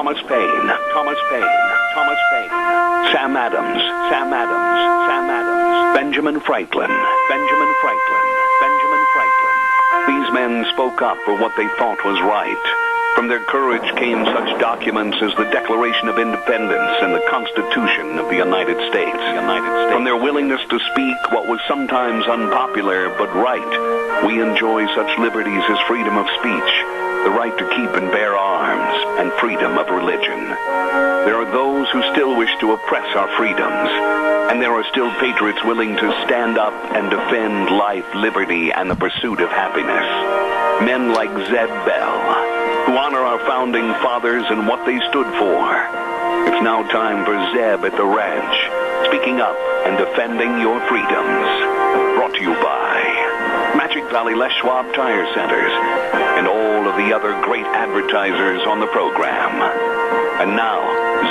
Thomas Paine, Thomas Paine, Thomas Paine, Sam Adams, Sam Adams, Sam Adams, Benjamin Franklin, Benjamin Franklin, Benjamin Franklin. These men spoke up for what they thought was right. From their courage came such documents as the Declaration of Independence and the Constitution of the United States. From their willingness to speak what was sometimes unpopular but right, we enjoy such liberties as freedom of speech, the right to keep and bear arms, and freedom of religion. There are those who still wish to oppress our freedoms, and there are still patriots willing to stand up and defend life, liberty, and the pursuit of happiness. Men like Zeb Bell, who honor our founding fathers and what they stood for. It's now time for Zeb at the ranch, speaking up and defending your freedoms. Brought to you by Magic Valley Les Schwab Tire Centers and all of the other great advertisers on the program. And now,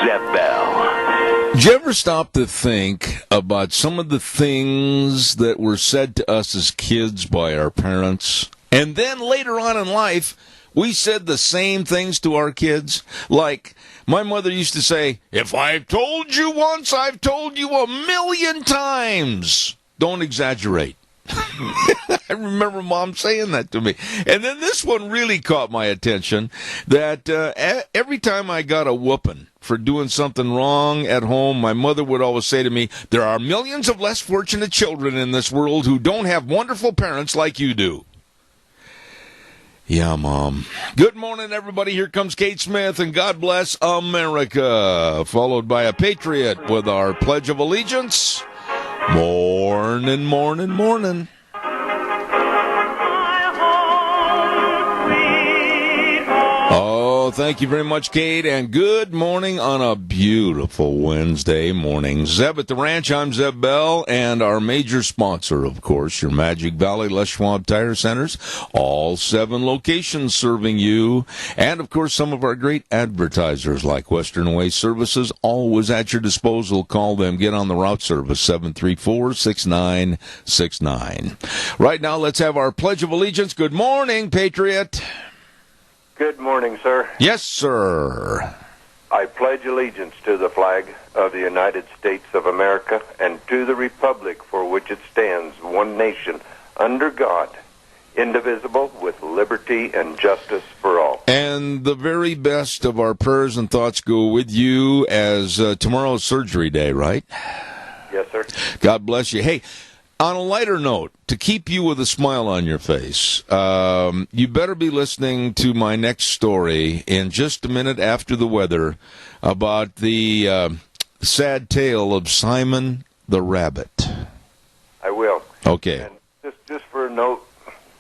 Zeb Bell. Did you ever stop to think about some of the things that were said to us as kids by our parents? And then later on in life, we said the same things to our kids. Like, my mother used to say, if I've told you once, I've told you 1,000,000 times. Don't exaggerate. I remember Mom saying that to me. And then this one really caught my attention, that every time I got a whooping for doing something wrong at home, my mother would always say to me, there are millions of less fortunate children in this world who don't have wonderful parents like you do. Yeah, Mom. Good morning, everybody. Here comes Kate Smith, and God bless America, followed by a patriot with our Pledge of Allegiance. Morning, morning, morning. Oh, thank you very much, Kate, and good morning on a beautiful Wednesday morning. Zeb at the Ranch, I'm Zeb Bell, and our major sponsor, of course, your Magic Valley Les Schwab Tire Centers, all 7 locations serving you, and, of course, some of our great advertisers like Western Way Services, always at your disposal. Call them. Get on the route service, 734-6969. Right now, let's have our Pledge of Allegiance. Good morning, Patriot. Good morning, sir. Yes, sir. I pledge allegiance to the flag of the United States of America and to the republic for which it stands, one nation, under God, indivisible, with liberty and justice for all. And the very best of our prayers and thoughts go with you as tomorrow's surgery day, right? Yes, sir. God bless you. Hey, on a lighter note, to keep you with a smile on your face, you better be listening to my next story in just a minute after the weather about the sad tale of Simon the Rabbit. I will. Okay. And just for a note,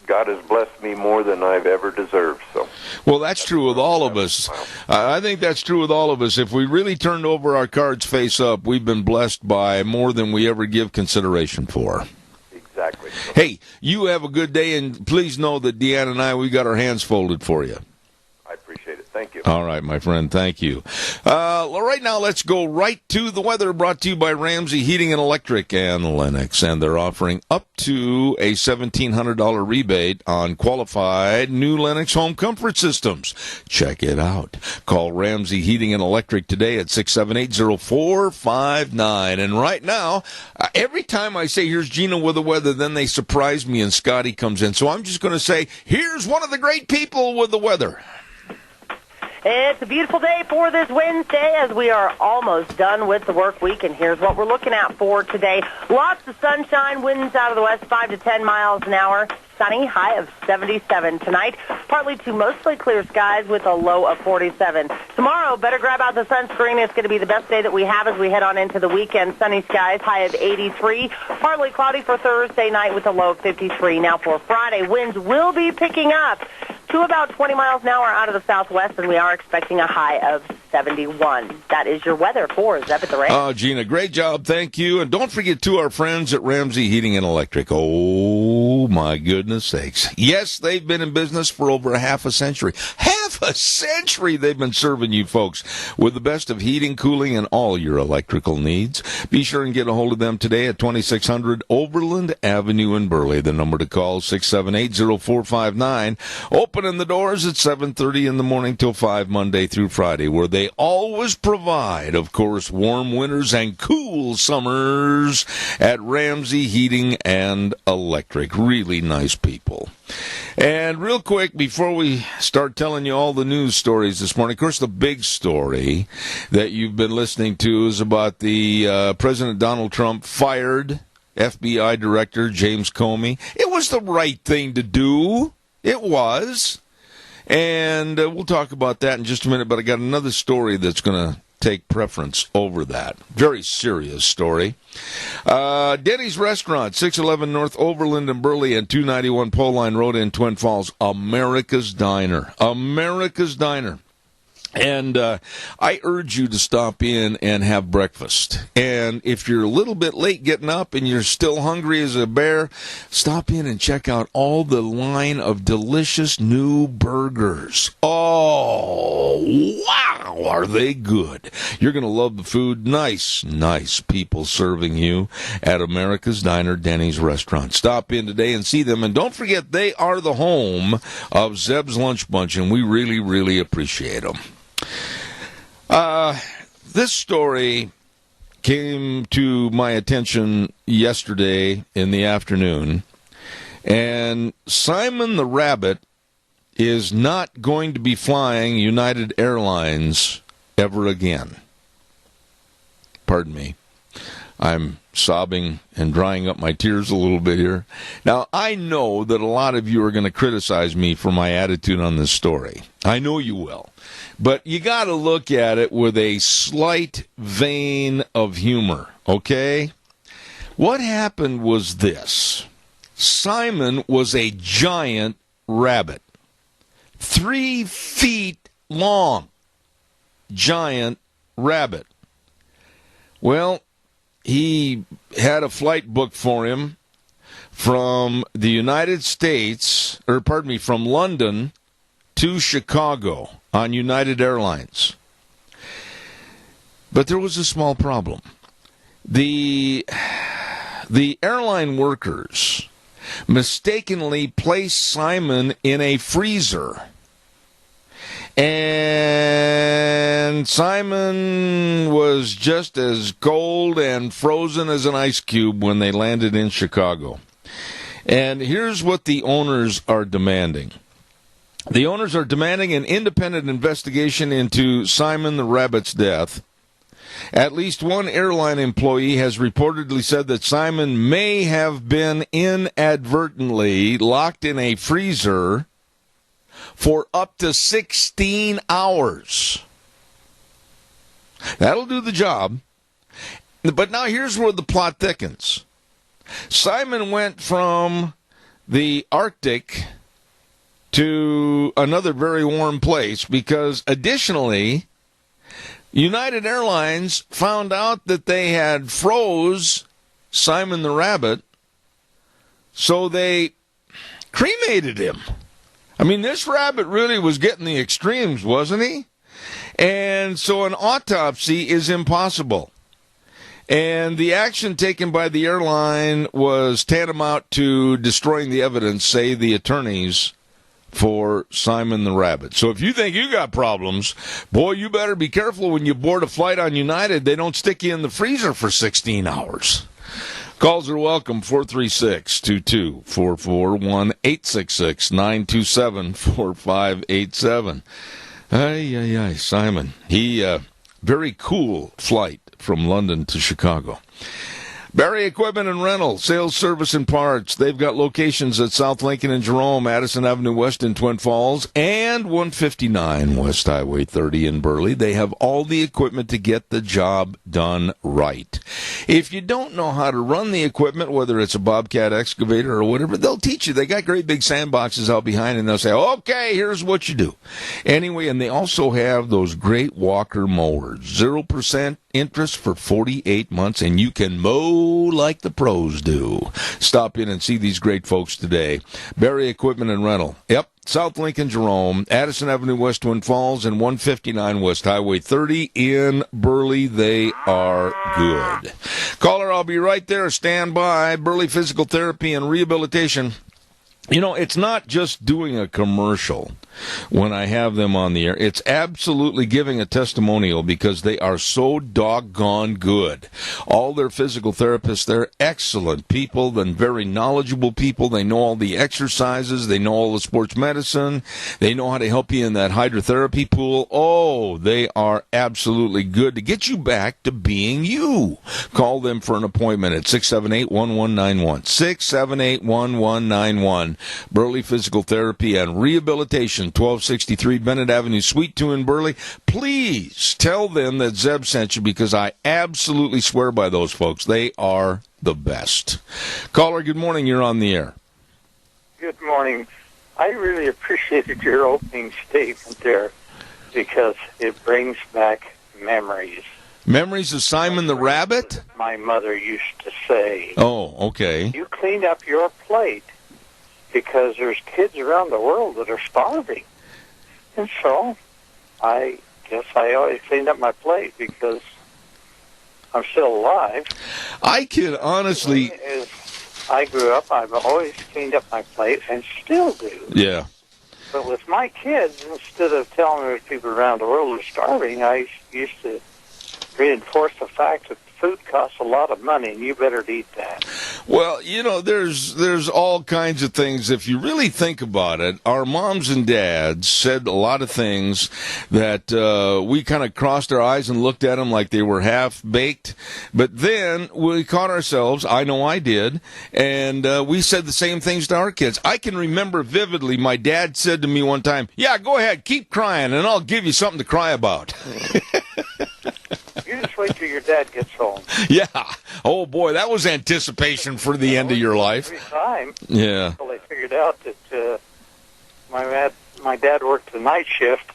God has blessed me more than I've ever deserved. So. Well, that's true with all of us. I think that's true with all of us. If we really turned over our cards face up, we've been blessed by more than we ever give consideration for. Exactly. Hey, you have a good day, and please know that Deanna and I, we got our hands folded for you. I appreciate it. Thank you. All right, my friend. Thank you. Right now, let's go right to the weather, brought to you by Ramsey Heating and Electric and Lennox. And they're offering up to a $1,700 rebate on qualified new Lennox home comfort systems. Check it out. Call Ramsey Heating and Electric today at 678-0459. And right now, every time I say, here's Gina with the weather, then they surprise me and Scotty comes in. So I'm just going to say, here's one of the great people with the weather. It's a beautiful day for this Wednesday as we are almost done with the work week, and here's what we're looking at for today. Lots of sunshine, winds out of the west 5 to 10 miles an hour. Sunny, high of 77 tonight. Partly to mostly clear skies with a low of 47. Tomorrow, better grab out the sunscreen. It's going to be the best day that we have as we head on into the weekend. Sunny skies, high of 83. Partly cloudy for Thursday night with a low of 53. Now for Friday, winds will be picking up to about 20 miles an hour out of the southwest, and we are expecting a high of 71. That is your weather for Zeb at the Ranch. Oh, Gina, great job. Thank you. And don't forget to our friends at Ramsey Heating and Electric. Oh, my goodness sakes. Yes, they've been in business for over half a century. Half a century they've been serving you folks with the best of heating, cooling, and all your electrical needs. Be sure and get a hold of them today at 2600 Overland Avenue in Burley. The number to call, 678-0459. Opening the doors at 7:30 in the morning till 5 Monday through Friday, where they they always provide, of course, warm winters and cool summers at Ramsey Heating and Electric. Really nice people. And real quick, before we start telling you all the news stories this morning, of course, the big story that you've been listening to is about the President Donald Trump fired FBI Director James Comey. It was the right thing to do. It was. And we'll talk about that in just a minute, but I got another story that's going to take preference over that. Very serious story. Denny's Restaurant, 611 North Overland in Burley and 291 Pole Line Road in Twin Falls. America's Diner. America's Diner. And I urge you to stop in and have breakfast. And if you're a little bit late getting up and you're still hungry as a bear, stop in and check out all the line of delicious new burgers. Oh, wow, are they good. You're going to love the food. Nice people serving you at America's Diner, Denny's Restaurant. Stop in today and see them. And don't forget, they are the home of Zeb's Lunch Bunch, and we really, really appreciate them. This story came to my attention yesterday in the afternoon, and Simon the Rabbit is not going to be flying United Airlines ever again. Pardon me. I'm sobbing and drying up my tears a little bit here. Now, I know that a lot of you are going to criticize me for my attitude on this story. I know you will. But you got to look at it with a slight vein of humor, okay? What happened was this. Simon was a giant rabbit. 3 feet long. Giant rabbit. Well, he had a flight booked for him from the United States, from London to Chicago on United Airlines. But there was a small problem. The airline workers mistakenly placed Simon in a freezer. And Simon was just as cold and frozen as an ice cube when they landed in Chicago. And here's what the owners are demanding. The owners are demanding an independent investigation into Simon the Rabbit's death. At least one airline employee has reportedly said that Simon may have been inadvertently locked in a freezer for up to 16 hours. That'll do the job. But now here's where the plot thickens. Simon went from the Arctic to another very warm place because additionally, United Airlines found out that they had froze Simon the Rabbit, so they cremated him. I mean, this rabbit really was getting the extremes, wasn't he? And so an autopsy is impossible. And the action taken by the airline was tantamount to destroying the evidence, say the attorneys for Simon the Rabbit. So if you think you got problems, boy, you better be careful when you board a flight on United. They don't stick you in the freezer for 16 hours. Calls are welcome, 436-2244, 1-866-927-4587. Ay, Simon. He, very cool flight from London to Chicago. Barry Equipment and Rental, sales, service, and parts. They've got locations at South Lincoln and Jerome, Addison Avenue West in Twin Falls, and 159 West Highway 30 in Burley. They have all the equipment to get the job done right. If you don't know how to run the equipment, whether it's a Bobcat excavator or whatever, they'll teach you. They got great big sandboxes out behind, and they'll say, okay, here's what you do. Anyway, and they also have those great Walker mowers, 0% interest for 48 months, and you can mow like the pros do. Stop in and see these great folks today. Barry Equipment and Rental. Yep, South Lincoln, Jerome, Addison Avenue West, Twin Falls, and 159 West Highway 30 in Burley. They are good. Caller, I'll be right there. Stand by. Burley Physical Therapy and Rehabilitation. You know, it's not just doing a commercial when I have them on the air. It's absolutely giving a testimonial because they are so doggone good. All their physical therapists, they're excellent people and very knowledgeable people. They know all the exercises. They know all the sports medicine. They know how to help you in that hydrotherapy pool. Oh, they are absolutely good to get you back to being you. Call them for an appointment at 678-1191. 678-1191. Burley Physical Therapy and Rehabilitation, 1263 Bennett Avenue, Suite 2 in Burley. Please tell them that Zeb sent you because I absolutely swear by those folks. They are the best. Caller, good morning. You're on the air. Good morning. I really appreciated your opening statement there because it brings back memories. Memories of Simon the Rabbit? My mother used to say. Oh, okay. You clean up your plate because there's kids around the world that are starving. And so I guess I always cleaned up my plate because I'm still alive. I can honestly... As I grew up, I've always cleaned up my plate and still do. Yeah. But with my kids, instead of telling them that people around the world are starving, I used to reinforce the fact that food costs a lot of money, and you better eat that. Well, you know, there's all kinds of things. If you really think about it, our moms and dads said a lot of things that we kind of crossed our eyes and looked at them like they were half-baked. But then we caught ourselves, I know I did, and we said the same things to our kids. I can remember vividly my dad said to me one time, yeah, go ahead, keep crying, and I'll give you something to cry about. You just wait till your dad gets home. Yeah. Oh, boy, that was anticipation for the end of your life. Every time. Yeah. Until they figured out that my dad worked the night shift.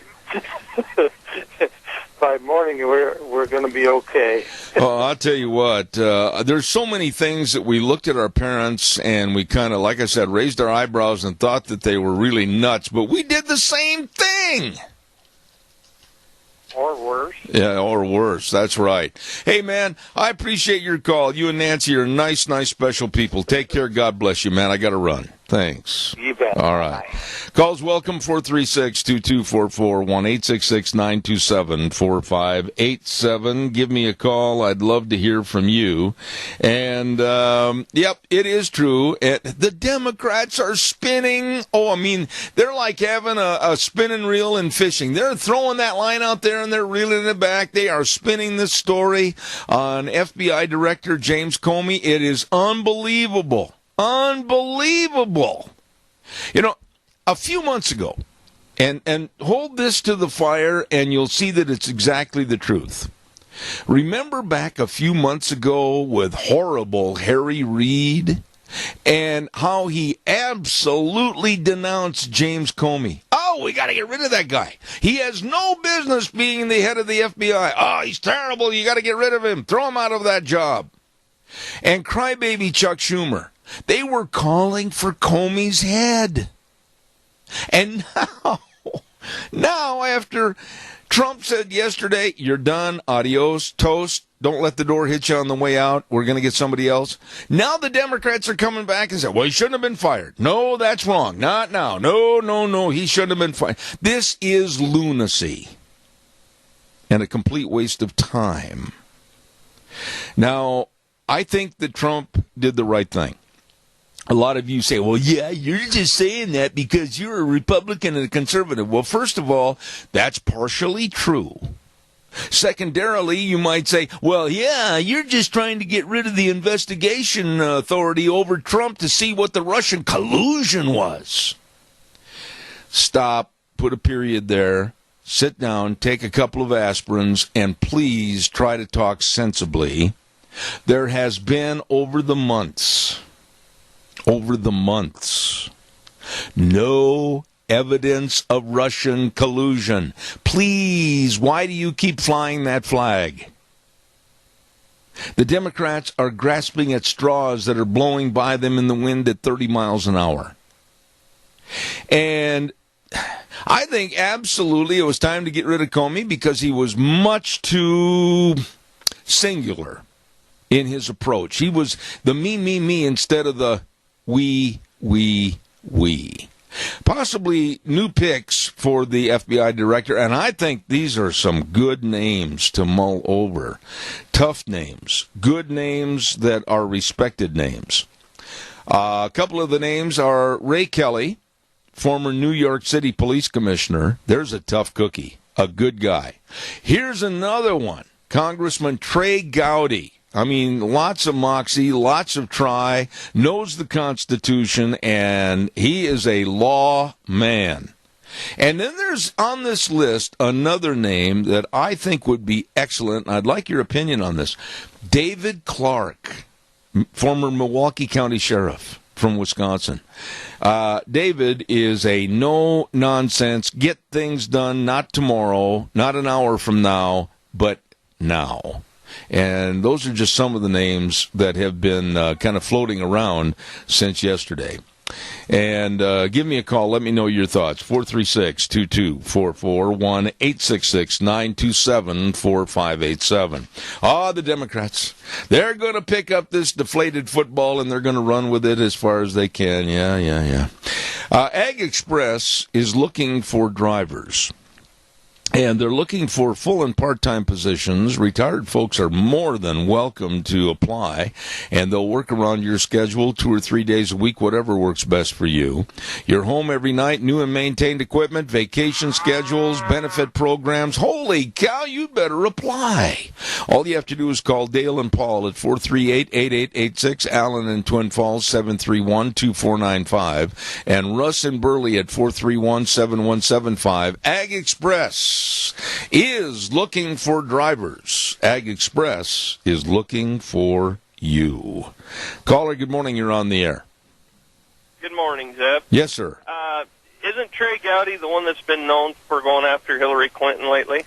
By morning, we're going to be okay. Oh, I'll tell you what, there's so many things that we looked at our parents and we kind of, like I said, raised our eyebrows and thought that they were really nuts, but we did the same thing. Or worse. Yeah, or worse. That's right. Hey, man, I appreciate your call. You and Nancy are nice, special people. Take care. God bless you, man. I got to run. Thanks. You bet. All right. Bye. Calls welcome, 436-2244, 1-866-927-4587. Give me a call. I'd love to hear from you. And, yep, it is true. The Democrats are spinning. Oh, I mean, they're like having a spinning reel in fishing. They're throwing that line out there and they're reeling it back. They are spinning this story on FBI Director James Comey. It is unbelievable. Unbelievable. You know, a few months ago, and hold this to the fire and you'll see that it's exactly the truth. Remember back a few months ago with horrible Harry Reid and how he absolutely denounced James Comey. Oh, we got to get rid of that guy. He has no business being the head of the FBI. Oh, he's terrible. You got to get rid of him. Throw him out of that job. And crybaby Chuck Schumer. They were calling for Comey's head. And now after Trump said yesterday, you're done, adios, toast, don't let the door hit you on the way out, we're going to get somebody else. Now the Democrats are coming back and say, well, he shouldn't have been fired. No, that's wrong. Not now. No, he shouldn't have been fired. This is lunacy and a complete waste of time. Now, I think that Trump did the right thing. A lot of you say, well, yeah, you're just saying that because you're a Republican and a conservative. Well, first of all, that's partially true. Secondarily, you might say, well, yeah, you're just trying to get rid of the investigation authority over Trump to see what the Russian collusion was. Stop, put a period there, sit down, take a couple of aspirins, and please try to talk sensibly. There has been over the months, no evidence of Russian collusion. Please, why do you keep flying that flag? The Democrats are grasping at straws that are blowing by them in the wind at 30 miles an hour. And I think absolutely it was time to get rid of Comey because he was much too singular in his approach. He was the me instead of the we. we. Possibly new picks for the FBI director, and I think these are some good names to mull over. Tough names, good names that are respected names. A couple of the names are Ray Kelly, former New York City police commissioner. There's a tough cookie, a good guy. Here's another one, Congressman Trey Gowdy. I mean, lots of moxie, lots of try, knows the Constitution, and he is a law man. And then there's on this list another name that I think would be excellent, and I'd like your opinion on this. David Clark, former Milwaukee County Sheriff from Wisconsin. David is a no-nonsense, get things done, not tomorrow, not an hour from now, but now. And those are just some of the names that have been kind of floating around since yesterday. And give me a call. Let me know your thoughts. 436-2244, 1-866-927-4587. Ah, the Democrats. They're going to pick up this deflated football, and they're going to run with it as far as they can. Yeah. Ag Express is looking for drivers. And they're looking for full and part-time positions. Retired folks are more than welcome to apply, and they'll work around your schedule 2 or 3 days a week, whatever works best for you. You're home every night, new and maintained equipment, vacation schedules, benefit programs. Holy cow, you better apply. All you have to do is call Dale and Paul at 438-8886, Allen in Twin Falls 731-2495, and Russ and Burley at 431-7175. Ag Express is looking for drivers. Ag Express is looking for you. Caller, good morning. You're on the air. Good morning, Zeb. Yes, sir. Isn't Trey Gowdy the one that's been known for going after Hillary Clinton lately?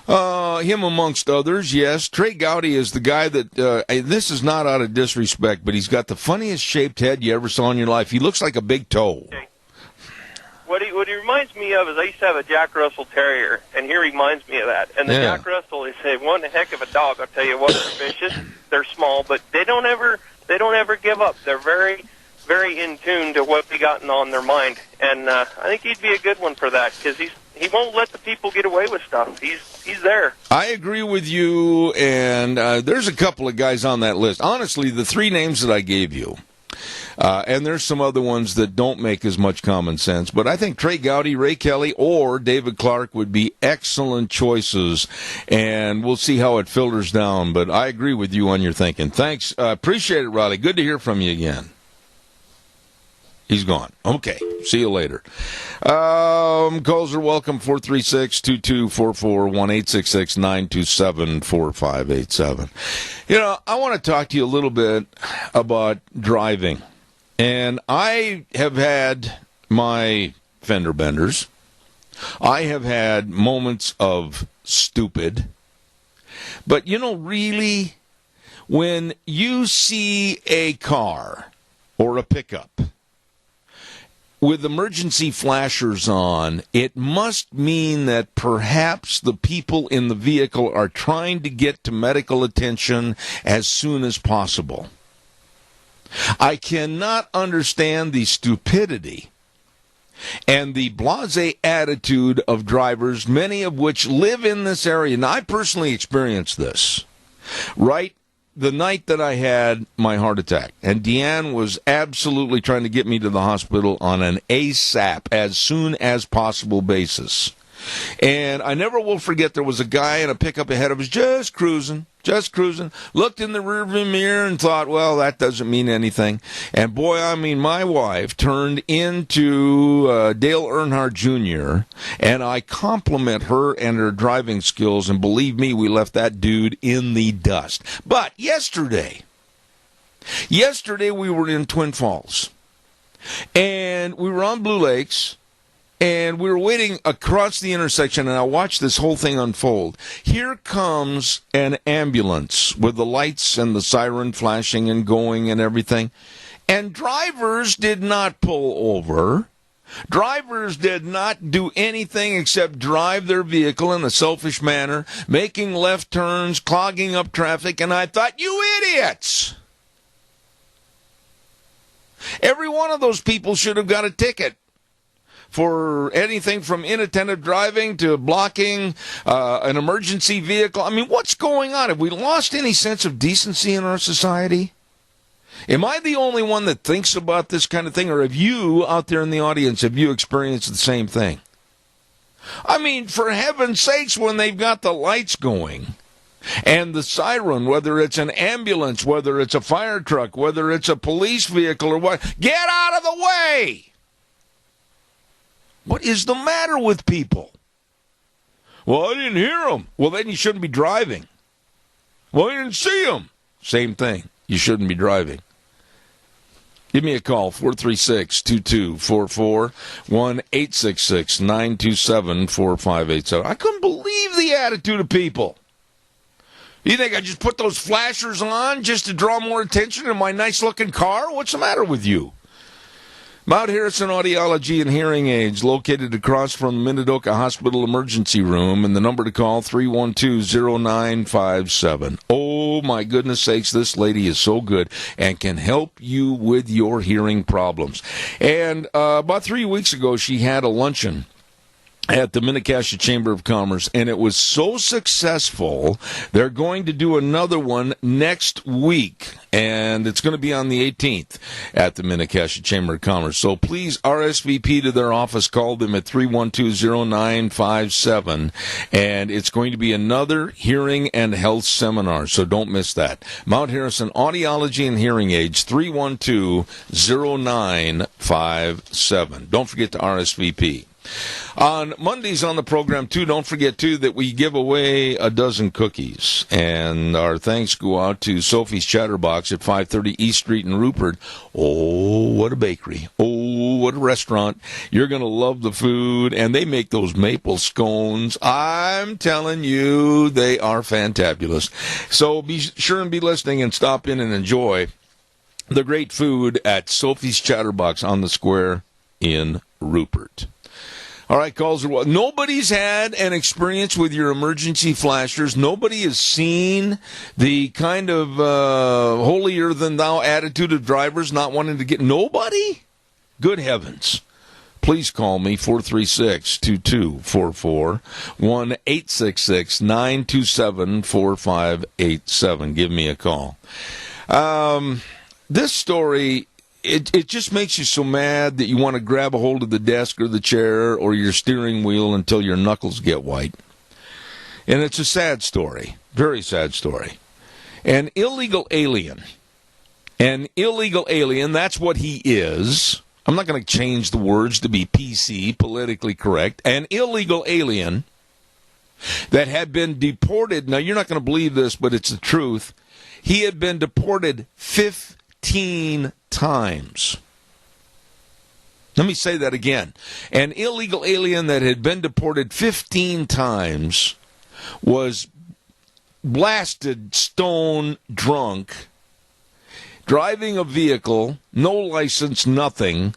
Him amongst others, yes. Trey Gowdy is the guy that, this is not out of disrespect, but he's got the funniest shaped head you ever saw in your life. He looks like a big toe. Okay. What he reminds me of is I used to have a Jack Russell Terrier, and he reminds me of that. And the Jack Russell is one heck of a dog. I'll tell you what, they're vicious, they're small, but they don't ever give up. They're very, very in tune to what they got on their mind. And I think he'd be a good one for that because he won't let the people get away with stuff. He's there. I agree with you, and there's a couple of guys on that list. Honestly, the 3 names that I gave you. And there's some other ones that don't make as much common sense. But I think Trey Gowdy, Ray Kelly, or David Clark would be excellent choices. And we'll see how it filters down. But I agree with you on your thinking. Thanks. Appreciate it, Riley. Good to hear from you again. He's gone. Okay. See you later. Calls are welcome. 436-2244, 1-866-927-4587. You know, I want to talk to you a little bit about driving. And I have had my fender benders. I have had moments of stupid. But, you know, really, when you see a car or a pickup with emergency flashers on, it must mean that perhaps the people in the vehicle are trying to get to medical attention as soon as possible. I cannot understand the stupidity and the blasé attitude of drivers, many of which live in this area. And I personally experienced this right the night that I had my heart attack. And Deanne was absolutely trying to get me to the hospital on an ASAP, as soon as possible basis. And I never will forget, there was a guy in a pickup ahead of us just cruising, looked in the rearview mirror and thought, well, that doesn't mean anything. And boy, I mean, my wife turned into Dale Earnhardt Jr., and I compliment her and her driving skills, and believe me, we left that dude in the dust. But yesterday we were in Twin Falls, and we were on Blue Lakes, and we were waiting across the intersection, and I watched this whole thing unfold. Here comes an ambulance with the lights and the siren flashing and going and everything. And drivers did not pull over. Drivers did not do anything except drive their vehicle in a selfish manner, making left turns, clogging up traffic. And I thought, you idiots! Every one of those people should have got a ticket for anything from inattentive driving to blocking an emergency vehicle. I mean, what's going on? Have we lost any sense of decency in our society? Am I the only one that thinks about this kind of thing, or have you out there in the audience, have you experienced the same thing? I mean, for heaven's sakes, when they've got the lights going and the siren, whether it's an ambulance, whether it's a fire truck, whether it's a police vehicle or what, get out of the way! What is the matter with people? Well, I didn't hear them. Well, then you shouldn't be driving. Well, I didn't see them. Same thing. You shouldn't be driving. Give me a call, 436-2244, 1-866-927-4587. I couldn't believe the attitude of people. You think I just put those flashers on just to draw more attention to my nice-looking car? What's the matter with you? Mount Harrison Audiology and Hearing Aids, located across from the Minidoka Hospital Emergency Room, and the number to call, 312-0957. Oh, my goodness sakes, this lady is so good and can help you with your hearing problems. And about 3 weeks ago, she had a luncheon at the Minnecasia Chamber of Commerce, and it was so successful, they're going to do another one next week, and it's going to be on the 18th at the Minnecasia Chamber of Commerce. So please RSVP to their office, call them at 312-0957, and it's going to be another hearing and health seminar, so don't miss that. Mount Harrison Audiology and Hearing Aids, 312-0957. Don't forget to RSVP. On Mondays on the program, too, don't forget, too, that we give away a dozen cookies. And our thanks go out to Sophie's Chatterbox at 530 East Street in Rupert. Oh, what a bakery. Oh, what a restaurant. You're going to love the food. And they make those maple scones. I'm telling you, they are fantabulous. So be sure and be listening and stop in and enjoy the great food at Sophie's Chatterbox on the square in Rupert. All right, calls are nobody's had an experience with your emergency flashers. Nobody has seen the kind of holier-than-thou attitude of drivers not wanting to get... Nobody? Good heavens. Please call me, 436-2244, 1-866-927-4587. Give me a call. This story... It just makes you so mad that you want to grab a hold of the desk or the chair or your steering wheel until your knuckles get white. And it's a sad story, very sad story. An illegal alien, that's what he is. I'm not going to change the words to be PC, politically correct. An illegal alien that had been deported. Now, you're not going to believe this, but it's the truth. He had been deported 15 times. Let me say that again. An illegal alien that had been deported 15 times was blasted, stone drunk, driving a vehicle, no license, nothing,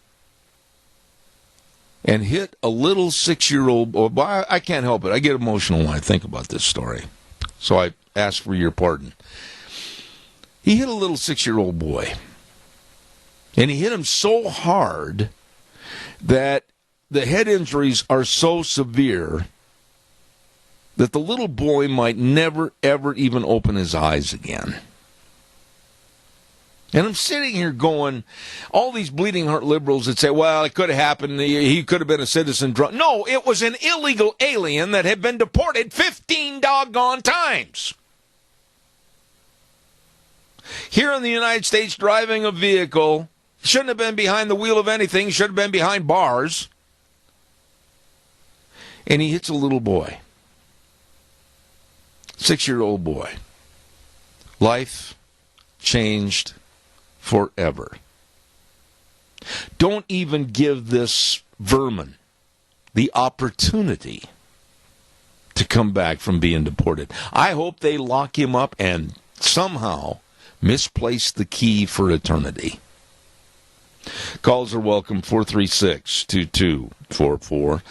and hit a little 6-year-old boy. I can't help it. I get emotional when I think about this story. So I ask for your pardon. He hit a little 6-year-old boy. And he hit him so hard that the head injuries are so severe that the little boy might never, ever even open his eyes again. And I'm sitting here going, all these bleeding heart liberals that say, well, it could have happened, he could have been a citizen drunk. No, it was an illegal alien that had been deported 15 doggone times. Here in the United States, driving a vehicle, shouldn't have been behind the wheel of anything, should have been behind bars. And he hits a little boy. 6-year-old boy. Life changed forever. Don't even give this vermin the opportunity to come back from being deported. I hope they lock him up and somehow misplace the key for eternity. Calls are welcome, 436-2244.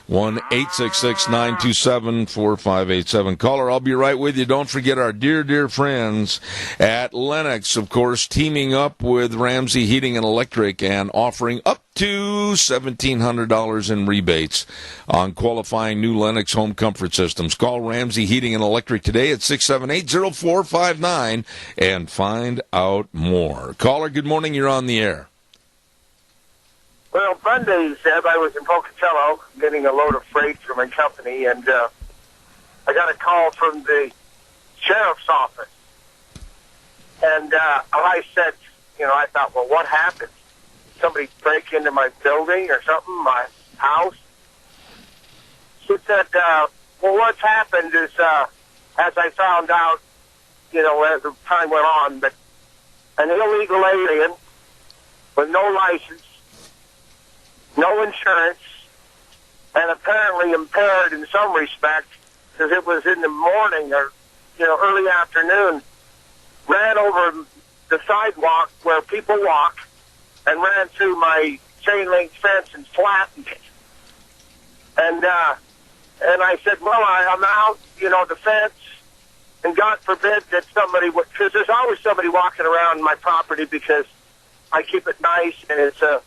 1-866-927-4587. Caller, I'll be right with you. Don't forget our dear, dear friends at Lennox, of course, teaming up with Ramsey Heating and Electric and offering up to $1,700 in rebates on qualifying new Lennox home comfort systems. Call Ramsey Heating and Electric today at 678-0459 and find out more. Caller, good morning. You're on the air. Well, Monday, Seb, I was in Pocatello getting a load of freight for my company, and I got a call from the sheriff's office. And I said, I thought, well, what happened? Somebody break into my building or something, my house? She said, well, what's happened is, as I found out, as the time went on, that an illegal alien with no license, no insurance, and apparently impaired in some respect, because it was in the morning or, early afternoon, ran over the sidewalk where people walk and ran through my chain link fence and flattened it. And I said, well, I'm out, the fence, and God forbid that somebody would, because there's always somebody walking around my property because I keep it nice and it's a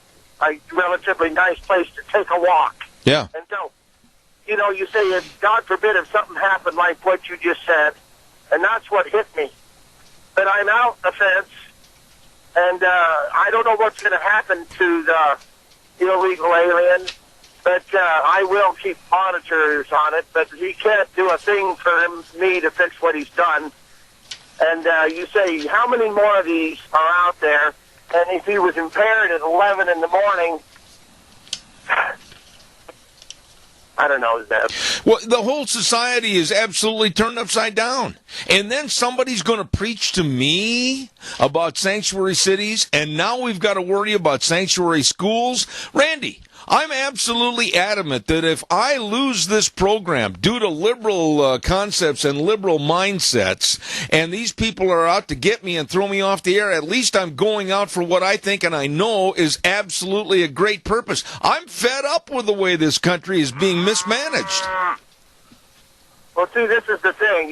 relatively nice place to take a walk. Yeah. And so, you say, if God forbid if something happened like what you just said, and that's what hit me. But I'm out the fence, and I don't know what's going to happen to the illegal alien, but I will keep monitors on it, but he can't do a thing for me to fix what he's done. And you say, how many more of these are out there? And if he was impaired at 11 in the morning, I don't know, Zeb. Well, the whole society is absolutely turned upside down. And then somebody's going to preach to me about sanctuary cities, and now we've got to worry about sanctuary schools. Randy, I'm absolutely adamant that if I lose this program due to liberal concepts and liberal mindsets, and these people are out to get me and throw me off the air, at least I'm going out for what I think and I know is absolutely a great purpose. I'm fed up with the way this country is being mismanaged. Well, see, this is the thing,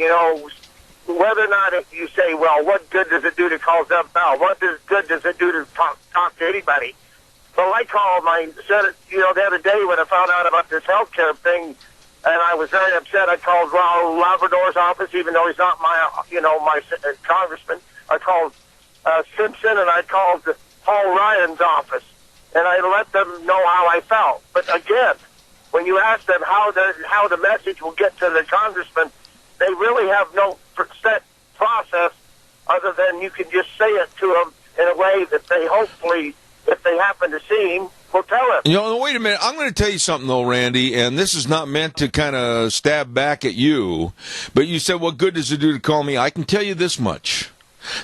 whether or not you say, well, what good does it do to call Zeb Bell? What good does it do to talk to anybody? Well, I called my Senate, the other day when I found out about this health care thing, and I was very upset. I called Raul Labrador's office, even though he's not my congressman. I called Simpson, and I called Paul Ryan's office, and I let them know how I felt. But again, when you ask them how the message will get to the congressman, they really have no set process other than you can just say it to them in a way that they hopefully, if they happen to see him, will tell him. Wait a minute. I'm going to tell you something, though, Randy, and this is not meant to kind of stab back at you, but you said, what good does it do to call me? I can tell you this much,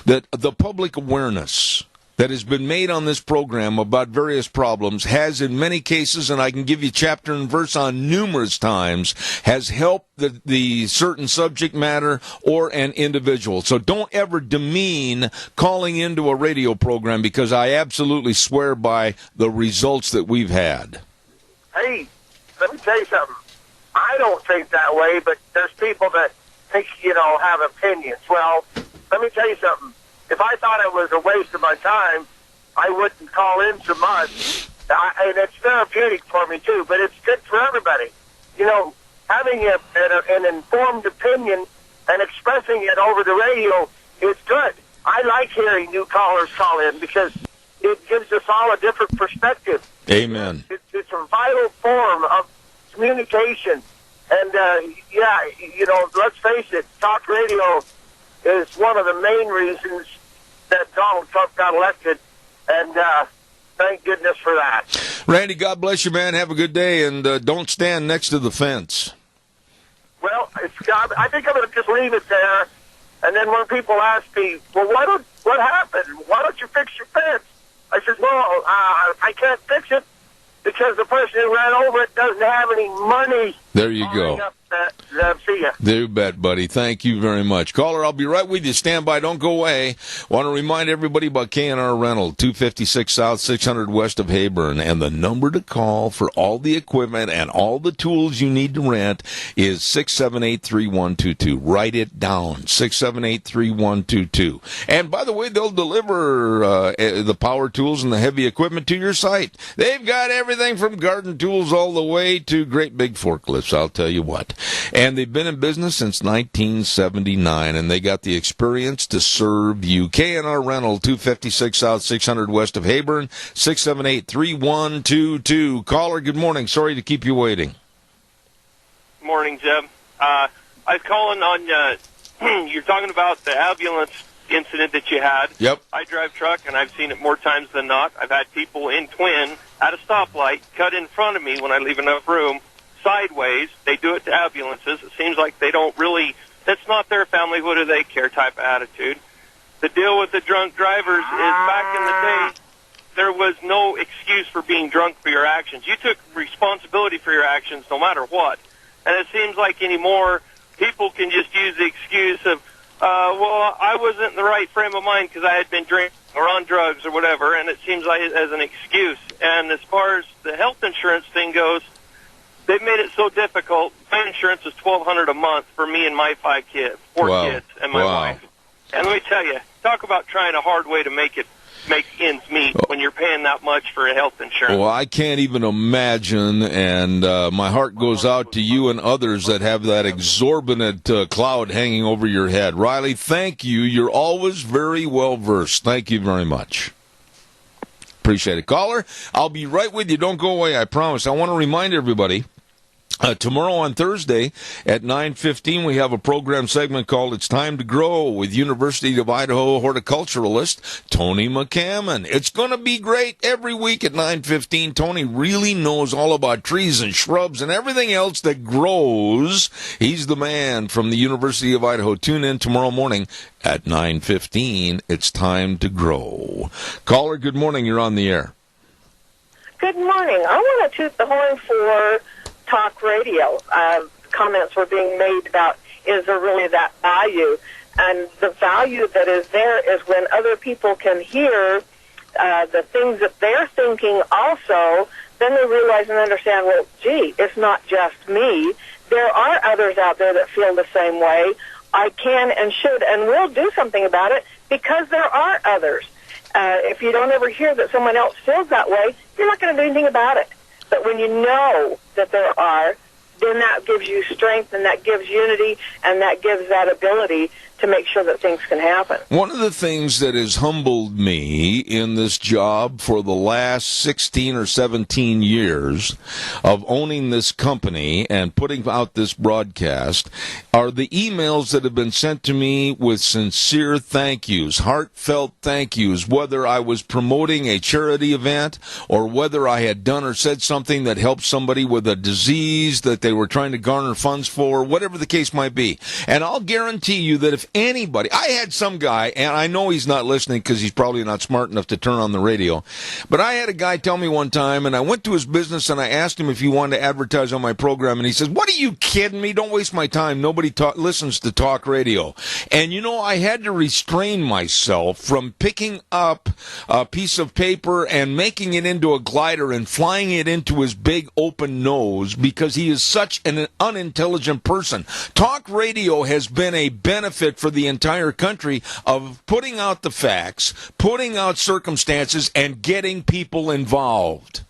that the public awareness that has been made on this program about various problems has in many cases, and I can give you chapter and verse on numerous times, has helped the certain subject matter or an individual. So don't ever demean calling into a radio program, because I absolutely swear by the results that we've had. Hey, let me tell you something. I don't think that way, but there's people that think, have opinions. Well, let me tell you something. If I thought it was a waste of my time, I wouldn't call in so much. And it's therapeutic for me, too, but it's good for everybody. Having an informed opinion and expressing it over the radio is good. I like hearing new callers call in because it gives us all a different perspective. Amen. It's a vital form of communication. And, let's face it, talk radio is one of the main reasons that Donald Trump got elected, and thank goodness for that. Randy, God bless you, man. Have a good day, and don't stand next to the fence. Well, I think I'm going to just leave it there, and then when people ask me, well, what happened? Why don't you fix your fence? I said, well, I can't fix it because the person who ran over it doesn't have any money. There you go. See ya. You bet, buddy. Thank you very much. Caller, I'll be right with you. Stand by. Don't go away. Want to remind everybody about K&R Rental, 256 South, 600 west of Heyburn. And the number to call for all the equipment and all the tools you need to rent is 678-3122. Write it down, 678-3122. And by the way, they'll deliver the power tools and the heavy equipment to your site. They've got everything from garden tools all the way to great big forklifts, I'll tell you what. And they've been in business since 1979, and they got the experience to serve you. K&R Rental, 256 South, 600 west of Heyburn, 678-3122. Caller, good morning. Sorry to keep you waiting. Morning, Jeb. I was calling on, you're talking about the ambulance incident that you had. Yep. I drive truck, and I've seen it more times than not. I've had people in Twin at a stoplight cut in front of me when I leave enough room. Sideways, they do it to ambulances. It seems like they don't really, that's not their family, what do they care type of attitude. The deal with the drunk drivers is back in the day, there was no excuse for being drunk for your actions. You took responsibility for your actions no matter what. And it seems like anymore, people can just use the excuse of, well, I wasn't in the right frame of mind because I had been drinking or on drugs or whatever, and it seems like as an excuse. And as far as the health insurance thing goes, they've made it so difficult. My insurance is $1,200 a month for me and my four kids, and my wife. And let me tell you, talk about trying a hard way to make ends meet when you're paying that much for a health insurance. Well, I can't even imagine, and my heart goes out to you and others that have that exorbitant cloud hanging over your head. Riley, thank you. You're always very well versed. Thank you very much. Appreciate it. Caller, I'll be right with you. Don't go away, I promise. I want to remind everybody, tomorrow on Thursday at 9:15, we have a program segment called It's Time to Grow with University of Idaho horticulturalist Tony McCammon. It's going to be great every week at 9:15. Tony really knows all about trees and shrubs and everything else that grows. He's the man from the University of Idaho. Tune in tomorrow morning at 9:15. It's Time to Grow. Caller, good morning. You're on the air. Good morning. I want to toot the horn for talk radio. Comments were being made about, is there really that value? And the value that is there is when other people can hear the things that they're thinking also, then they realize and understand, well, gee, it's not just me. There are others out there that feel the same way. I can and should and will do something about it because there are others. If you don't ever hear that someone else feels that way, you're not going to do anything about it. But when you know that there are, then that gives you strength and that gives unity and that gives that ability to make sure that things can happen. One of the things that has humbled me in this job for the last 16 or 17 years of owning this company and putting out this broadcast are the emails that have been sent to me with sincere thank yous, heartfelt thank yous, whether I was promoting a charity event or whether I had done or said something that helped somebody with a disease that they were trying to garner funds for, whatever the case might be. And I'll guarantee you that if anybody, I had some guy, and I know he's not listening because he's probably not smart enough to turn on the radio, but I had a guy tell me one time, and I went to his business and I asked him if he wanted to advertise on my program, and he says, "What, are you kidding me? Don't waste my time. Nobody listens to talk radio." And you know, I had to restrain myself from picking up a piece of paper and making it into a glider and flying it into his big open nose because he is such an unintelligent person. Talk radio has been a benefit for the entire country of putting out the facts, putting out circumstances, and getting people involved.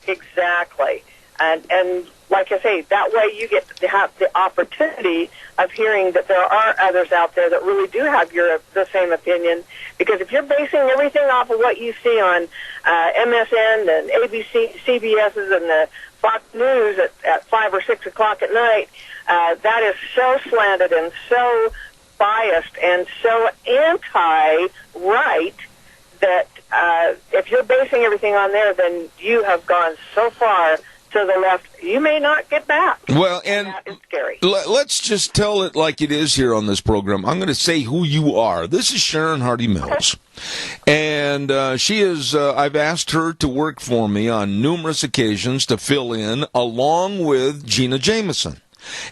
Exactly. And like I say, that way you get to have the opportunity of hearing that there are others out there that really do have the same opinion. Because if you're basing everything off of what you see on MSN and ABC, CBS's and the Fox News at 5 or 6 o'clock at night, that is so slanted and so biased and so anti-right that if you're basing everything on there, then you have gone so far to the left, you may not get back. Well, and that is scary. Let's just tell it like it is here on this program. I'm going to say who you are. This is Sharon Hardy Mills. And she is, I've asked her to work for me on numerous occasions to fill in along with Gina Jameson.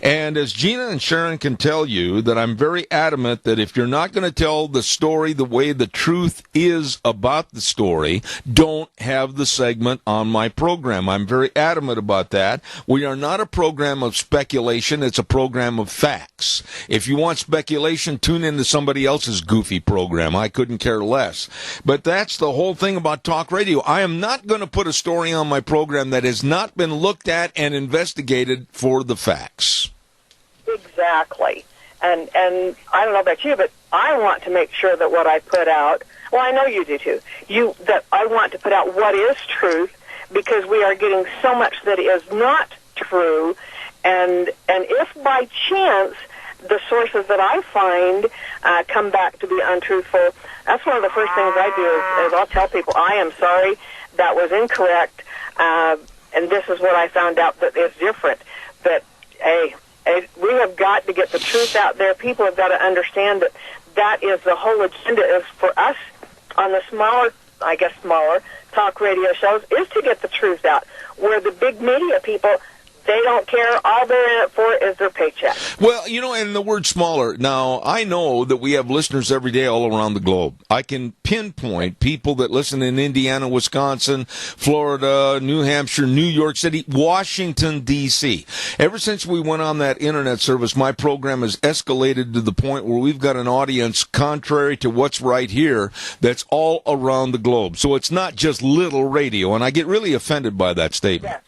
And as Gina and Sharon can tell you, that I'm very adamant that if you're not going to tell the story the way the truth is about the story, don't have the segment on my program. I'm very adamant about that. We are not a program of speculation. It's a program of facts. If you want speculation, tune into somebody else's goofy program. I couldn't care less. But that's the whole thing about talk radio. I am not going to put a story on my program that has not been looked at and investigated for the facts. Exactly. And I don't know about you, but I want to make sure that what I put out, well, I know you do too, that I want to put out what is truth, because we are getting so much that is not true. And if by chance the sources that I find come back to be untruthful, that's one of the first things I do is I'll tell people, I am sorry, that was incorrect, and this is what I found out that is different. But, hey, we have got to get the truth out there. People have got to understand that that is the whole agenda is for us on the smaller talk radio shows, is to get the truth out, where the big media people, they don't care. All they're in it for is their paycheck. Well, and the word smaller. Now, I know that we have listeners every day all around the globe. I can pinpoint people that listen in Indiana, Wisconsin, Florida, New Hampshire, New York City, Washington, D.C. Ever since we went on that internet service, my program has escalated to the point where we've got an audience, contrary to what's right here, that's all around the globe. So it's not just little radio, and I get really offended by that statement. Yeah.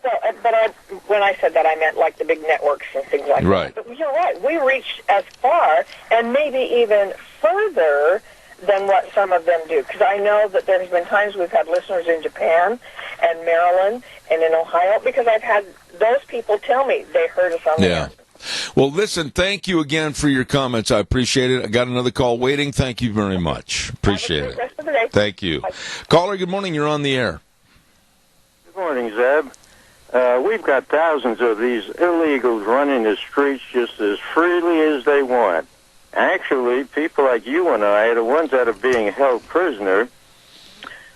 So, but when I said that, I meant like the big networks and things like right. that. But you're right. We reach as far and maybe even further than what some of them do. Because I know that there's been times we've had listeners in Japan and Maryland and in Ohio, because I've had those people tell me they heard us on the air. Well, listen, thank you again for your comments. I appreciate it. I got another call waiting. Thank you very much. Appreciate it. Rest of the day. Thank you. Bye. Caller, good morning. You're on the air. Good morning, Zeb. We've got thousands of these illegals running the streets just as freely as they want. Actually, people like you and I are the ones that are being held prisoner,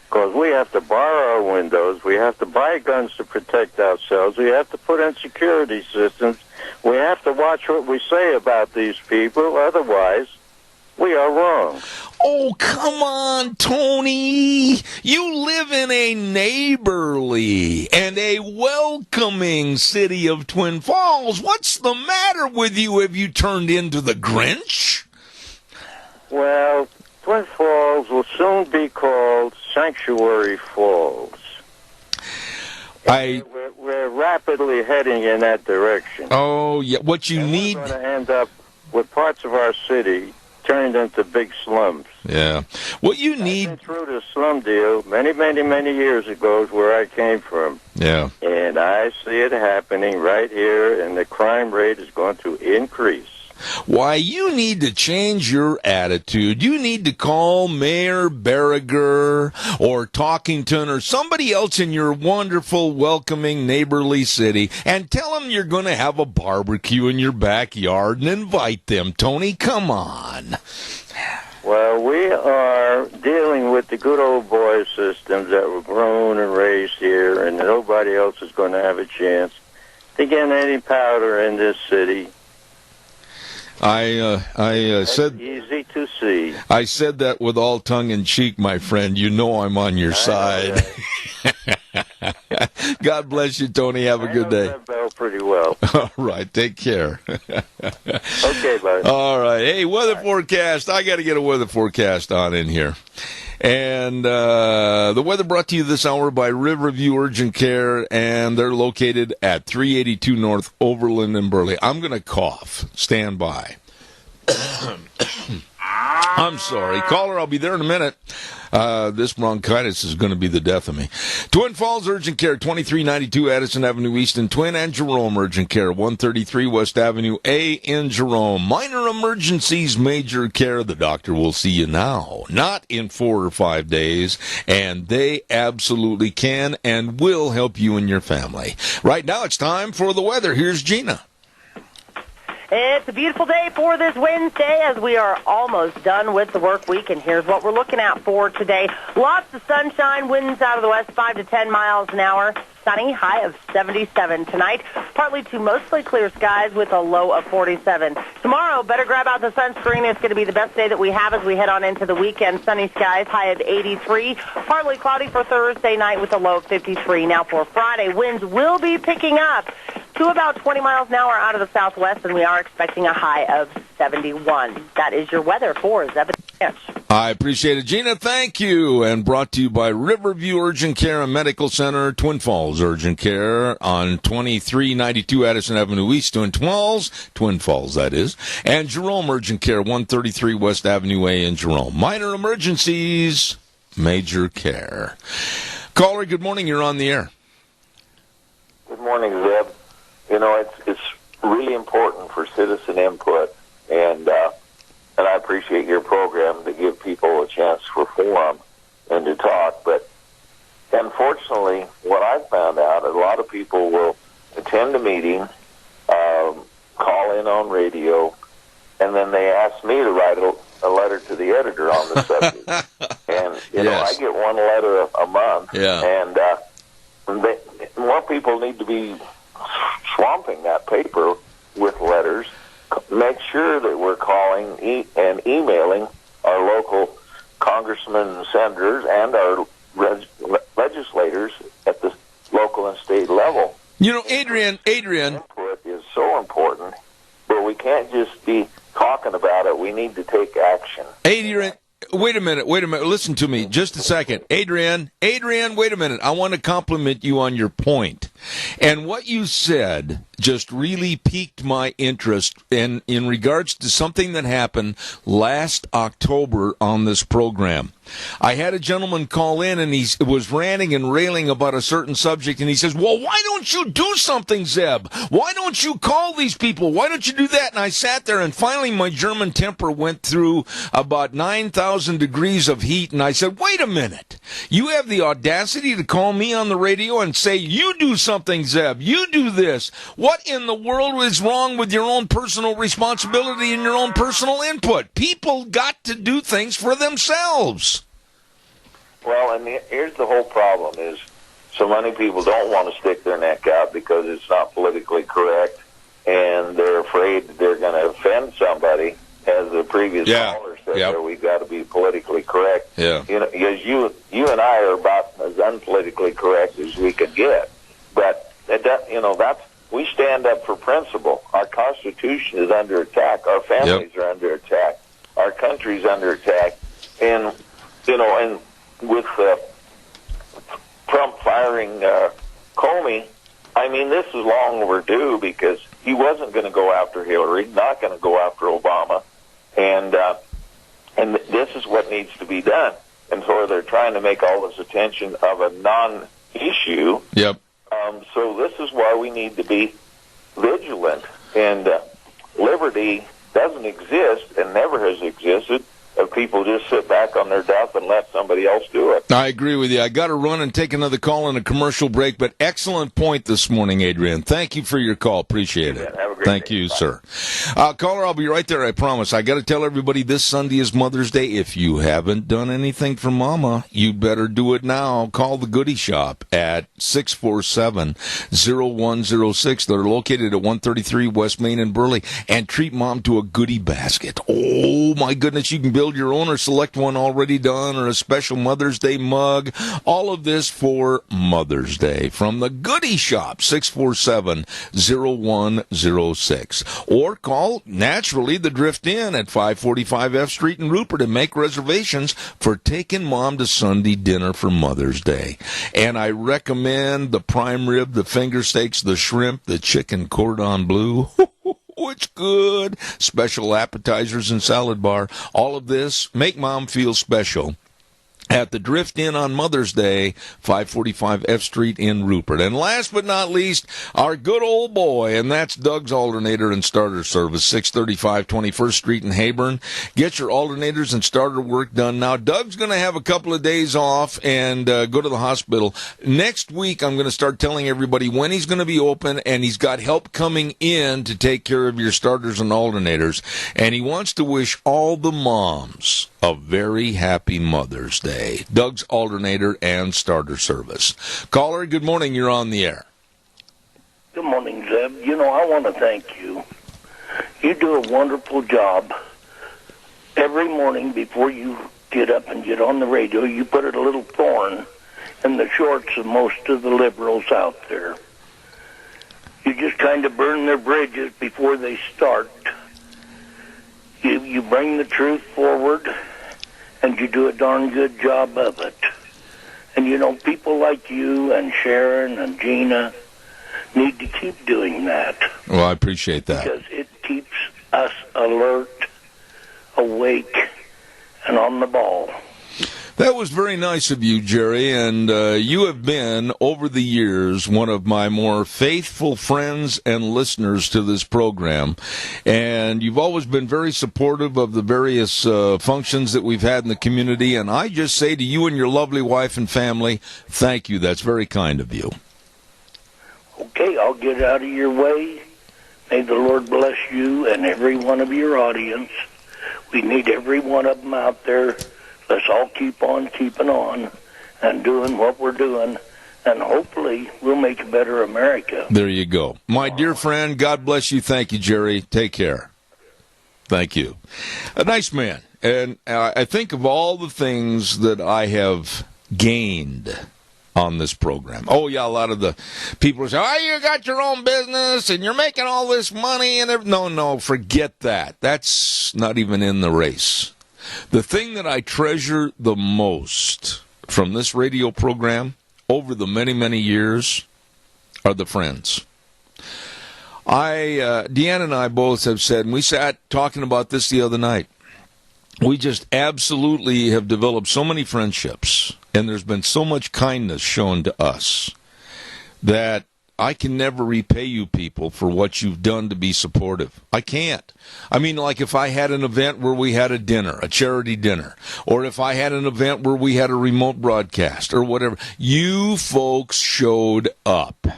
because we have to borrow our windows, we have to buy guns to protect ourselves, we have to put in security systems, we have to watch what we say about these people, otherwise we are wrong. Oh, come on, Tony. You live in a neighborly and a welcoming city of Twin Falls. What's the matter with you? Have you turned into the Grinch? Well, Twin Falls will soon be called Sanctuary Falls. We're rapidly heading in that direction. Oh, yeah. What you need... We're going to end up with parts of our city turned into big slums. Yeah. What you need... I've been through the slum deal many years ago is where I came from. Yeah. And I see it happening right here, and the crime rate is going to increase. Why, you need to change your attitude. You need to call Mayor Berriger or Talkington or somebody else in your wonderful, welcoming, neighborly city and tell them you're going to have a barbecue in your backyard and invite them. Tony, come on. Well, we are dealing with the good old boy systems that were grown and raised here, and nobody else is going to have a chance to get any powder in this city. I said easy to see. I said that with all tongue in cheek, my friend. You know I'm on your side. God bless you, Tony. Have a good day. I know that bell pretty well. All right, take care. Okay, bud. All right. Hey, weather forecast. I got to get a weather forecast on in here. And the weather brought to you this hour by Riverview Urgent Care, and they're located at 382 North Overland in Burley. I'm going to cough. Stand by. I'm sorry. Caller, I'll be there in a minute. This bronchitis is going to be the death of me. Twin Falls Urgent Care, 2392 Addison Avenue East in Twin, and Jerome Urgent Care, 133 West Avenue A in Jerome. Minor emergencies, major care. The doctor will see you now, not in 4 or 5 days, and they absolutely can and will help you and your family. Right now, it's time for the weather. Here's Gina. It's a beautiful day for this Wednesday as we are almost done with the work week, and here's what we're looking at for today. Lots of sunshine, winds out of the west 5 to 10 miles an hour. Sunny, high of 77 tonight. Partly to mostly clear skies with a low of 47. Tomorrow, better grab out the sunscreen. It's going to be the best day that we have as we head on into the weekend. Sunny skies, high of 83. Partly cloudy for Thursday night with a low of 53. Now for Friday, winds will be picking up to about 20 miles an hour out of the southwest, and we are expecting a high of 71. That is your weather for Zeb. I appreciate it, Gina. Thank you. And brought to you by Riverview Urgent Care and Medical Center, Twin Falls Urgent Care on 2392 Addison Avenue East, Twin Falls, that is. And Jerome Urgent Care, 133 West Avenue A in Jerome. Minor emergencies, major care. Caller, good morning. You're on the air. Good morning, Zeb. You know, it's really important for citizen input, and I appreciate your program to give people a chance for forum and to talk. But unfortunately, what I've found out, a lot of people will attend a meeting, call in on radio, and then they ask me to write a letter to the editor on the subject. And, you know, I get one letter a month, and more people need to be swamping that paper with letters. Make sure that we're calling and emailing our local congressmen and senators and our legislators at the local and state level. You know, Adrian. Input is so important, but we can't just be talking about it. We need to take action. Adrian, wait a minute. Listen to me just a second. Adrian, wait a minute. I want to compliment you on your point. And what you said just really piqued my interest in regards to something that happened last October on this program. I had a gentleman call in, and he was ranting and railing about a certain subject, and he says, well, why don't you do something, Zeb? Why don't you call these people? Why don't you do that? And I sat there, and finally my German temper went through about 9,000 degrees of heat, and I said, wait a minute. You have the audacity to call me on the radio and say, you do something, Zeb. You do this. What in the world is wrong with your own personal responsibility and your own personal input? People got to do things for themselves. Well, and here's the whole problem is so many people don't want to stick their neck out because it's not politically correct, and they're afraid they're going to offend somebody, as the previous caller said there, we've got to be politically correct. Yeah. You know, because you and I are about as unpolitically correct as we can get. But, we stand up for principle. Our Constitution is under attack. Our families are under attack. Our country's under attack. And, and with Trump firing Comey, I mean, this is long overdue because he wasn't going to go after Hillary, not going to go after Obama, and this is what needs to be done. And so they're trying to make all this attention of a non-issue. Yep. So this is why we need to be vigilant. And liberty doesn't exist and never has existed if people just sit back on their duff and let somebody else do it. I agree with you. I got to run and take another call in a commercial break, but excellent point this morning, Adrian. Thank you for your call. Appreciate it. Have a great Thank day. you, Bye. sir. Caller, I'll be right there, I promise. I got to tell everybody this Sunday is Mother's Day. If you haven't done anything for Mama, you better do it now. Call the Goodie Shop at 647-0106. They're located at 133 West Main in Burley, and treat Mom to a goodie basket. Oh, my goodness. You can build your own or select one already done, or a special Mother's Day mug. All of this for Mother's Day from the Goodie Shop, 647-0106. Or call, naturally, the Drift Inn at 545 F Street in Rupert and make reservations for taking Mom to Sunday dinner for Mother's Day. And I recommend the prime rib, the finger steaks, the shrimp, the chicken cordon bleu. it's good. Special appetizers and salad bar. All of this, make Mom feel special at the Drift Inn on Mother's Day, 545 F Street in Rupert. And last but not least, our good old boy, and that's Doug's Alternator and Starter Service, 635 21st Street in Hayburn. Get your alternators and starter work done. Now, Doug's going to have a couple of days off and go to the hospital. Next week, I'm going to start telling everybody when he's going to be open, and he's got help coming in to take care of your starters and alternators. And he wants to wish all the moms a very happy Mother's Day. Doug's Alternator and Starter Service. Caller, good morning. You're on the air. Good morning, Zeb. You know, I want to thank you. You do a wonderful job. Every morning before you get up and get on the radio, you put a little thorn in the shorts of most of the liberals out there. You just kind of burn their bridges before they start. You bring the truth forward, and you do a darn good job of it. And, you know, people like you and Sharon and Gina need to keep doing that. Well, I appreciate that. Because it keeps us alert, awake, and on the ball. That was very nice of you, Jerry, and you have been, over the years, one of my more faithful friends and listeners to this program, and you've always been very supportive of the various functions that we've had in the community, and I just say to you and your lovely wife and family, thank you. That's very kind of you. Okay, I'll get out of your way. May the Lord bless you and every one of your audience. We need every one of them out there. Let's all keep on keeping on and doing what we're doing, and hopefully we'll make a better America. There you go. My dear friend, God bless you. Thank you, Jerry. Take care. Thank you. A nice man. And I think of all the things that I have gained on this program. Oh, yeah, a lot of the people say, oh, you got your own business and you're making all this money. And no, forget that. That's not even in the race. The thing that I treasure the most from this radio program over the many, many years are the friends. Deanna and I both have said, and we sat talking about this the other night, we just absolutely have developed so many friendships, and there's been so much kindness shown to us that I can never repay you people for what you've done to be supportive. I can't. I mean, like if I had an event where we had a dinner, a charity dinner, or if I had an event where we had a remote broadcast or whatever, you folks showed up.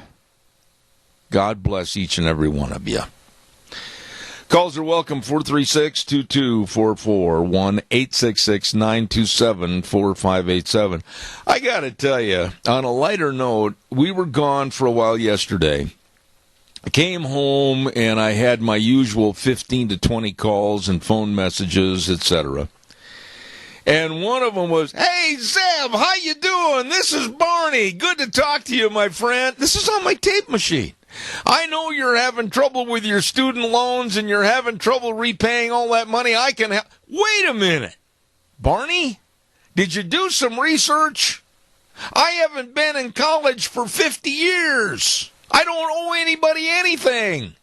God bless each and every one of you. Calls are welcome, 436-2244, 1-866-927-4587. I got to tell you, on a lighter note, we were gone for a while yesterday. I came home, and I had my usual 15 to 20 calls and phone messages, etc. And one of them was, hey, Zeb, how you doing? This is Barney. Good to talk to you, my friend. This is on my tape machine. I know you're having trouble with your student loans and you're having trouble repaying all that money. I can help. Wait a minute. Barney, did you do some research? I haven't been in college for 50 years. I don't owe anybody anything.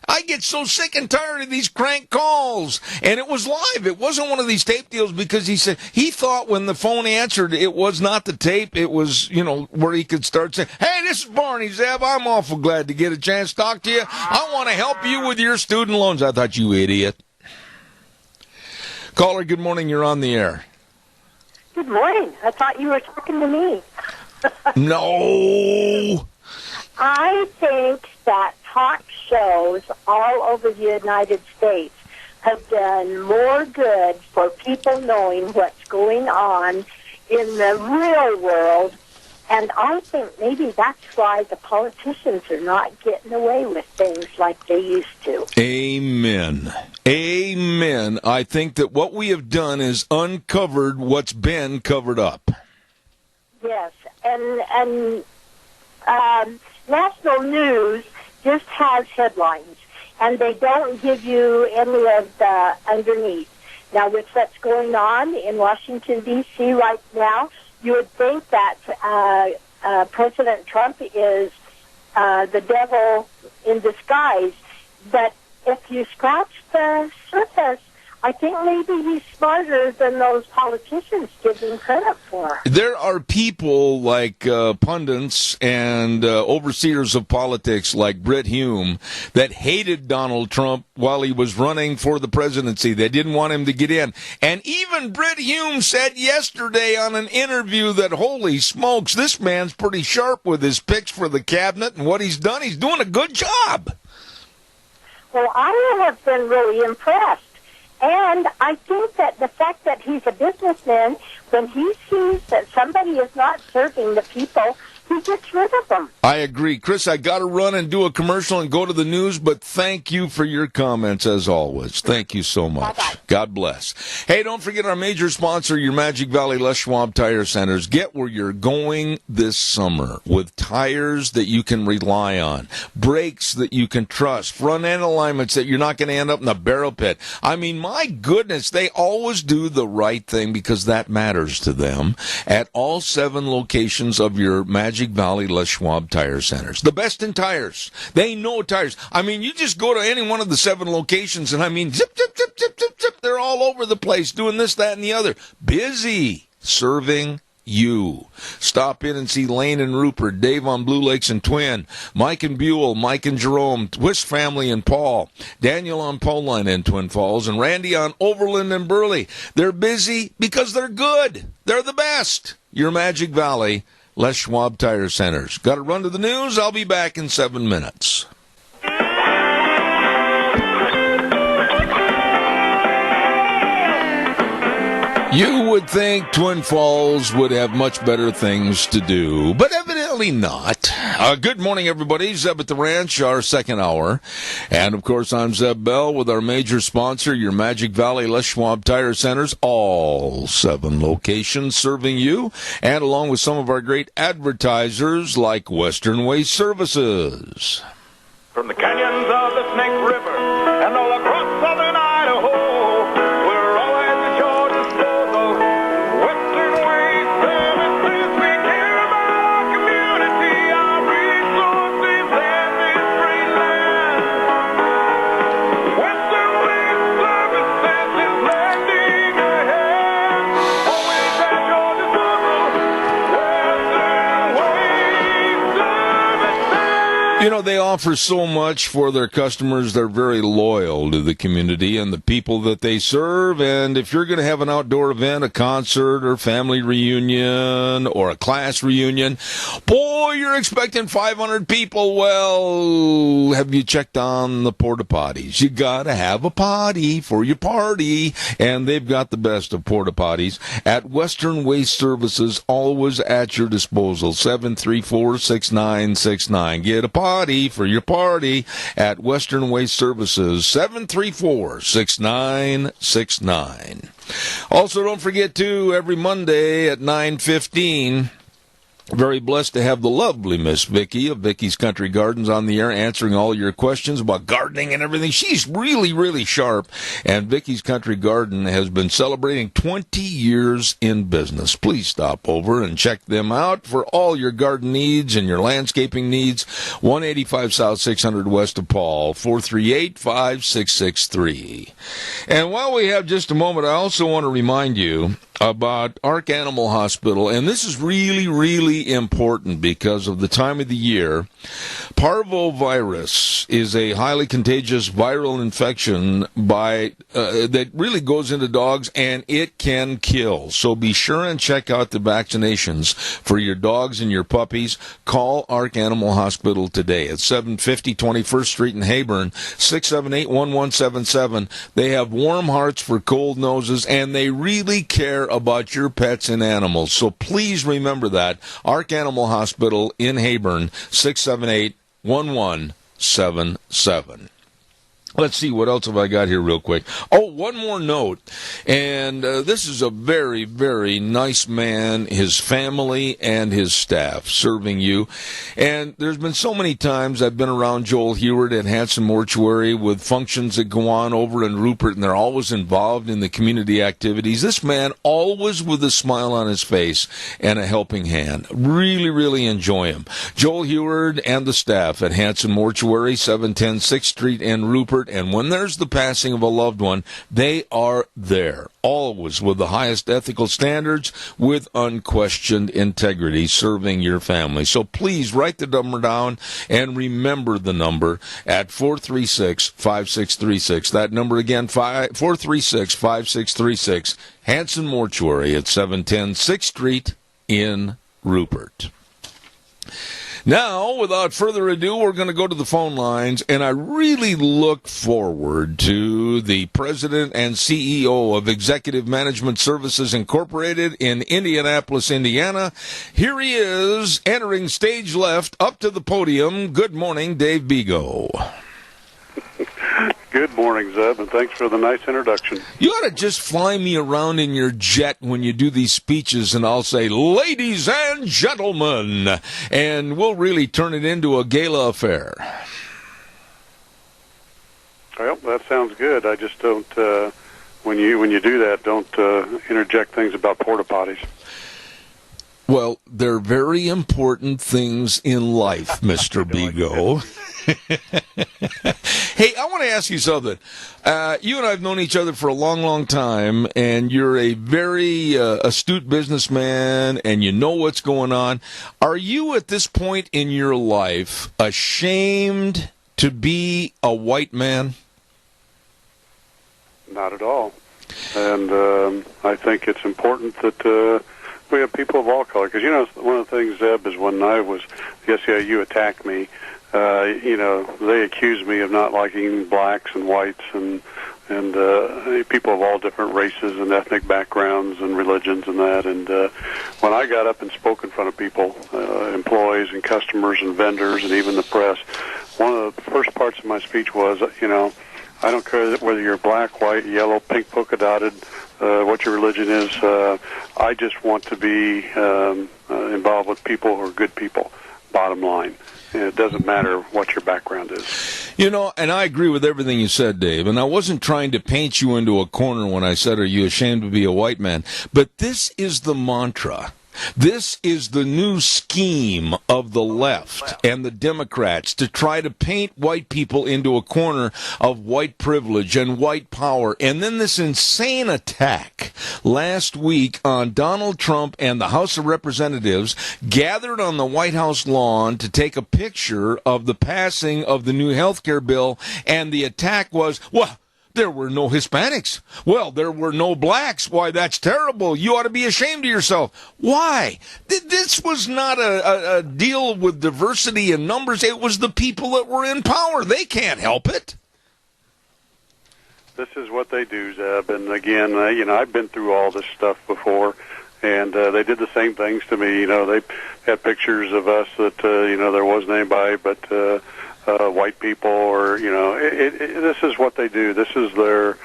I get so sick and tired of these crank calls. And it was live. It wasn't one of these tape deals because he said he thought when the phone answered, it was not the tape. It was, where he could start saying, hey, this is Barney, Zeb. I'm awful glad to get a chance to talk to you. I want to help you with your student loans. I thought, you idiot. Caller, good morning. You're on the air. Good morning. I thought you were talking to me. No. I think that talk shows all over the United States have done more good for people knowing what's going on in the real world, and I think maybe that's why the politicians are not getting away with things like they used to. Amen. Amen. I think that what we have done is uncovered what's been covered up. Yes, and national news just has headlines, and they don't give you any of the underneath. Now, with what's going on in Washington, D.C. right now, you would think that President Trump is the devil in disguise, but if you scratch the surface, I think maybe he's smarter than those politicians give him credit for. There are people like pundits and overseers of politics like Britt Hume that hated Donald Trump while he was running for the presidency. They didn't want him to get in. And even Britt Hume said yesterday on an interview that, holy smokes, this man's pretty sharp with his picks for the cabinet and what he's done. He's doing a good job. Well, I have been really impressed. And I think that the fact that he's a businessman, when he sees that somebody is not serving the people, he gets rid of them. I agree. Chris, I got to run and do a commercial and go to the news, but thank you for your comments as always. Thank you so much. Bye-bye. God bless. Hey, don't forget our major sponsor, your Magic Valley Les Schwab Tire Centers. Get where you're going this summer with tires that you can rely on, brakes that you can trust, front end alignments that you're not going to end up in the barrel pit. I mean, my goodness, they always do the right thing because that matters to them at all 7 locations of your Magic Valley Les Schwab Tire Centers. The best in tires. They know tires. I mean, you just go to any one of the 7 locations and I mean, zip, zip, zip, zip, zip, zip. They're all over the place doing this, that, and the other. Busy serving you. Stop in and see Lane and Rupert, Dave on Blue Lakes and Twin, Mike and Buell, Mike and Jerome, Twist Family and Paul, Daniel on Pauline and Twin Falls, and Randy on Overland and Burley. They're busy because they're good. They're the best. Your Magic Valley Les Schwab Tire Centers. Got to run to the news. I'll be back in 7 minutes. You would think Twin Falls would have much better things to do, but evidently not. Good morning, everybody. Zeb at the Ranch, our second hour. And, of course, I'm Zeb Bell with our major sponsor, your Magic Valley Les Schwab Tire Centers, all 7 locations serving you, and along with some of our great advertisers like Western Waste Services. From the canyons of the Snake River and all across southern Idaho, we're always at your disposal. Western Waste Services, we care about our community, our resources, and this great land. Western Waste Services is lending a hand. Always at your disposal. Western Waste Services. You know, they offer so much for their customers. They're very loyal to the community and the people that they serve. And if you're going to have an outdoor event, a concert or family reunion or a class reunion, boy, you're expecting 500 people. Well, have you checked on the porta potties? You got to have a potty for your party. And they've got the best of porta potties at Western Waste Services, always at your disposal. 734-6969. Get a potty for your party at Western Waste Services, 734-6969. Also, don't forget to, every Monday at 9:15, very blessed to have the lovely Miss Vicky of Vicky's Country Gardens on the air answering all your questions about gardening and everything. She's really, really sharp. And Vicky's Country Garden has been celebrating 20 years in business. Please stop over and check them out for all your garden needs and your landscaping needs. 185 South 600 West of Paul, 438-5663. And while we have just a moment, I also want to remind you about Ark Animal Hospital, and this is really, really important because of the time of the year. Parvovirus is a highly contagious viral infection that really goes into dogs, and it can kill. So be sure and check out the vaccinations for your dogs and your puppies. Call Ark Animal Hospital today at 750 21st Street in Hayburn, 678-1177. They have warm hearts for cold noses, and they really care about your pets and animals. So please remember that. Ark Animal Hospital in Hayburn, 678-1177. Let's see, what else have I got here real quick? Oh, one more note. And this is a very, very nice man, his family and his staff serving you. And there's been so many times I've been around Joel Heward at Hanson Mortuary with functions that go on over in Rupert, and they're always involved in the community activities. This man, always with a smile on his face and a helping hand. Really, really enjoy him. Joel Heward and the staff at Hanson Mortuary, 710 6th Street in Rupert. support, and when there's the passing of a loved one, they are there, always with the highest ethical standards, with unquestioned integrity, serving your family. So please write the number down and remember the number at 436-5636. That number again, 436-5636, Hanson Mortuary at 710 6th Street in Rupert. Now, without further ado, we're going to go to the phone lines, and I really look forward to the president and CEO of Executive Management Services Incorporated in Indianapolis, Indiana. Here he is, entering stage left, up to the podium. Good morning, Dave Bego. Good morning, Zeb, and thanks for the nice introduction. You ought to just fly me around in your jet when you do these speeches, and I'll say, ladies and gentlemen, and we'll really turn it into a gala affair. Well, that sounds good. I just don't, when you do that, don't interject things about porta potties. Well, they're very important things in life, Mr. Bego. Hey, I want to ask you something. You and I have known each other for a long, long time, and you're a very astute businessman, and you know what's going on. Are you, at this point in your life, ashamed to be a white man? Not at all. And I think it's important that we have people of all color. Because, one of the things, Zeb, is when I was, the SEIU attacked me, they accused me of not liking blacks and whites and people of all different races and ethnic backgrounds and religions and that. And when I got up and spoke in front of people, employees and customers and vendors and even the press, one of the first parts of my speech was, I don't care whether you're black, white, yellow, pink, polka dotted, what your religion is. I just want to be involved with people who are good people, bottom line. It doesn't matter what your background is. And I agree with everything you said, Dave. And I wasn't trying to paint you into a corner when I said, are you ashamed to be a white man? But this is the mantra. This is the new scheme of the left and the Democrats to try to paint white people into a corner of white privilege and white power. And then this insane attack last week on Donald Trump and the House of Representatives gathered on the White House lawn to take a picture of the passing of the new health care bill. And the attack was, well, there were no Hispanics. Well, there were no blacks. Why, that's terrible. You ought to be ashamed of yourself. Why? This was not a deal with diversity in numbers. It was the people that were in power. They can't help it. This is what they do, Zeb. And again, I've been through all this stuff before, and they did the same things to me. They had pictures of us that, there wasn't anybody but white people, or this is what they do. This is their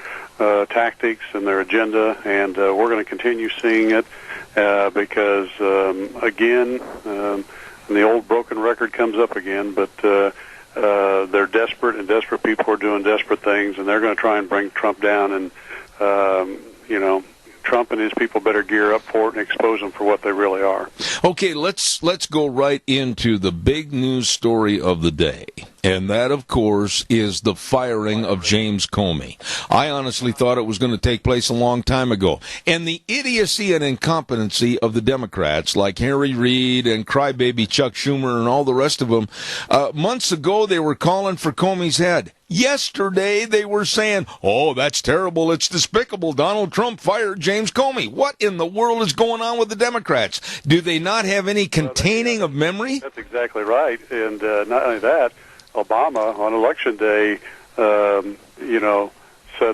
tactics and their agenda, and we're going to continue seeing it because again, the old broken record comes up again. But they're desperate, and desperate people are doing desperate things, and they're going to try and bring Trump down. And Trump and his people better gear up for it and expose them for what they really are. Okay, let's go right into the big news story of the day. And that, of course, is the firing of James Comey. I honestly thought it was going to take place a long time ago. And the idiocy and incompetency of the Democrats, like Harry Reid and crybaby Chuck Schumer and all the rest of them, months ago they were calling for Comey's head. Yesterday they were saying, oh, that's terrible, it's despicable, Donald Trump fired James Comey. What in the world is going on with the Democrats? Do they not have any containing of memory? That's exactly right. And not only that, Obama on Election Day, said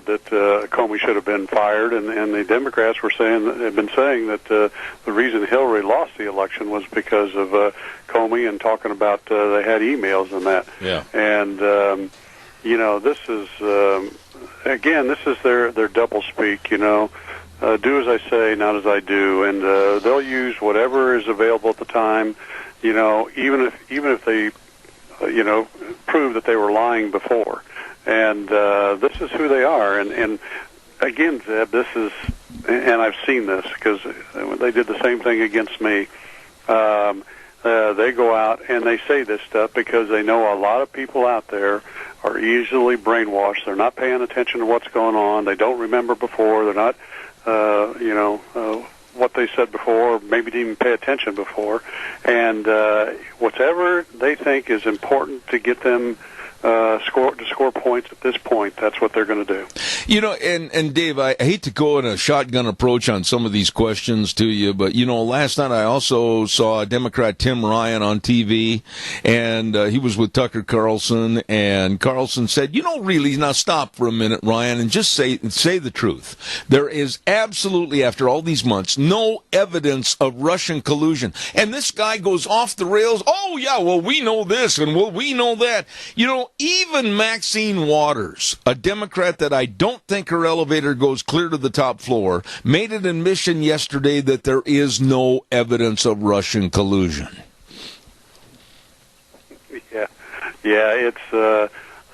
that Comey should have been fired, and the Democrats were had been saying that the reason Hillary lost the election was because of Comey, and talking about they had emails and that. Yeah. And this is again, this is their double speak. Do as I say, not as I do, and they'll use whatever is available at the time. Even if they prove that they were lying before. And this is who they are. And again, Zeb, this is, and I've seen this because they did the same thing against me. They go out and they say this stuff because they know a lot of people out there are easily brainwashed. They're not paying attention to what's going on. They don't remember before. They're not, what they said before, maybe didn't even pay attention before. And whatever they think is important to get them score points at this point, that's what they're going to do. You know, and Dave, I hate to go in a shotgun approach on some of these questions to you, but, you know, last night I also saw Democrat Tim Ryan on TV, and he was with Tucker Carlson, and Carlson said, you know, really, now stop for a minute, Ryan, and just say the truth. There is absolutely, after all these months, no evidence of Russian collusion. And this guy goes off the rails. Oh, yeah, well, we know this, and well, we know that. You know, even Maxine Waters, a Democrat that I don't think her elevator goes clear to the top floor, made an admission yesterday that there is no evidence of Russian collusion. Yeah,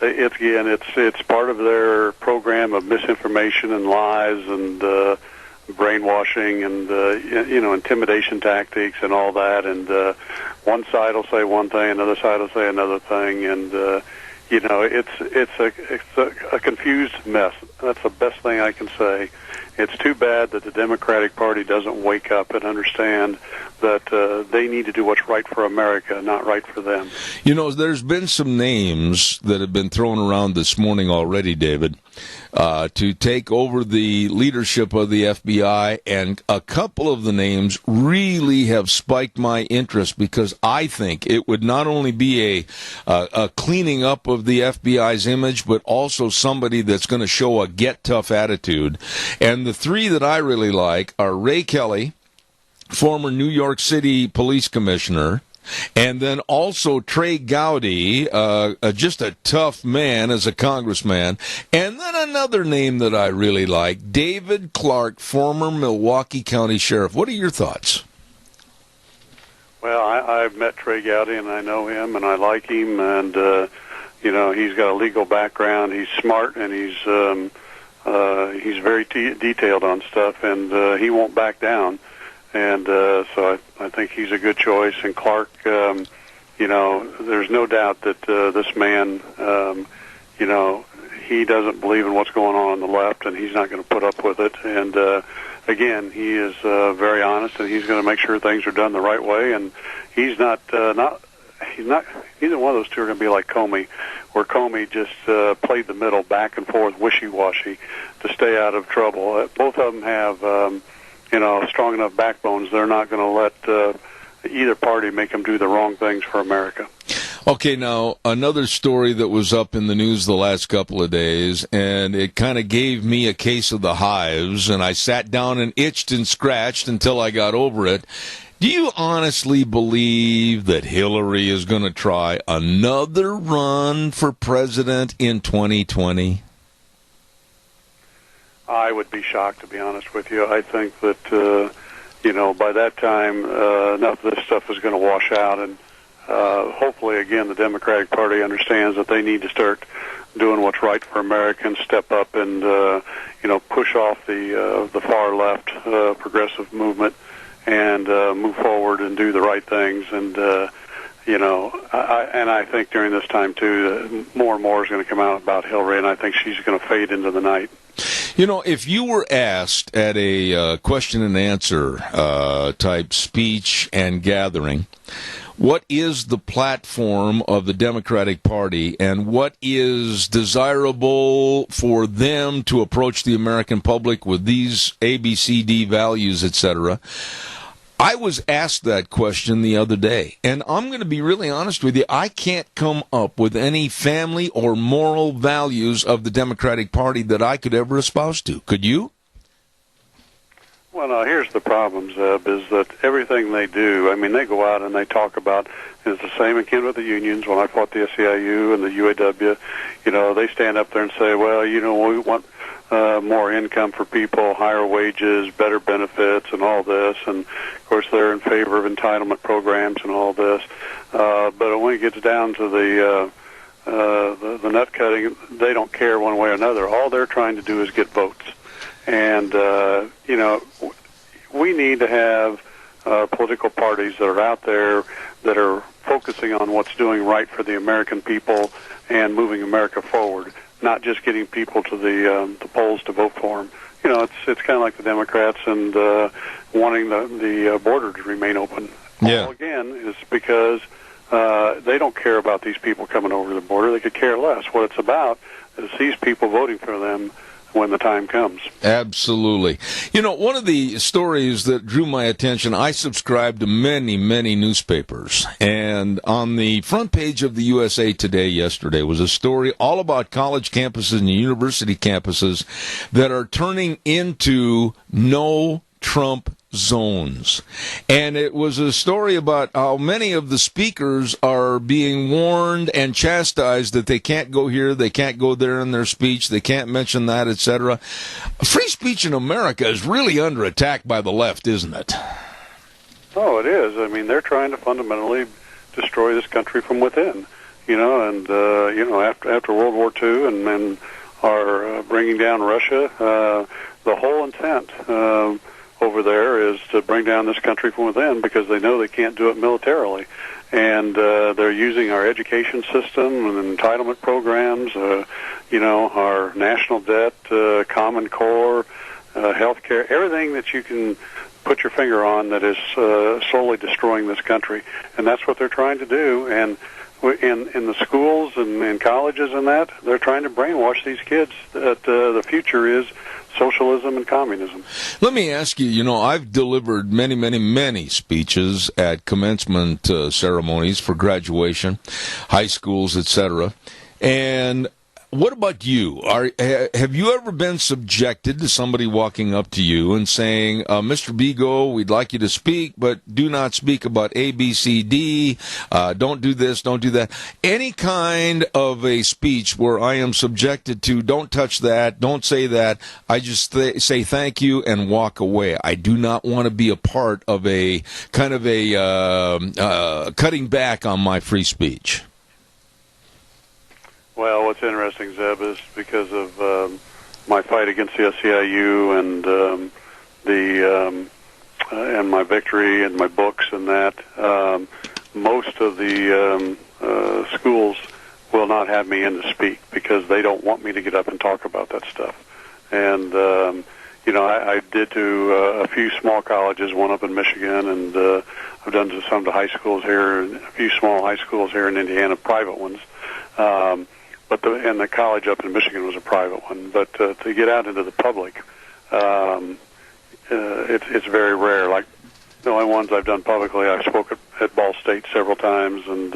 it's part of their program of misinformation and lies and brainwashing and intimidation tactics and all that. And one side will say one thing, another side will say another thing, and it's a confused mess. That's the best thing I can say. It's too bad that the Democratic Party doesn't wake up and understand that they need to do what's right for America, not right for them. You know, there's been some names that have been thrown around this morning already, David, to take over the leadership of the FBI, and a couple of the names really have spiked my interest because I think it would not only be a cleaning up of the FBI's image, but also somebody that's going to show a get-tough attitude. And the three that I really like are Ray Kelly, former New York City police commissioner, and then also Trey Gowdy, just a tough man as a congressman. And then another name that I really like, David Clark, former Milwaukee County Sheriff. What are your thoughts? Well, I've met Trey Gowdy, and I know him, and I like him, and, he's got a legal background. He's smart, and he's very detailed on stuff, and he won't back down. And so I think he's a good choice. And Clark, there's no doubt that this man, he doesn't believe in what's going on the left, and he's not going to put up with it. And again, he is very honest, and he's going to make sure things are done the right way. And he's not either one of those two are going to be like Comey, where Comey just played the middle, back and forth, wishy-washy to stay out of trouble. Both of them have strong enough backbones. They're not going to let either party make them do the wrong things for America. Okay, now, another story that was up in the news the last couple of days, and it kind of gave me a case of the hives, and I sat down and itched and scratched until I got over it. Do you honestly believe that Hillary is going to try another run for president in 2020? I would be shocked, to be honest with you. I think that, by that time, enough of this stuff is going to wash out. And hopefully, again, the Democratic Party understands that they need to start doing what's right for Americans, step up and, push off the far left progressive movement and move forward and do the right things. And, I think during this time, too, more and more is going to come out about Hillary, and I think she's going to fade into the night. You know, if you were asked at a question and answer type speech and gathering, what is the platform of the Democratic Party and what is desirable for them to approach the American public with these ABCD values, etc., I was asked that question the other day, and I'm going to be really honest with you. I can't come up with any family or moral values of the Democratic Party that I could ever espouse to. Could you? Well, no, here's the problem, Zeb, is that everything they do, they go out and they talk about, it's the same again with the unions. When I fought the SEIU and the UAW, they stand up there and say, well, we want more income for people, higher wages, better benefits, and all this. And, of course, they're in favor of entitlement programs and all this. But when it gets down to the nut cutting, they don't care one way or another. All they're trying to do is get votes. And, we need to have political parties that are out there that are focusing on what's doing right for the American people, and moving America forward, not just getting people to the polls to vote for him. You know, it's kind of like the Democrats and wanting the border to remain open. Yeah. All again is because they don't care about these people coming over the border. They could care less. What it's about is these people voting for them when the time comes. Absolutely. You know, one of the stories that drew my attention, I subscribe to many, many newspapers, and on the front page of the USA Today yesterday was a story all about college campuses and university campuses that are turning into no Trump zones. And it was a story about how many of the speakers are being warned and chastised that they can't go here, they can't go there in their speech, they can't mention that, etc. Free speech in America is really under attack by the left, isn't it? Oh, it is. I mean, they're trying to fundamentally destroy this country from within. You know, and after World War II and are bringing down Russia, the whole intent over there is to bring down this country from within because they know they can't do it militarily. And they're using our education system and entitlement programs, our national debt, Common Core, health care, everything that you can put your finger on that is slowly destroying this country. And that's what they're trying to do. And in the schools and in colleges and that, they're trying to brainwash these kids that the future is socialism and communism. Let me ask you, I've delivered many, many, many speeches at commencement ceremonies for graduation, high schools, etc. And what about you? Have you ever been subjected to somebody walking up to you and saying, Mr. Bigo, we'd like you to speak, but do not speak about A, B, C, D, don't do this, don't do that. Any kind of a speech where I am subjected to, don't touch that, don't say that, I just say thank you and walk away. I do not want to be a part of a kind of a cutting back on my free speech. Well, what's interesting, Zeb, is because of my fight against the SEIU and my victory and my books and that, most of the schools will not have me in to speak because they don't want me to get up and talk about that stuff. And I did to a few small colleges, one up in Michigan, and I've done to some of the high schools here, and a few small high schools here in Indiana, private ones. But the college up in Michigan was a private one. But to get out into the public, it's very rare. Like the only ones I've done publicly, I've spoken at Ball State several times, and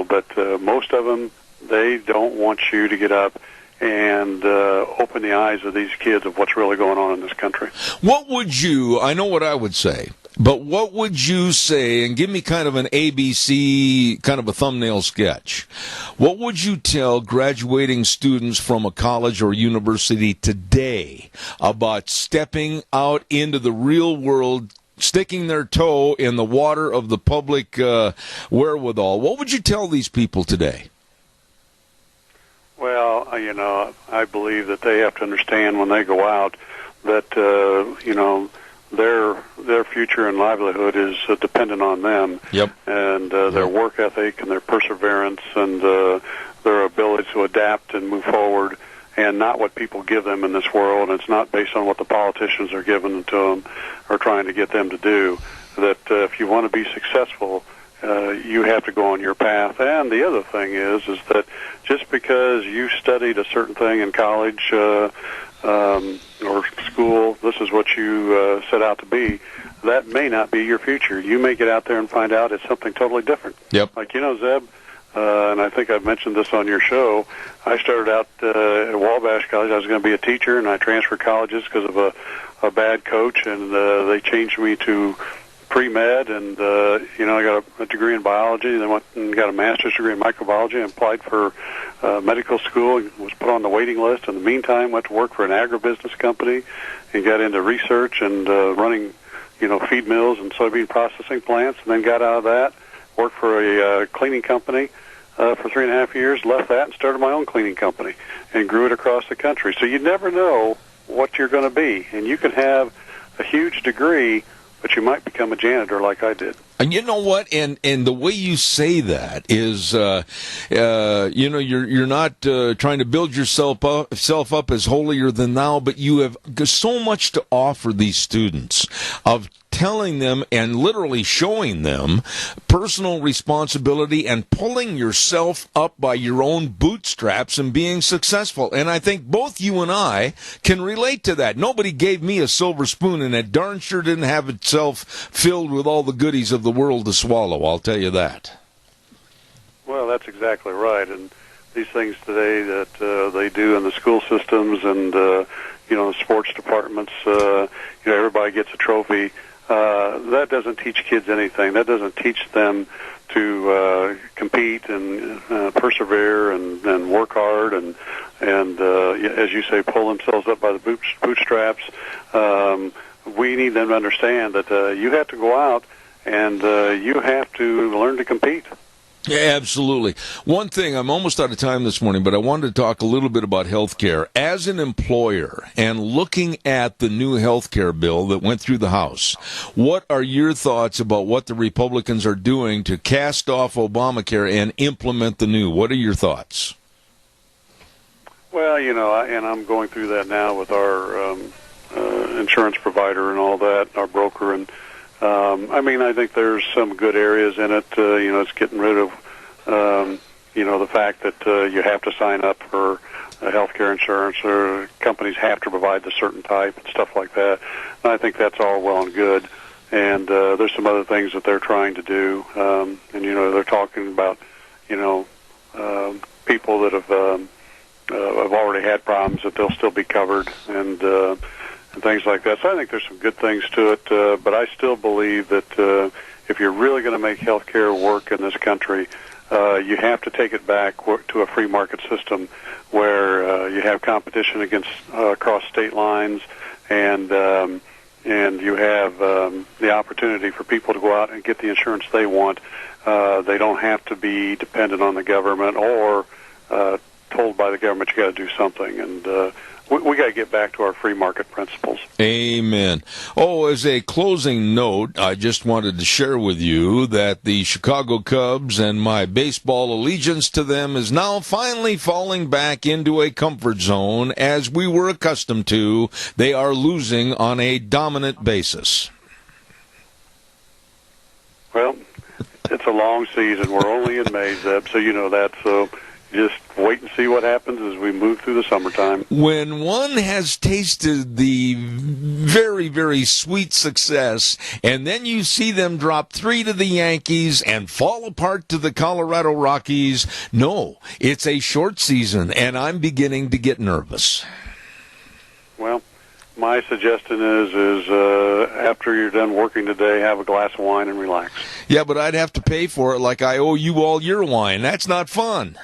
but most of them, they don't want you to get up and open the eyes of these kids of what's really going on in this country. What would you? I know what I would say. But what would you say, and give me kind of an ABC, kind of a thumbnail sketch, what would you tell graduating students from a college or university today about stepping out into the real world, sticking their toe in the water of the public wherewithal? What would you tell these people today? Well, I believe that they have to understand when they go out that, their future and livelihood is dependent on them. Yep. And their work ethic and their perseverance and their ability to adapt and move forward, and not what people give them in this world. And it's not based on what the politicians are giving to them or trying to get them to do. That if you want to be successful, you have to go on your path. And the other thing is that just because you studied a certain thing in college or school, this is what you set out to be, that may not be your future. You may get out there and find out it's something totally different. Yep. Like, Zeb, and I think I've mentioned this on your show, I started out at Wabash College. I was going to be a teacher, and I transferred colleges because of a bad coach, and they changed me to pre-med, and I got a degree in biology, then went and got a master's degree in microbiology, and applied for medical school, and was put on the waiting list. In the meantime, went to work for an agribusiness company and got into research and running, feed mills and soybean processing plants, and then got out of that, worked for a cleaning company for 3.5 years, left that and started my own cleaning company and grew it across the country. So you never know what you're going to be, and you can have a huge degree, but you might become a janitor like I did. And you know what? And the way you say that is, you're not trying to build yourself up as holier than thou, but you have so much to offer these students of telling them and literally showing them personal responsibility and pulling yourself up by your own bootstraps and being successful. And I think both you and I can relate to that. Nobody gave me a silver spoon, and it darn sure didn't have itself filled with all the goodies of the world to swallow, I'll tell you that. Well, that's exactly right. And these things today that they do in the school systems and, the sports departments, everybody gets a trophy. That doesn't teach kids anything. That doesn't teach them to compete and persevere and work hard and as you say, pull themselves up by the bootstraps. We need them to understand that you have to go out and you have to learn to compete. Yeah, absolutely. One thing, I'm almost out of time this morning, but I wanted to talk a little bit about health care. As an employer and looking at the new health care bill that went through the House, what are your thoughts about what the Republicans are doing to cast off Obamacare and implement the new? What are your thoughts? Well, and I'm going through that now with our insurance provider and all that, our broker, and I think there's some good areas in it. It's getting rid of, the fact that you have to sign up for health care insurance, or companies have to provide the certain type and stuff like that. And I think that's all well and good. And there's some other things that they're trying to do. They're talking about, people that have already had problems, that they'll still be covered, and things like that. So I think there's some good things to it, but I still believe that if you're really going to make health care work in this country, you have to take it back to a free market system where you have competition across state lines, and you have the opportunity for people to go out and get the insurance they want. They don't have to be dependent on the government or told by the government you got to do something, and we got to get back to our free market principles. Amen. Oh, as a closing note, I just wanted to share with you that the Chicago Cubs and my baseball allegiance to them is now finally falling back into a comfort zone as we were accustomed to. They are losing on a dominant basis. Well, it's a long season. We're only in May, Zeb, so you know that. So just wait and see what happens as we move through the summertime. When one has tasted the very, very sweet success, and then you see them drop 3 to the Yankees and fall apart to the Colorado Rockies, no, it's a short season, and I'm beginning to get nervous. Well, my suggestion is after you're done working today, have a glass of wine and relax. Yeah, but I'd have to pay for it like I owe you all your wine. That's not fun.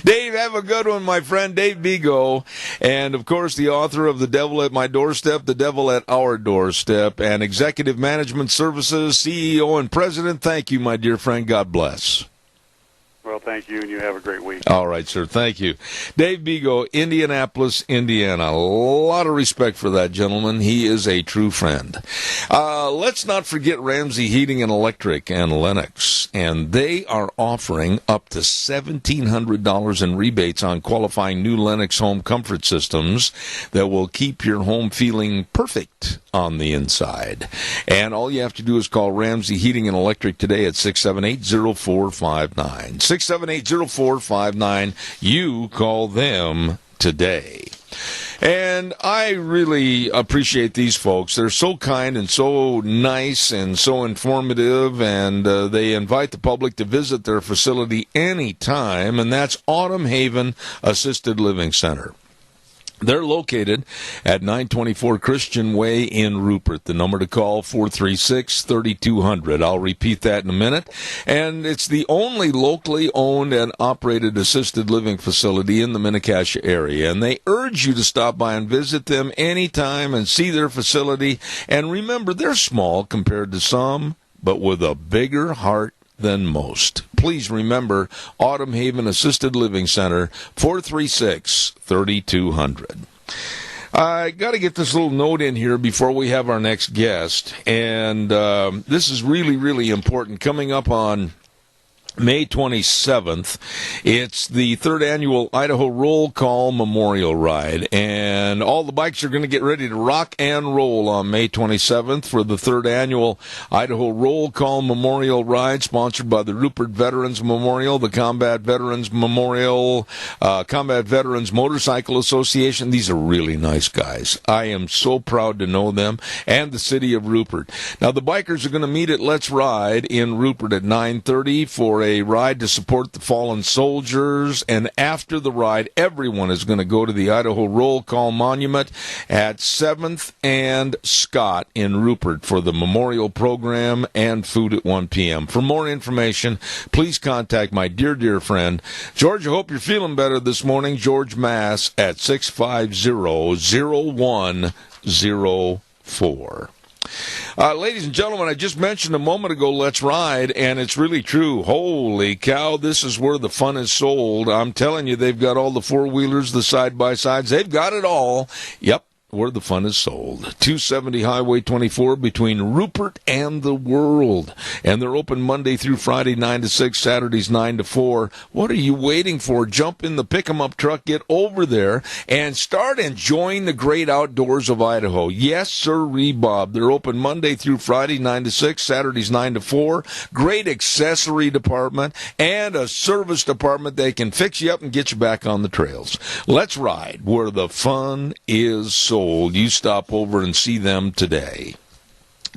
Dave, have a good one, my friend. Dave Bigo, and of course the author of The Devil at My Doorstep, The Devil at Our Doorstep, and Executive Management Services, CEO and President. Thank you, my dear friend. God bless. Well, thank you, and you have a great week. All right, sir. Thank you. Dave Bigo, Indianapolis, Indiana. A lot of respect for that gentleman. He is a true friend. Let's not forget Ramsey Heating and Electric and Lennox, and they are offering up to $1,700 in rebates on qualifying new Lennox home comfort systems that will keep your home feeling perfect on the inside. And all you have to do is call Ramsey Heating and Electric today at 678-0459. 678-0459. You call them today. And I really appreciate these folks. They're so kind and so nice and so informative, and they invite the public to visit their facility anytime, and that's Autumn Haven Assisted Living Center. They're located at 924 Christian Way in Rupert. The number to call, 436-3200. I'll repeat that in a minute. And it's the only locally owned and operated assisted living facility in the Mini-Cassia area. And they urge you to stop by and visit them anytime and see their facility. And remember, they're small compared to some, but with a bigger heart than most. Please remember Autumn Haven Assisted Living Center, 436-3200. I got to get this little note in here before we have our next guest, and this is really, really important. Coming up on May 27th, it's the third annual Idaho Roll Call Memorial Ride, and all the bikes are going to get ready to rock and roll on May 27th for the third annual Idaho Roll Call Memorial Ride, sponsored by the Rupert Veterans Memorial, the Combat Veterans Memorial, Combat Veterans Motorcycle Association. These are really nice guys. I am so proud to know them, and the city of Rupert. Now, the bikers are going to meet at Let's Ride in Rupert at 9:30 for a ride to support the fallen soldiers, and after the ride, everyone is going to go to the Idaho Roll Call Monument at 7th and Scott in Rupert for the memorial program and food at 1 p.m. For more information, please contact my dear, dear friend, George. I hope you're feeling better this morning. George Mass at 650-0104. Ladies and gentlemen, I just mentioned a moment ago, Let's Ride, and it's really true. Holy cow, this is where the fun is sold. I'm telling you, they've got all the four-wheelers, the side-by-sides. They've got it all. Yep. Where the fun is sold. 270 Highway 24 between Rupert and the world. And they're open Monday through Friday, 9 to 6, Saturdays, 9 to 4. What are you waiting for? Jump in the pick-em-up truck, get over there, and start enjoying the great outdoors of Idaho. Yes, sirree, Bob. They're open Monday through Friday, 9 to 6, Saturdays, 9 to 4. Great accessory department and a service department. They can fix you up and get you back on the trails. Let's Ride, where the fun is sold. You stop over and see them today.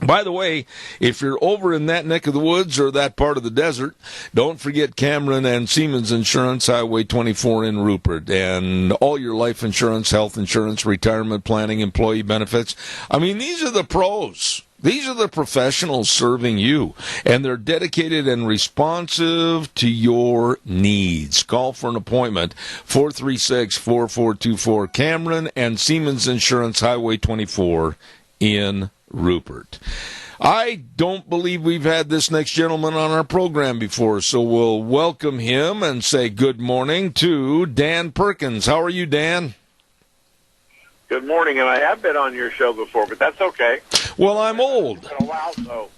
By the way, if you're over in that neck of the woods or that part of the desert, don't forget Cameron and Siemens Insurance, Highway 24 in Rupert, and all your life insurance, health insurance, retirement planning, employee benefits. I mean, these are the pros. These are the professionals serving you, and they're dedicated and responsive to your needs. Call for an appointment, 436-4424, Cameron and Siemens Insurance, Highway 24 in Rupert. I don't believe we've had this next gentleman on our program before, so we'll welcome him and say good morning to Dan Perkins. How are you, Dan? Good morning, and I have been on your show before, but that's okay. Well, I'm old. It's been a while, so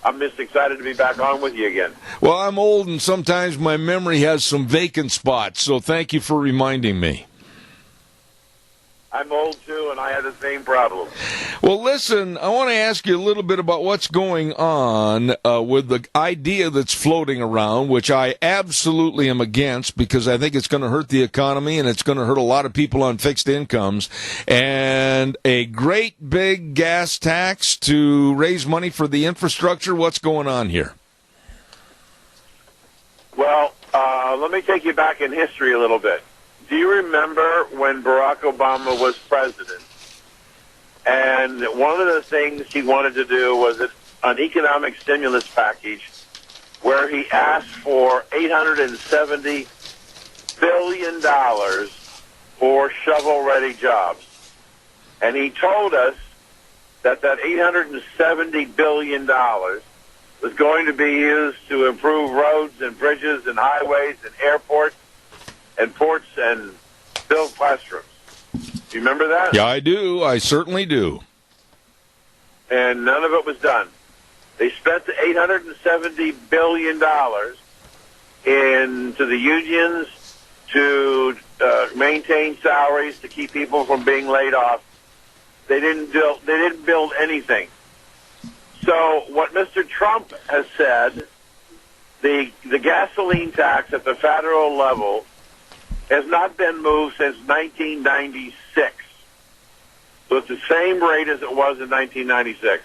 I'm just excited to be back on with you again. Well, I'm old, and sometimes my memory has some vacant spots, so thank you for reminding me. I'm old, too, and I have the same problem. Well, listen, I want to ask you a little bit about what's going on with the idea that's floating around, which I absolutely am against because I think it's going to hurt the economy and it's going to hurt a lot of people on fixed incomes, and a great big gas tax to raise money for the infrastructure. What's going on here? Well, let me take you back in history a little bit. Do you remember when Barack Obama was president? And one of the things he wanted to do was an economic stimulus package where he asked for $870 billion for shovel-ready jobs. And he told us that $870 billion was going to be used to improve roads and bridges and highways and airports and ports and build classrooms. Do you remember that? Yeah, I do. I certainly do. And none of it was done. They spent the $870 billion into the unions to maintain salaries, to keep people from being laid off. They didn't build anything. So what Mr. Trump has said, the gasoline tax at the federal level has not been moved since 1996. So it's the same rate as it was in 1996.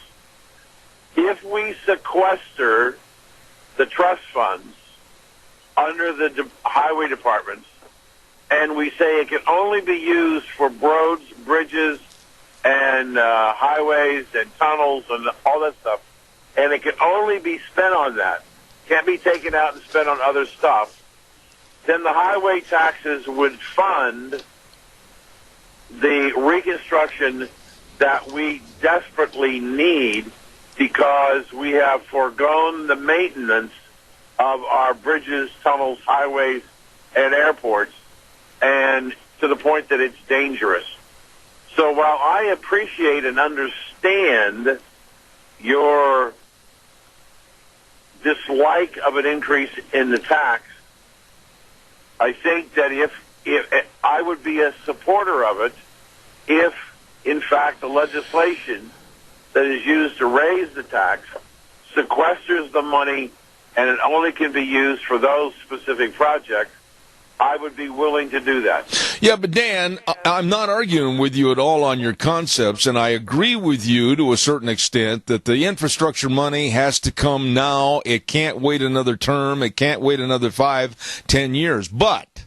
If we sequester the trust funds under the highway departments and we say it can only be used for roads, bridges, and highways and tunnels and all that stuff, and it can only be spent on that, can't be taken out and spent on other stuff, then the highway taxes would fund the reconstruction that we desperately need because we have foregone the maintenance of our bridges, tunnels, highways, and airports, and to the point that it's dangerous. So while I appreciate and understand your dislike of an increase in the tax, I think that if I would be a supporter of it if, in fact, the legislation that is used to raise the tax sequesters the money and it only can be used for those specific projects, I would be willing to do that. Yeah, but Dan, I'm not arguing with you at all on your concepts, and I agree with you to a certain extent that the infrastructure money has to come now. It can't wait another term. It can't wait another 5-10 years. But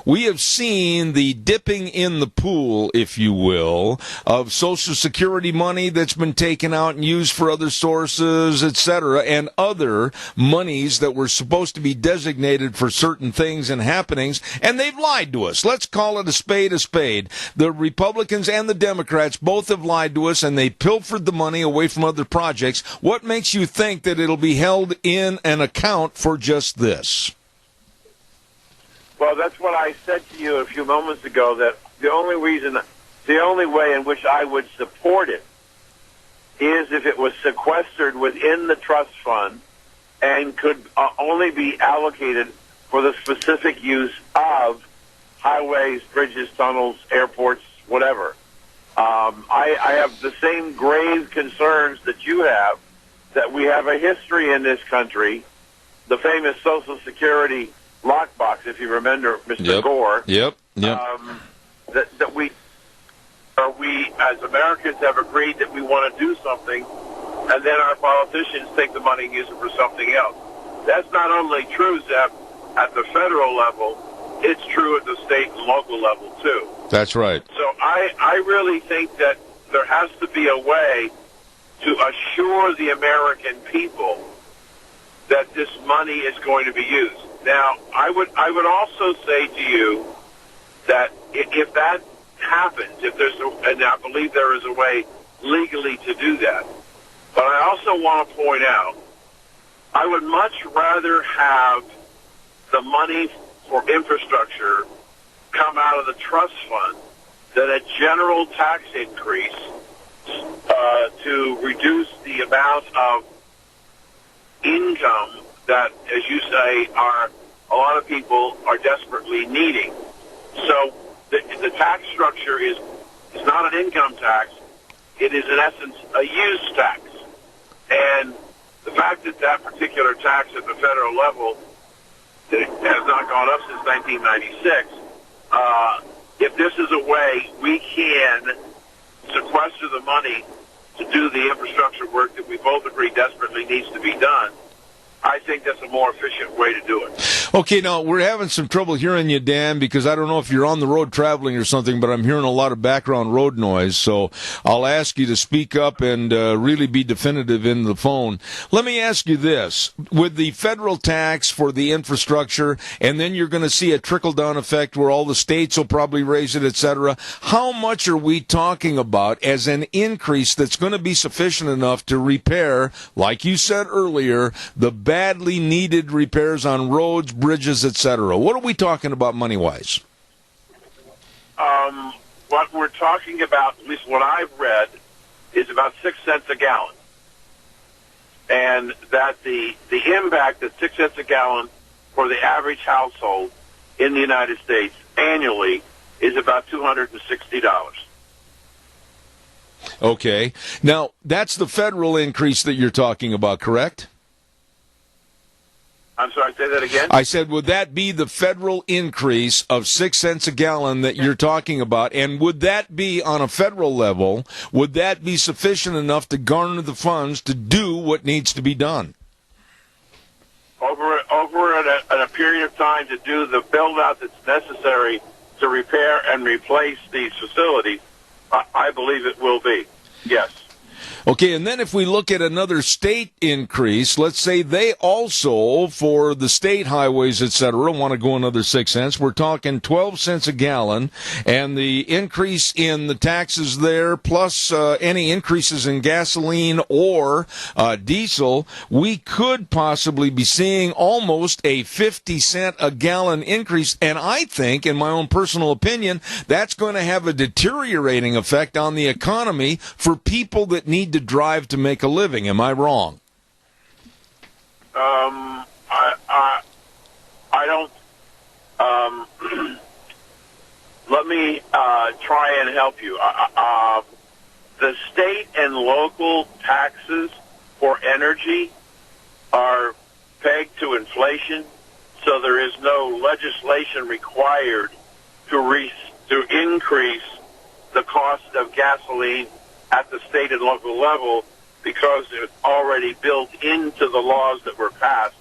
we have seen the dipping in the pool, if you will, of Social Security money that's been taken out and used for other sources, etc., and other monies that were supposed to be designated for certain things and happenings, and they've lied to us. Let's call it a spade a spade. The Republicans and the Democrats both have lied to us, and they pilfered the money away from other projects. What makes you think that it'll be held in an account for just this? Well, that's what I said to you a few moments ago, that the only way in which I would support it is if it was sequestered within the trust fund and could only be allocated for the specific use of highways, bridges, tunnels, airports, whatever. I have the same grave concerns that you have, that we have a history in this country, the famous Social Security lockbox, if you remember, Mr. Gore. Yep. That we as Americans have agreed that we want to do something, and then our politicians take the money and use it for something else. That's not only true, Zeb, at the federal level, it's true at the state and local level, too. That's right. So I really think that there has to be a way to assure the American people that this money is going to be used. Now, I would also say to you that if that happens, and I believe there is a way legally to do that, but I also want to point out, I would much rather have the money for infrastructure come out of the trust fund than a general tax increase to reduce the amount of income that, as you say, a lot of people are desperately needing. So the tax structure is not an income tax. It is, in essence, a use tax. And the fact that that particular tax at the federal level has not gone up since 1996, if this is a way we can sequester the money to do the infrastructure work that we both agree desperately needs to be done, I think that's a more efficient way to do it. Okay, now, we're having some trouble hearing you, Dan, because I don't know if you're on the road traveling or something, but I'm hearing a lot of background road noise, so I'll ask you to speak up and really be definitive in the phone. Let me ask you this. With the federal tax for the infrastructure, and then you're going to see a trickle-down effect where all the states will probably raise it, etc., how much are we talking about as an increase that's going to be sufficient enough to repair, like you said earlier, the badly needed repairs on roads, bridges, etc.? What are we talking about money-wise? What we're talking about, at least what I've read, is about 6 cents a gallon. And that the impact of 6 cents a gallon for the average household in the United States annually is about $260. Okay. Now, that's the federal increase that you're talking about, correct? I'm sorry, say that again? I said, would that be the federal increase of 6 cents a gallon that you're talking about? And would that be, on a federal level, would that be sufficient enough to garner the funds to do what needs to be done? Over a period of time to do the build-out that's necessary to repair and replace these facilities, I believe it will be, yes. Okay, and then if we look at another state increase, let's say they also, for the state highways, et cetera, want to go another 6 cents. We're talking 12 cents a gallon, and the increase in the taxes there, plus any increases in gasoline or diesel, we could possibly be seeing almost a 50 cent a gallon increase. And I think, in my own personal opinion, that's going to have a deteriorating effect on the economy for people that need to drive to make a living. Am I wrong? I don't. Let me try and help you. The state and local taxes for energy are pegged to inflation, so there is no legislation required to increase the cost of gasoline at the state and local level, because it's already built into the laws that were passed,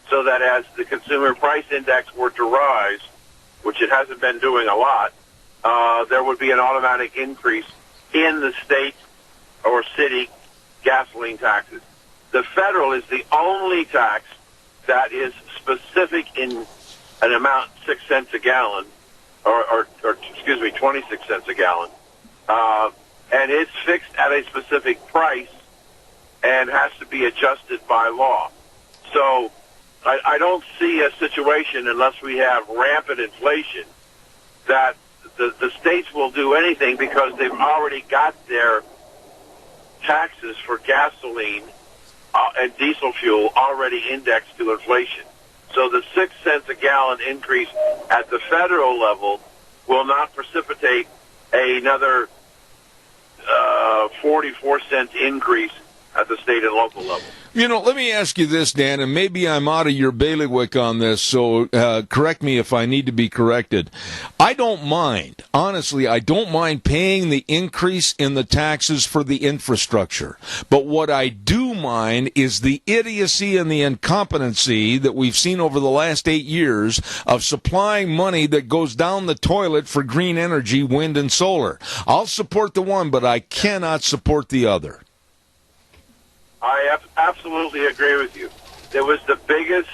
so that as the consumer price index were to rise, which it hasn't been doing a lot, there would be an automatic increase in the state or city gasoline taxes. The federal is the only tax that is specific in an amount, 6 cents a gallon, or 26 cents a gallon. And it's fixed at a specific price and has to be adjusted by law. So I don't see a situation, unless we have rampant inflation, that the states will do anything, because they've already got their taxes for gasoline and diesel fuel already indexed to inflation. So the 6 cents a gallon increase at the federal level will not precipitate another 44 cents increase at the state and local level. You know, let me ask you this, Dan, and maybe I'm out of your bailiwick on this, so correct me if I need to be corrected. I don't mind, honestly, I don't mind paying the increase in the taxes for the infrastructure. But what I do mind is the idiocy and the incompetency that we've seen over the last 8 years of supplying money that goes down the toilet for green energy, wind and solar. I'll support the one, but I cannot support the other. I absolutely agree with you. There was the biggest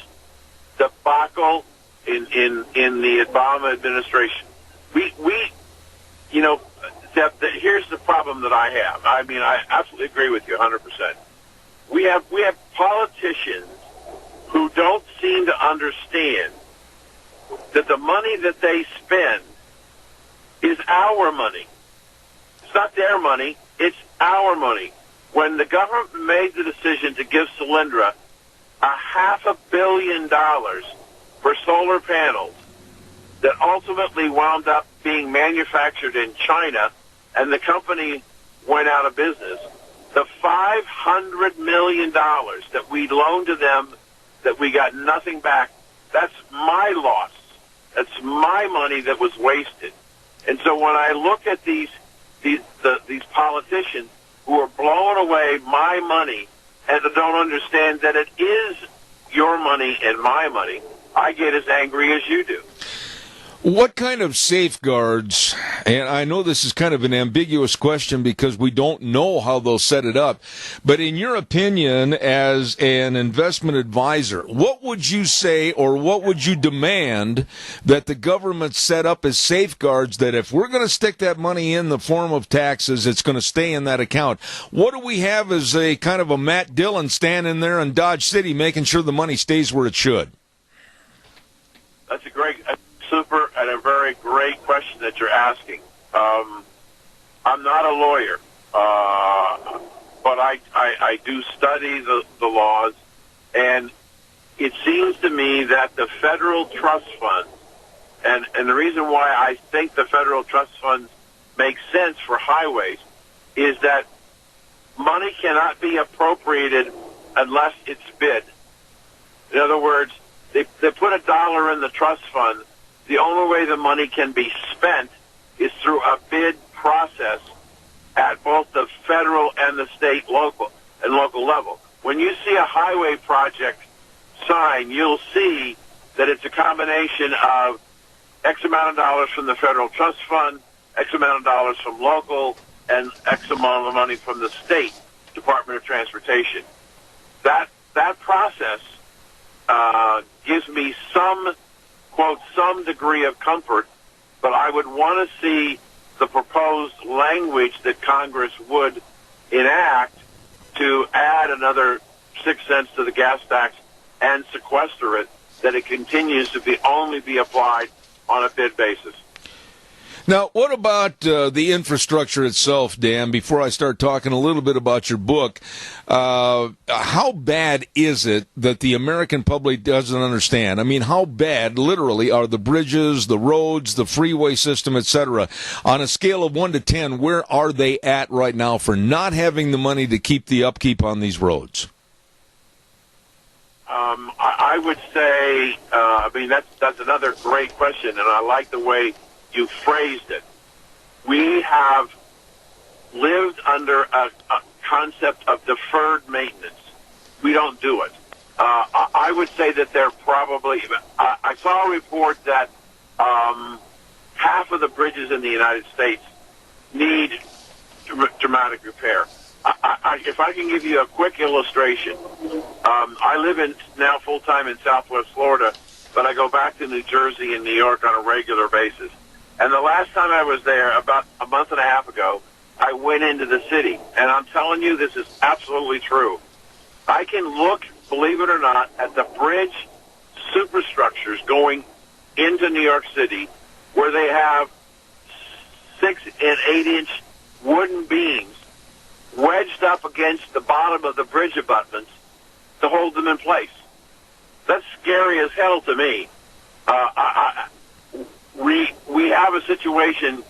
debacle in the Obama administration. We here's the problem that I have. I mean, I absolutely agree with you 100%. We have politicians who don't seem to understand that the money that they spend is our money. It's not their money. It's our money. When the government made the decision to give Solyndra $500 million for solar panels that ultimately wound up being manufactured in China, and the company went out of business, the $500 million that we loaned to them, that we got nothing back, that's my loss. That's my money that was wasted. And so when I look at these politicians who are blowing away my money and don't understand that it is your money and my money, I get as angry as you do. What kind of safeguards, and I know this is kind of an ambiguous question because we don't know how they'll set it up, but in your opinion as an investment advisor, what would you say or what would you demand that the government set up as safeguards that if we're going to stick that money in the form of taxes, it's going to stay in that account? What do we have as a kind of a Matt Dillon standing there in Dodge City making sure the money stays where it should? That's a super and a very great question that you're asking. I'm not a lawyer, but I do study the laws, and it seems to me that the federal trust funds, and the reason why I think the federal trust funds make sense for highways is that money cannot be appropriated unless it's bid. In other words, they put $1 in the trust fund. The only way the money can be spent is through a bid process at both the federal and the state local level. When you see a highway project sign, you'll see that it's a combination of X amount of dollars from the federal trust fund, X amount of dollars from local, and X amount of money from the state. Department of Transportation. That process gives me some, quote, some degree of comfort, but I would want to see the proposed language that Congress would enact to add another 6 cents to the gas tax and sequester it, that it continues to only be applied on a bid basis. Now, what about the infrastructure itself, Dan? Before I start talking a little bit about your book, how bad is it that the American public doesn't understand? I mean, how bad, literally, are the bridges, the roads, the freeway system, etc.? On a scale of 1 to 10, where are they at right now for not having the money to keep the upkeep on these roads? I would say, I mean, that's another great question, and I like the way you phrased it. We have lived under a concept of deferred maintenance. We don't do it. I would say that they're probably, I saw a report that half of the bridges in the United States need dramatic repair. If I can give you a quick illustration, I live now full-time in Southwest Florida, but I go back to New Jersey and New York on a regular basis. And the last time I was there, about a month and a half ago, I went into the city. And I'm telling you, this is absolutely true. I can look, believe it or not, at the bridge superstructures going into New York City where they have 6 and 8 inch wooden beams wedged up against the bottom of the bridge abutments to hold them in place. That's scary as hell to me. We have a situation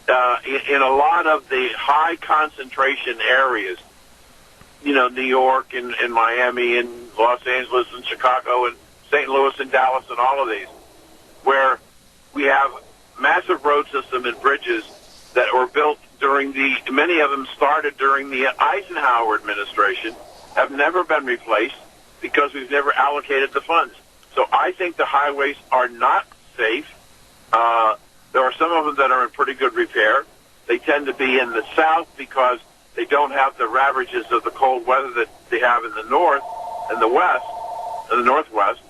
in a lot of the high concentration areas, you know, New York and Miami and Los Angeles and Chicago and St. Louis and Dallas and all of these, where we have massive road system and bridges that were built many of them started during the Eisenhower administration, have never been replaced because we've never allocated the funds. So I think the highways are not safe. There are some of them that are in pretty good repair. They tend to be in the south because they don't have the ravages of the cold weather that they have in the north and the west, and the northwest.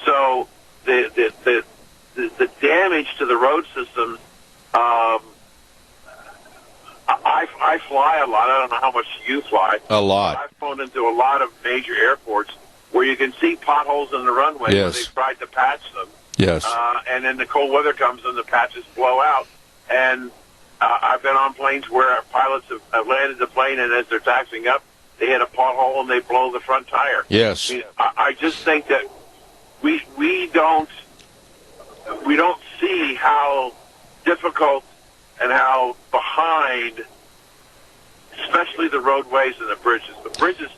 So the damage to the road system. I fly a lot. I don't know how much you fly. A lot. I've flown into a lot of major airports where you can see potholes in the runway where they've tried to patch them. Yes. And then the cold weather comes and the patches blow out. And I've been on planes where pilots have landed the plane, and as they're taxiing up, they hit a pothole and they blow the front tire. Yes. I mean, I just think that we don't see how difficult and how behind, especially the roadways and the bridges. The bridges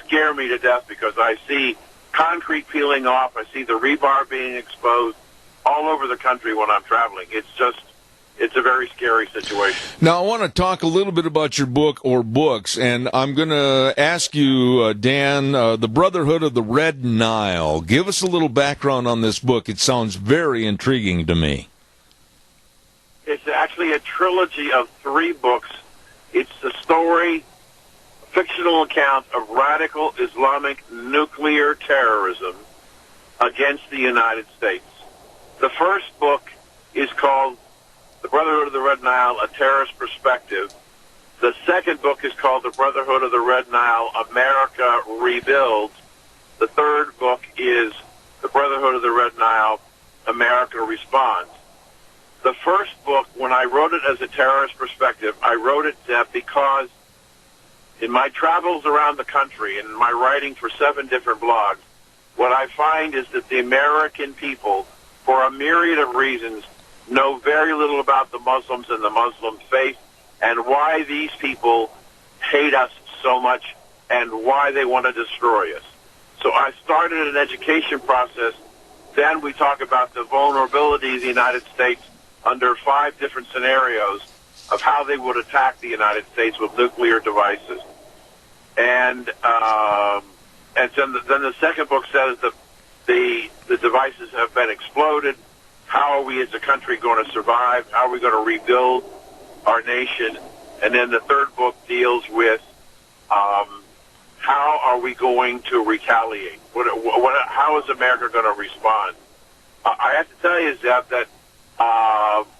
scare me to death because I see concrete peeling off. I see the rebar being exposed all over the country when I'm traveling. It's a very scary situation. Now, I want to talk a little bit about your book or books, and I'm going to ask you, Dan, The Brotherhood of the Red Nile. Give us a little background on this book. It sounds very intriguing to me. It's actually a trilogy of 3 books. It's the story, fictional account of radical Islamic nuclear terrorism against the United States. The first book is called The Brotherhood of the Red Nile, A Terrorist Perspective. The second book is called The Brotherhood of the Red Nile, America Rebuilds. The third book is The Brotherhood of the Red Nile, America Responds. The first book, when I wrote it as a terrorist perspective, I wrote it because in my travels around the country and my writing for 7 different blogs, what I find is that the American people, for a myriad of reasons, know very little about the Muslims and the Muslim faith and why these people hate us so much and why they want to destroy us. So I started an education process. Then we talk about the vulnerability of the United States under 5 different scenarios of how they would attack the United States with nuclear devices. And then the second book says that the devices have been exploded. How are we as a country going to survive? How are we going to rebuild our nation? And then the third book deals with how are we going to retaliate? How is America going to respond? I have to tell you, Zeb, that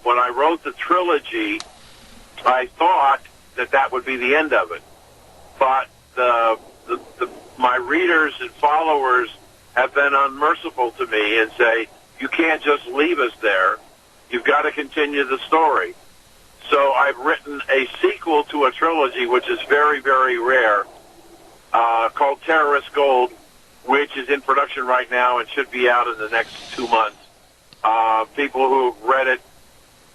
when I wrote the trilogy, I thought that would be the end of it. But my readers and followers have been unmerciful to me and say, you can't just leave us there. You've got to continue the story. So I've written a sequel to a trilogy, which is very, very rare, called Terrorist Gold, which is in production right now and should be out in the next 2 months. People who have read it,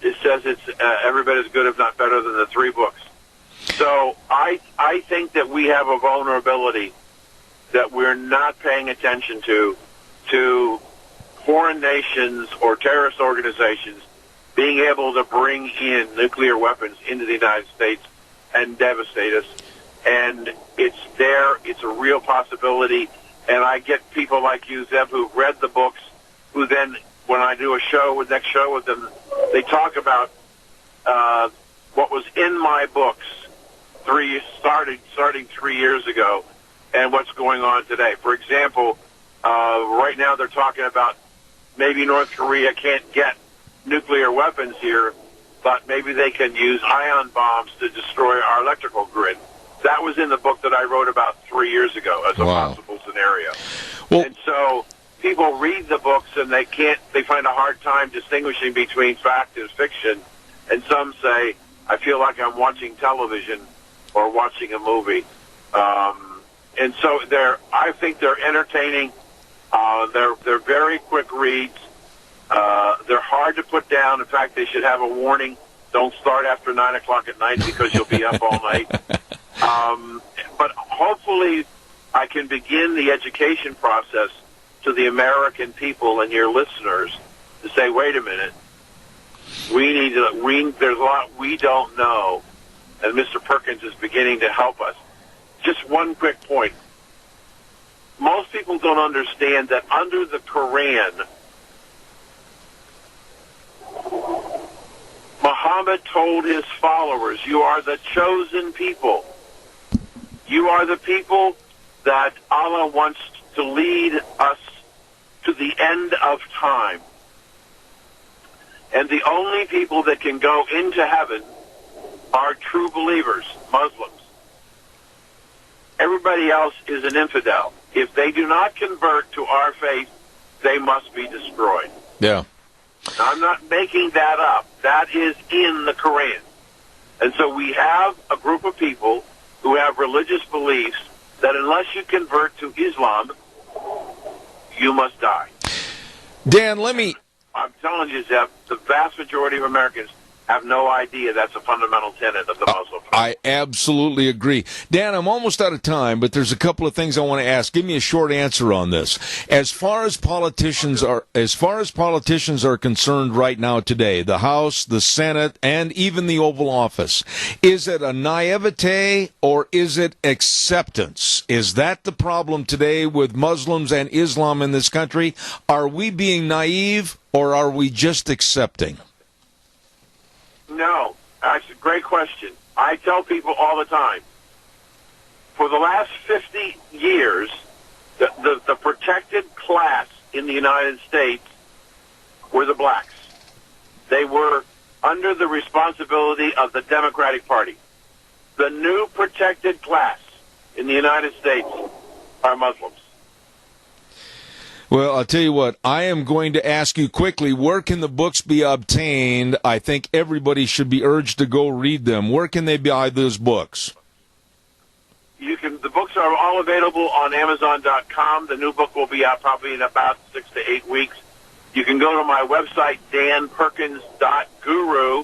it says it's every bit as good, if not better, than the 3 books. So I think that we have a vulnerability that we're not paying attention to foreign nations or terrorist organizations being able to bring in nuclear weapons into the United States and devastate us. And it's there. It's a real possibility. And I get people like you, Zeb, who've read the books, who then, when I do a next show with them, they talk about what was in my books starting 3 years ago and what's going on today. For example, right now they're talking about maybe North Korea can't get nuclear weapons here, but maybe they can use ion bombs to destroy our electrical grid. That was in the book that I wrote about 3 years ago as a possible scenario. And so people read the books and they find a hard time distinguishing between fact and fiction. And some say, I feel like I'm watching television or watching a movie. And so I think they're entertaining. They're very quick reads. They're hard to put down. In fact, they should have a warning. Don't start after 9 o'clock at night because you'll be up all night. But hopefully I can begin the education process to the American people and your listeners to say, wait a minute, there's a lot we don't know, and Mr. Perkins is beginning to help us. Just one quick point. Most people don't understand that under the Quran, Muhammad told his followers, you are the chosen people. You are the people that Allah wants to lead us to the end of time. And the only people that can go into heaven are true believers, Muslims. Everybody else is an infidel. If they do not convert to our faith, they must be destroyed. Yeah. Now, I'm not making that up. That is in the Quran. And so we have a group of people who have religious beliefs that unless you convert to Islam, you must die. Dan, I'm telling you, Zeb, the vast majority of Americans have no idea that's a fundamental tenet of the Muslim faith. I absolutely agree. Dan, I'm almost out of time, but there's a couple of things I want to ask. Give me a short answer on this. As far as politicians are concerned right now today, the House, the Senate, and even the Oval Office, is it a naivete or is it acceptance? Is that the problem today with Muslims and Islam in this country? Are we being naive or are we just accepting? No, that's a great question. I tell people all the time, for the last 50 years, the protected class in the United States were the blacks. They were under the responsibility of the Democratic Party. The new protected class in the United States are Muslims. Well, I'll tell you what, I am going to ask you quickly, where can the books be obtained? I think everybody should be urged to go read them. Where can they buy those books? The books are all available on Amazon.com. The new book will be out probably in about 6 to 8 weeks. You can go to my website, danperkins.guru.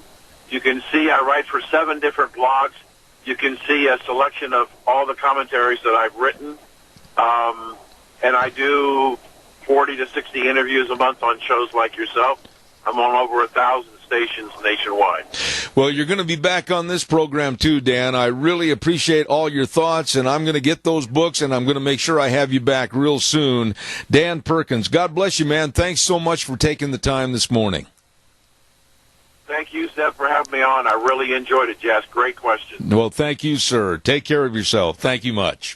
You can see I write for 7 different blogs. You can see a selection of all the commentaries that I've written. And I do 40 to 60 interviews a month on shows like yourself. I'm on over 1,000 stations nationwide. Well, you're going to be back on this program too, Dan. I really appreciate all your thoughts, and I'm going to get those books, and I'm going to make sure I have you back real soon. Dan Perkins, God bless you, man. Thanks so much for taking the time this morning. Thank you, Seth, for having me on. I really enjoyed it, Jess. Great question. Well, thank you, sir. Take care of yourself. Thank you much.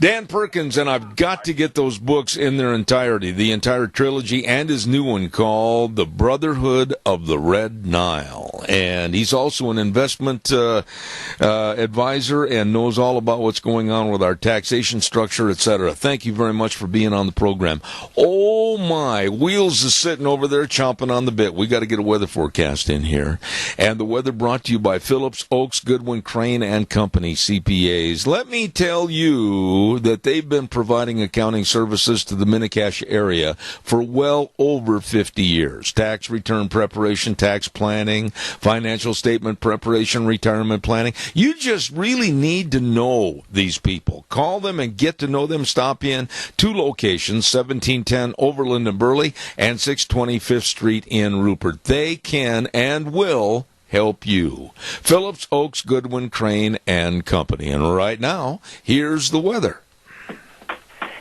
Dan Perkins, and I've got to get those books in their entirety, the entire trilogy and his new one called The Brotherhood of the Red Nile. And he's also an investment advisor and knows all about what's going on with our taxation structure, etc. Thank you very much for being on the program. Oh, my. Wheels is sitting over there chomping on the bit. We got to get a weather forecast in here. And the weather brought to you by Phillips, Oaks, Goodwin, Crane, and Company, CPAs. Let me tell you that they've been providing accounting services to the Mini-Cash area for well over 50 years. Tax return preparation, tax planning, financial statement preparation, retirement planning. You just really need to know these people. Call them and get to know them. Stop in. 2 locations, 1710 Overland and Burley and 620 5th Street in Rupert. They can and will help you. Phillips, Oaks, Goodwin, Crane, and Company. And right now, here's the weather.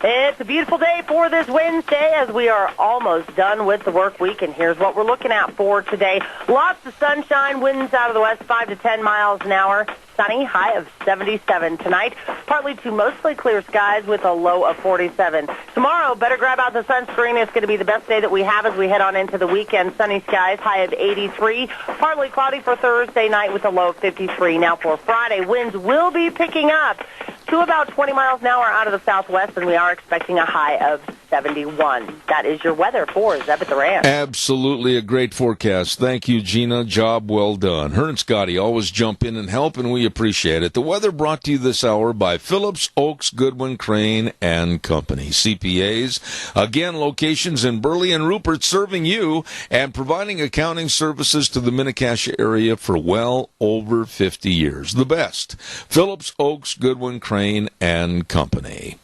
It's a beautiful day for this Wednesday as we are almost done with the work week, and here's what we're looking at for today. Lots of sunshine, winds out of the west 5 to 10 miles an hour. Sunny, high of 77 tonight. Partly to mostly clear skies with a low of 47. Tomorrow, better grab out the sunscreen. It's going to be the best day that we have as we head on into the weekend. Sunny skies, high of 83. Partly cloudy for Thursday night with a low of 53. Now for Friday, winds will be picking up to about 20 miles an hour out of the southwest, and we are expecting a high of 71. That is your weather for Zeb at the Ranch. Absolutely a great forecast. Thank you, Gina. Job well done. Her and Scotty always jump in and help, and we appreciate it. The weather brought to you this hour by Phillips, Oaks, Goodwin, Crane, and Company. CPAs. Again, locations in Burley and Rupert serving you and providing accounting services to the Mini-Cash area for well over 50 years. The best. Phillips, Oaks, Goodwin, Crane, and Company.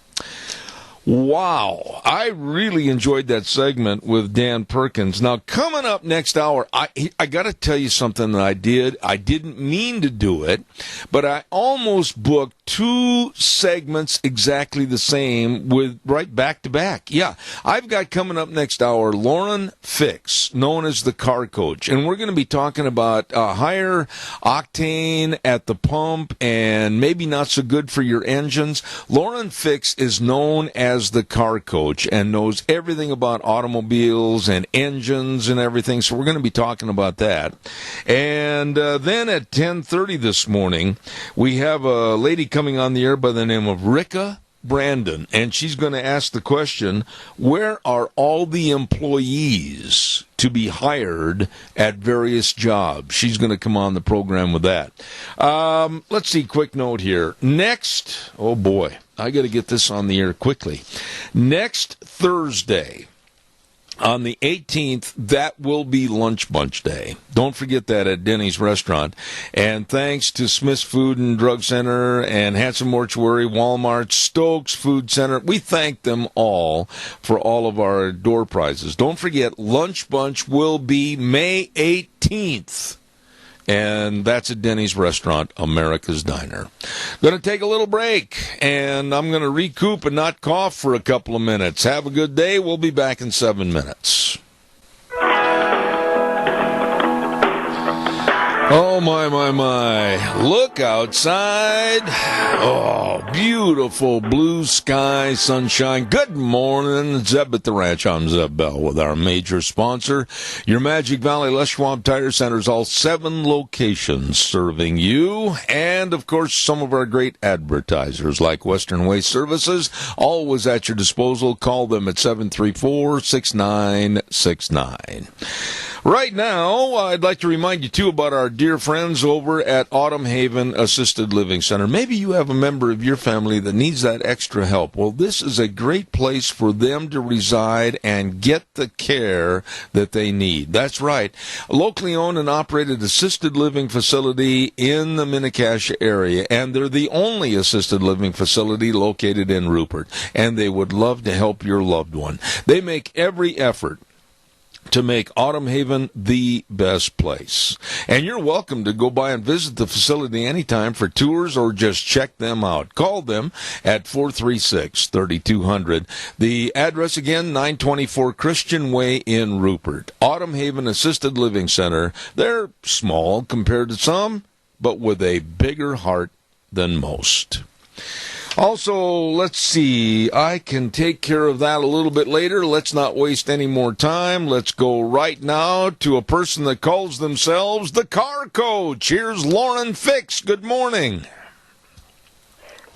Wow, I really enjoyed that segment with Dan Perkins. Now, coming up next hour, I got to tell you something that I did. I didn't mean to do it, but I almost booked 2 segments exactly the same with right back to back. Yeah, I've got coming up next hour Lauren Fix, known as the car coach, and we're going to be talking about higher octane at the pump and maybe not so good for your engines. Lauren Fix is known as the car coach and knows everything about automobiles and engines and everything, so we're going to be talking about that. And then at 10:30 this morning, we have a lady coming on the air by the name of Rika Brandon, and she's going to ask the question, where are all the employees to be hired at various jobs? She's going to come on the program with that. Let's see, quick note here. Next, oh boy, I got to get this on the air quickly. Next Thursday, on the 18th, that will be Lunch Bunch Day. Don't forget that at Denny's Restaurant. And thanks to Smith's Food and Drug Center and Hanson Mortuary, Walmart, Stokes Food Center, we thank them all for all of our door prizes. Don't forget, Lunch Bunch will be May 18th. And that's at Denny's Restaurant, America's Diner. Going to take a little break, and I'm going to recoup and not cough for a couple of minutes. Have a good day. We'll be back in 7 minutes. Oh, my. Look outside. Oh, beautiful blue sky, sunshine. Good morning. Zeb at the Ranch. I'm Zeb Bell with our major sponsor, your Magic Valley Les Schwab Tire Centers, all 7 locations serving you. And, of course, some of our great advertisers like Western Waste Services, always at your disposal. Call them at 734-6969. Right now, I'd like to remind you, too, about our dear friends over at Autumn Haven Assisted Living Center. Maybe you have a member of your family that needs that extra help. Well, this is a great place for them to reside and get the care that they need. That's right. A locally owned and operated assisted living facility in the Mini-Cash area, and they're the only assisted living facility located in Rupert, and they would love to help your loved one. They make every effort to make Autumn Haven the best place. And you're welcome to go by and visit the facility anytime for tours or just check them out. Call them at 436-3200. The address again, 924 Christian Way in Rupert. Autumn Haven Assisted Living Center. They're small compared to some, but with a bigger heart than most. Also, let's see, I can take care of that a little bit later. Let's not waste any more time. Let's go right now to a person that calls themselves the Car Coach. Here's Lauren Fix. Good morning.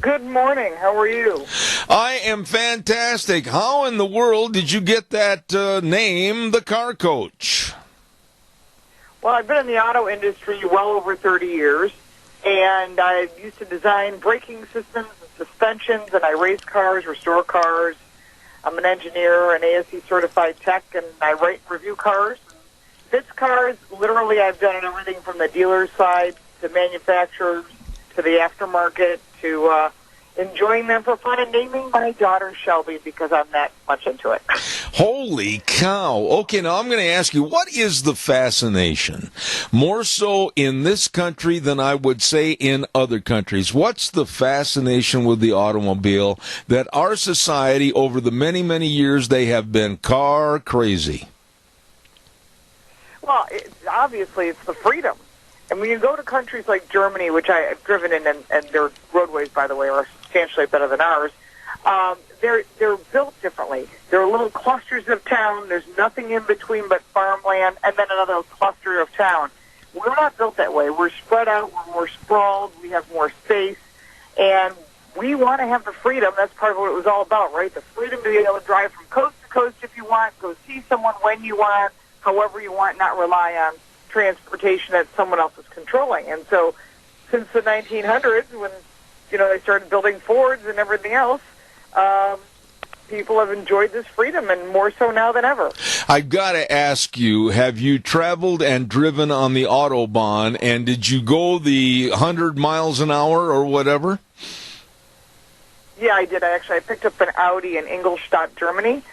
Good morning. How are you? I am fantastic. How in the world did you get that name, the Car Coach? Well, I've been in the auto industry well over 30 years, and I used to design braking systems and suspensions, and I race cars, restore cars. I'm an engineer, an ASE certified tech, and I write and review cars. Fix cars, literally I've done everything from the dealer's side to manufacturers to the aftermarket to enjoying them for fun and naming my daughter Shelby because I'm that much into it. Holy cow. Okay, now I'm going to ask you, what is the fascination? More so in this country than I would say in other countries. What's the fascination with the automobile that our society, over the many, many years, they have been car crazy? Well, obviously it's the freedom. And when you go to countries like Germany, which I've driven in, and their roadways, by the way, are substantially better than ours, they're built differently. There are little clusters of town. There's nothing in between but farmland, and then another cluster of town. We're not built that way. We're spread out. We're more sprawled. We have more space, and we want to have the freedom. That's part of what it was all about, right? The freedom to be able to drive from coast to coast if you want, go see someone when you want, however you want, not rely on transportation that someone else is controlling. And so since the 1900s, when they started building Fords and everything else, people have enjoyed this freedom, and more so now than ever. I've got to ask you, have you traveled and driven on the Autobahn, and did you go the 100 miles an hour or whatever? Yeah, I did. I picked up an Audi in Ingolstadt, Germany,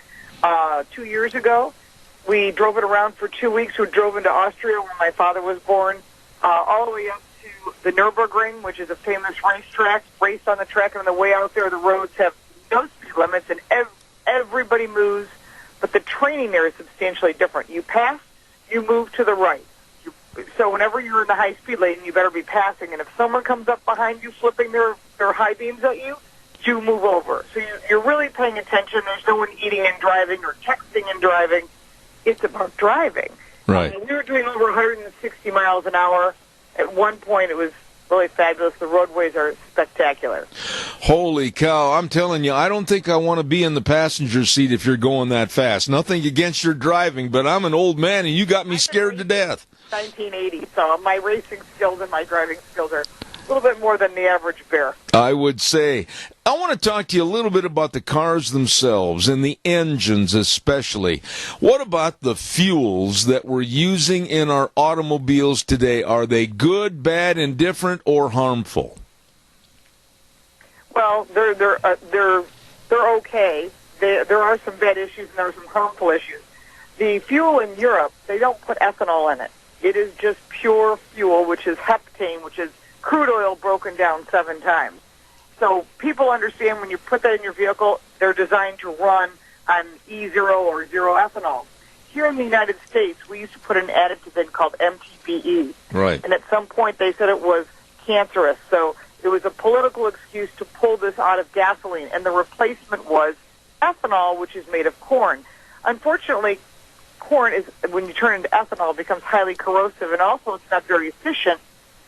2 years ago. We drove it around for 2 weeks. We drove into Austria, where my father was born, all the way up to the Nürburgring, which is a famous racetrack. Raced on the track, and on the way out there, the roads have no speed limits, and everybody moves. But the training there is substantially different. You pass, you move to the right. So whenever you're in the high-speed lane, you better be passing. And if someone comes up behind you flipping their high beams at you, you move over. So you're really paying attention. There's no one eating and driving or texting and driving. It's about driving. Right. We were doing over 160 miles an hour. At one point, it was really fabulous. The roadways are spectacular. Holy cow. I'm telling you, I don't think I want to be in the passenger seat if you're going that fast. Nothing against your driving, but I'm an old man, and you got me scared to death. 1980, so my racing skills and my driving skills are a little bit more than the average bear. I would say. I want to talk to you a little bit about the cars themselves and the engines especially. What about the fuels that we're using in our automobiles today? Are they good, bad, indifferent, or harmful? Well, they're okay. There are some bad issues and there are some harmful issues. The fuel in Europe, they don't put ethanol in it. It is just pure fuel, which is heptane, which is crude oil broken down 7 times. So people understand when you put that in your vehicle, they're designed to run on E0 or zero ethanol. Here in the United States, we used to put an additive in called MTBE. Right. And at some point they said it was cancerous. So it was a political excuse to pull this out of gasoline. And the replacement was ethanol, which is made of corn. Unfortunately, corn is, when you turn it into ethanol, becomes highly corrosive, and also it's not very efficient.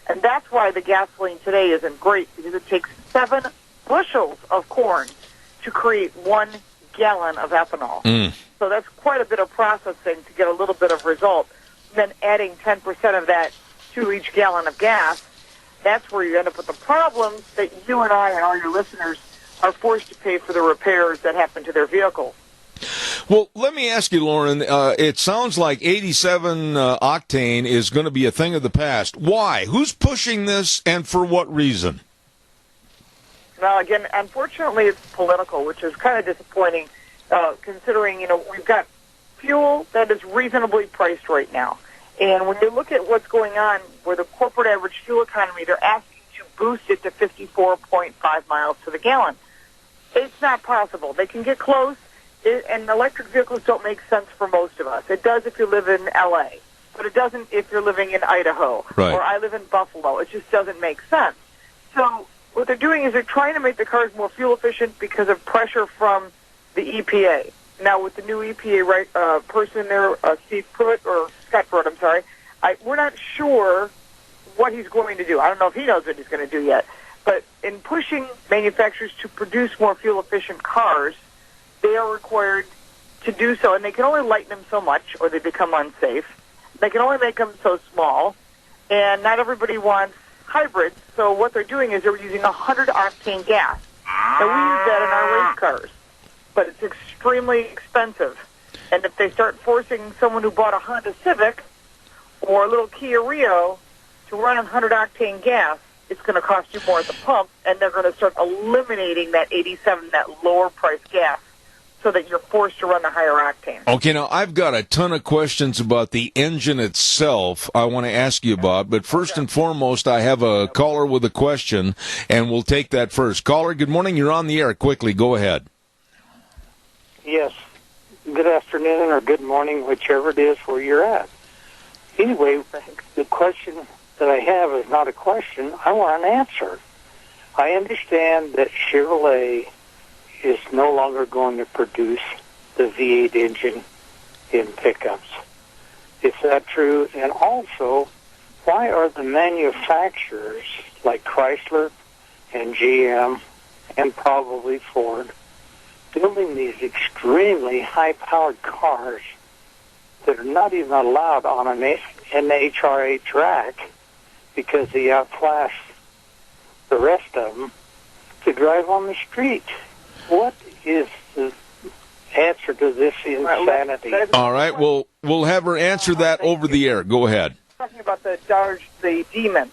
And that's why the gasoline today isn't great, because it takes 7 bushels of corn to create 1 gallon of ethanol. So that's quite a bit of processing to get a little bit of result. And then adding 10% of that to each gallon of gas, that's where you end up with the problems that you and I and all your listeners are forced to pay for the repairs that happen to their vehicles. Well, let me ask you, Lauren, it sounds like 87 octane is going to be a thing of the past. Why? Who's pushing this, and for what reason? Well, again, unfortunately, it's political, which is kind of disappointing, considering, we've got fuel that is reasonably priced right now. And when you look at what's going on where the corporate average fuel economy, they're asking to boost it to 54.5 miles to the gallon. It's not possible. They can get close, and electric vehicles don't make sense for most of us. It does if you live in L.A., but it doesn't if you're living in Idaho, right. Or I live in Buffalo. It just doesn't make sense. So what they're doing is they're trying to make the cars more fuel efficient because of pressure from the EPA. Now, with the new EPA person there, Steve Pruitt, or Scott Pruitt, I'm sorry, we're not sure what he's going to do. I don't know if he knows what he's going to do yet. But in pushing manufacturers to produce more fuel-efficient cars, they are required to do so, and they can only lighten them so much, or they become unsafe. They can only make them so small, and not everybody wants hybrids. So what they're doing is they're using 100-octane gas, and we use that in our race cars. But it's extremely expensive, and if they start forcing someone who bought a Honda Civic or a little Kia Rio to run on 100-octane gas, it's going to cost you more at the pump, and they're going to start eliminating that 87, that lower-priced gas, so that you're forced to run the higher octane. Okay, now I've got a ton of questions about the engine itself I want to ask you about, but first and foremost, I have a caller with a question, and we'll take that first. Caller, good morning. You're on the air. Quickly, go ahead. Yes. Good afternoon or good morning, whichever it is where you're at. Anyway, the question that I have is not a question. I want an answer. I understand that Chevrolet is no longer going to produce the V8 engine in pickups. Is that true? And also, why are the manufacturers like Chrysler and GM and probably Ford building these extremely high-powered cars that are not even allowed on an NHRA track because they outclass the rest of them to drive on the street? What is the answer to this insanity? All right, well, we'll have her answer that over the air. Go ahead. Talking about the Demon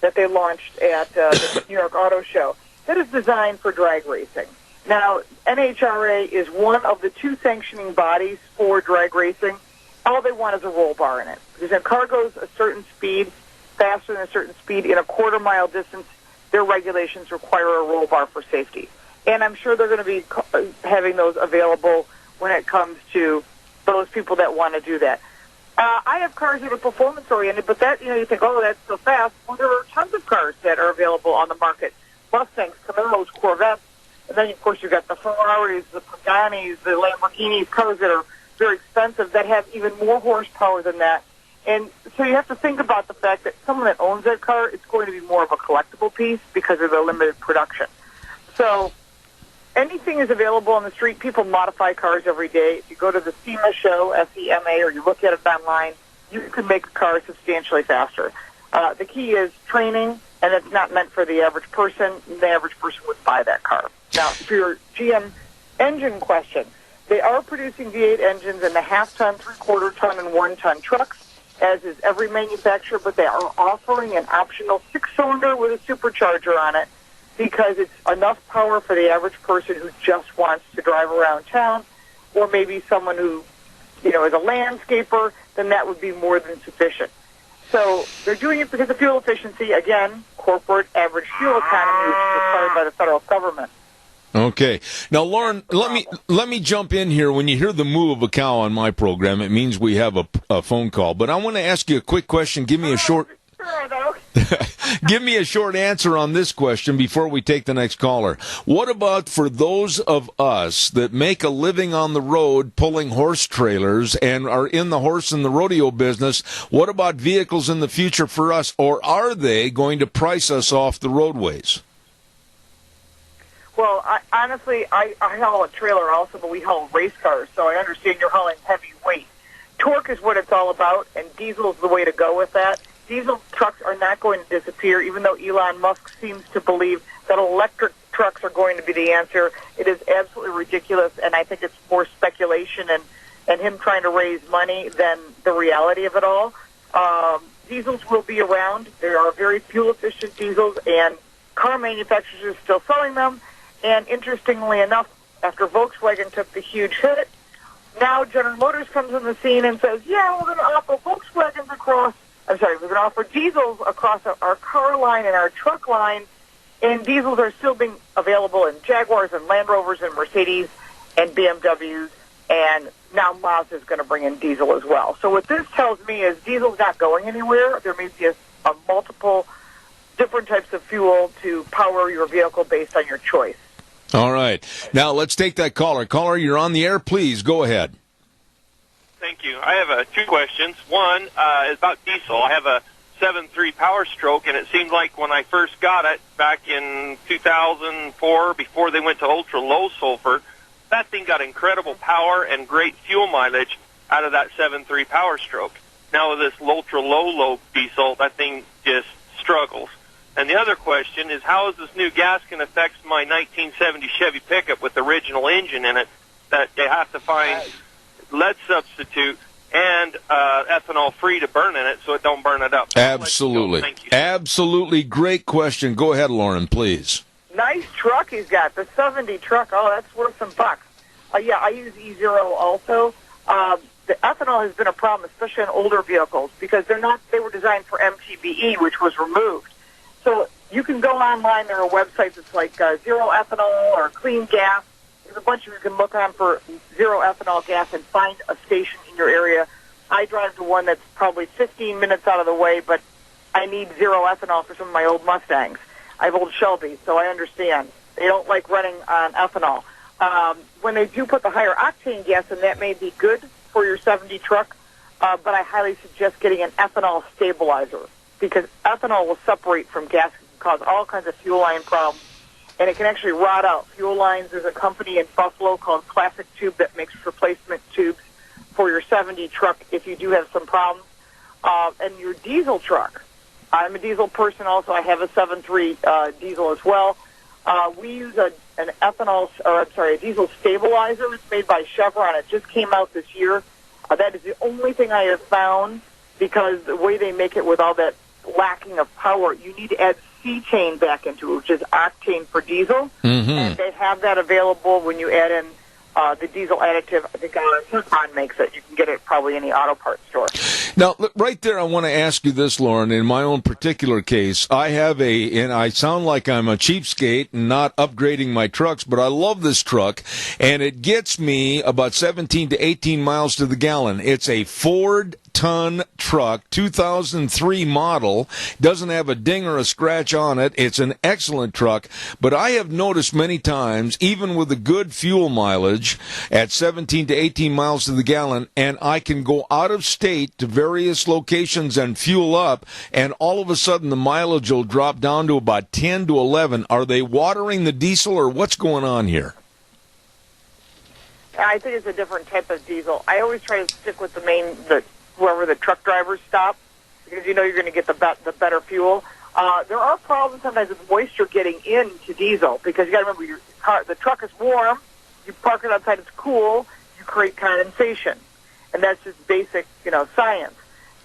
that they launched at the New York Auto Show. That is designed for drag racing. Now, NHRA is one of the two sanctioning bodies for drag racing. All they want is a roll bar in it. Because if a car goes a certain speed, faster than a certain speed in a quarter-mile distance, their regulations require a roll bar for safety. And I'm sure they're going to be having those available when it comes to those people that want to do that. I have cars that are performance-oriented, but that, you think, oh, that's so fast. Well, there are tons of cars that are available on the market. Mustangs, Camaros, Corvettes. And then, of course, you've got the Ferraris, the Paganis, the Lamborghinis, cars that are very expensive that have even more horsepower than that. And so you have to think about the fact that someone that owns that car, it's going to be more of a collectible piece because of the limited production. So anything is available on the street. People modify cars every day. If you go to the SEMA show, S-E-M-A, or you look at it online, you can make a car substantially faster. The key is training, and it's not meant for the average person. The average person would buy that car. Now, for your GM engine question, they are producing V8 engines in the half-ton, three-quarter-ton, and one-ton trucks, as is every manufacturer, but they are offering an optional six-cylinder with a supercharger on it because it's enough power for the average person who just wants to drive around town, or maybe someone who, is a landscaper, then that would be more than sufficient. So they're doing it because of fuel efficiency, again, corporate average fuel economy, which is required by the federal government. Okay. Now, Lauren, let me jump in here. When you hear the moo of a cow on my program, it means we have a phone call. But I want to ask you a quick question. Give me a short answer on this question before we take the next caller. What about for those of us that make a living on the road pulling horse trailers and are in the horse and the rodeo business? What about vehicles in the future for us? Or are they going to price us off the roadways? Well, honestly, I haul a trailer also, but we haul race cars, so I understand you're hauling heavy weight. Torque is what it's all about, and diesel is the way to go with that. Diesel trucks are not going to disappear, even though Elon Musk seems to believe that electric trucks are going to be the answer. It is absolutely ridiculous, and I think it's more speculation and him trying to raise money than the reality of it all. Diesels will be around. There are very fuel-efficient diesels, and car manufacturers are still selling them. And interestingly enough, after Volkswagen took the huge hit, Now General Motors comes on the scene and says, yeah, we're going to offer Volkswagens across, we're going to offer diesels across our car line and our truck line, and diesels are still being available in Jaguars and Land Rovers and Mercedes and BMWs, and now Mazda is going to bring in diesel as well. So what this tells me is diesel's not going anywhere. There may be a multiple different types of fuel to power your vehicle based on your choice. All right. Now, let's take that caller. Caller, you're on the air. Please, go ahead. Thank you. I have two questions. One is about diesel. I have a 7.3 Power Stroke, and it seemed like when I first got it back in 2004, before they went to ultra-low sulfur, that thing got incredible power and great fuel mileage out of that 7.3 Power Stroke. Now with this ultra-low diesel, that thing just struggles. And the other question is, how is this new gas going to affect my 1970 Chevy pickup with the original engine in it that they have to find lead substitute and ethanol free to burn in it so it don't burn it up? Absolutely. Thank you. Absolutely. Great question. Go ahead, Lauren, please. Nice truck he's got, the 70 truck. Oh, that's worth some bucks. Yeah, I use E0 also. The ethanol has been a problem, especially on older vehicles, because they were designed for MTBE, which was removed. So you can go online. There are websites that's like Zero Ethanol or Clean Gas. There's a bunch of you can look on for zero ethanol gas and find a station in your area. I drive to one that's probably 15 minutes out of the way, but I need zero ethanol for some of my old Mustangs. I have old Shelbys, so I understand. They don't like running on ethanol. When they do put the higher octane gas in, that may be good for your 70 truck, but I highly suggest getting an ethanol stabilizer, because ethanol will separate from gas and cause all kinds of fuel line problems, and it can actually rot out fuel lines. There's a company in Buffalo called Classic Tube that makes replacement tubes for your 70 truck if you do have some problems. And your diesel truck, I'm a diesel person also. I have a 7.3 diesel as well. We use a diesel stabilizer. It's made by Chevron. It just came out this year. That is the only thing I have found, because the way they make it with all that lacking of power, you need to add cetane back into it, which is octane for diesel. Mm-hmm. And they have that available when you add in the diesel additive. I think Chevron makes it. You can get it probably in the auto parts store. Now, right there, I want to ask you this, Lauren. In my own particular case, I have and I sound like I'm a cheapskate and not upgrading my trucks, but I love this truck, and it gets me about 17 to 18 miles to the gallon. It's a Ford ton truck, 2003 model, doesn't have a ding or a scratch on it. It's an excellent truck, but I have noticed many times, even with a good fuel mileage at 17 to 18 miles to the gallon, and I can go out of state to various locations and fuel up, and all of a sudden the mileage will drop down to about 10 to 11. Are they watering the diesel, or what's going on here? I think it's a different type of diesel. I always try to stick with whoever the truck drivers stop, because you know you're going to get the better fuel. There are problems sometimes with moisture getting into diesel, because you got to remember the truck is warm. You park it outside, it's cool. You create condensation, and that's just basic, science.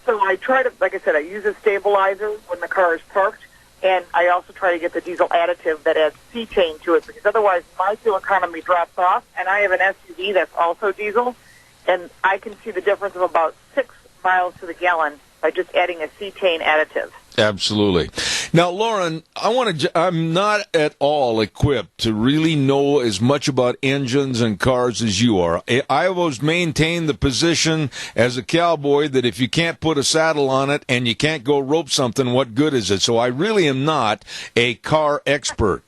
So I try to, like I said, I use a stabilizer when the car is parked, and I also try to get the diesel additive that adds cetane to it, because otherwise my fuel economy drops off. And I have an SUV that's also diesel, and I can see the difference of about 6 miles to the gallon by just adding a cetane additive. Absolutely. Now, Lauren, I'm not at all equipped to really know as much about engines and cars as you are. I always maintain the position as a cowboy that if you can't put a saddle on it and you can't go rope something, what good is it? So I really am not a car expert.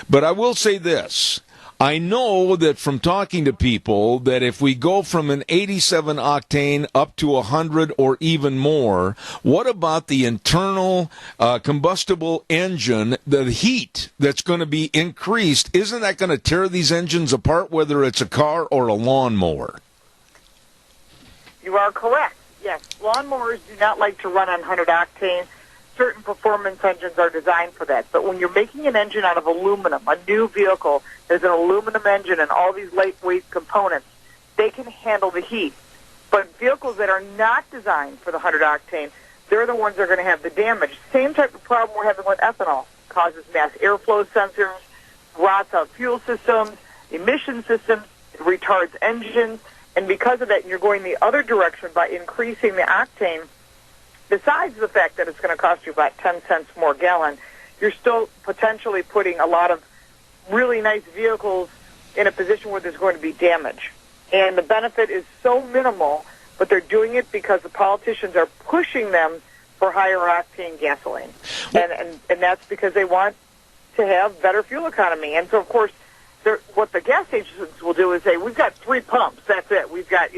But I will say this. I know that from talking to people that if we go from an 87 octane up to 100 or even more, what about the internal combustible engine, the heat that's going to be increased? Isn't that going to tear these engines apart, whether it's a car or a lawnmower? You are correct. Yes, lawnmowers do not like to run on 100 octane. Certain performance engines are designed for that. But when you're making an engine out of aluminum, a new vehicle, there's an aluminum engine and all these lightweight components, they can handle the heat. But vehicles that are not designed for the 100 octane, they're the ones that are going to have the damage. Same type of problem we're having with ethanol. Causes mass airflow sensors, rots out fuel systems, emission systems, it retards engines, And because of that, you're going the other direction by increasing the octane. Besides the fact that it's going to cost you about 10 cents more gallon, you're still potentially putting a lot of really nice vehicles in a position where there's going to be damage. And the benefit is so minimal, but they're doing it because the politicians are pushing them for higher octane gasoline. And that's because they want to have better fuel economy. And so, of course, what the gas stations will do is say, we've got 3 pumps, that's it. We've got,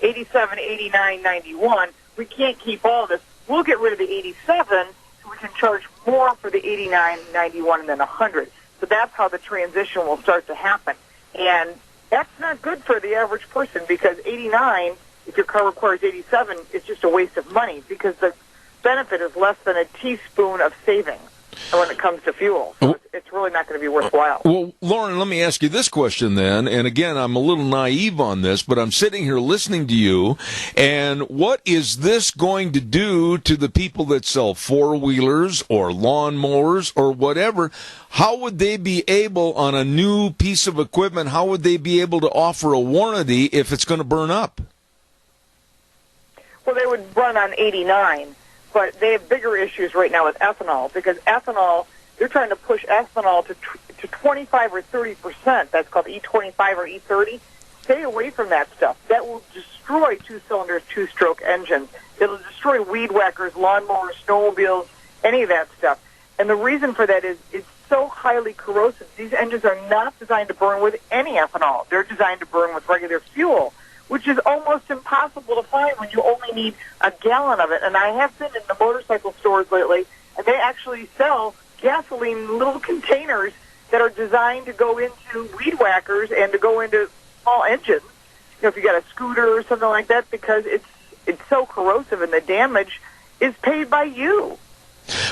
87, 89, 91. We can't keep all this. We'll get rid of the 87 so we can charge more for the 89, 91, and then 100. So that's how the transition will start to happen. And that's not good for the average person because 89, if your car requires 87, is just a waste of money because the benefit is less than a teaspoon of savings when it comes to fuel. So it's really not going to be worthwhile. Well, Lauren, let me ask you this question then. And again, I'm a little naive on this, but I'm sitting here listening to you. And what is this going to do to the people that sell four-wheelers or lawnmowers or whatever? How would they be able, on a new piece of equipment, how would they be able to offer a warranty if it's going to burn up? Well, they would run on 89. But they have bigger issues right now with ethanol because ethanol, they're trying to push ethanol to 25 or 30%. That's called E25 or E30. Stay away from that stuff. That will destroy two-cylinder, two-stroke engines. It'll destroy weed whackers, lawnmowers, snowmobiles, any of that stuff. And the reason for that is it's so highly corrosive. These engines are not designed to burn with any ethanol. They're designed to burn with regular fuel, which is almost impossible to find when you only need a gallon of it. And I have been in the motorcycle stores lately, and they actually sell gasoline in little containers that are designed to go into weed whackers and to go into small engines. If you got a scooter or something like that, because it's so corrosive and the damage is paid by you.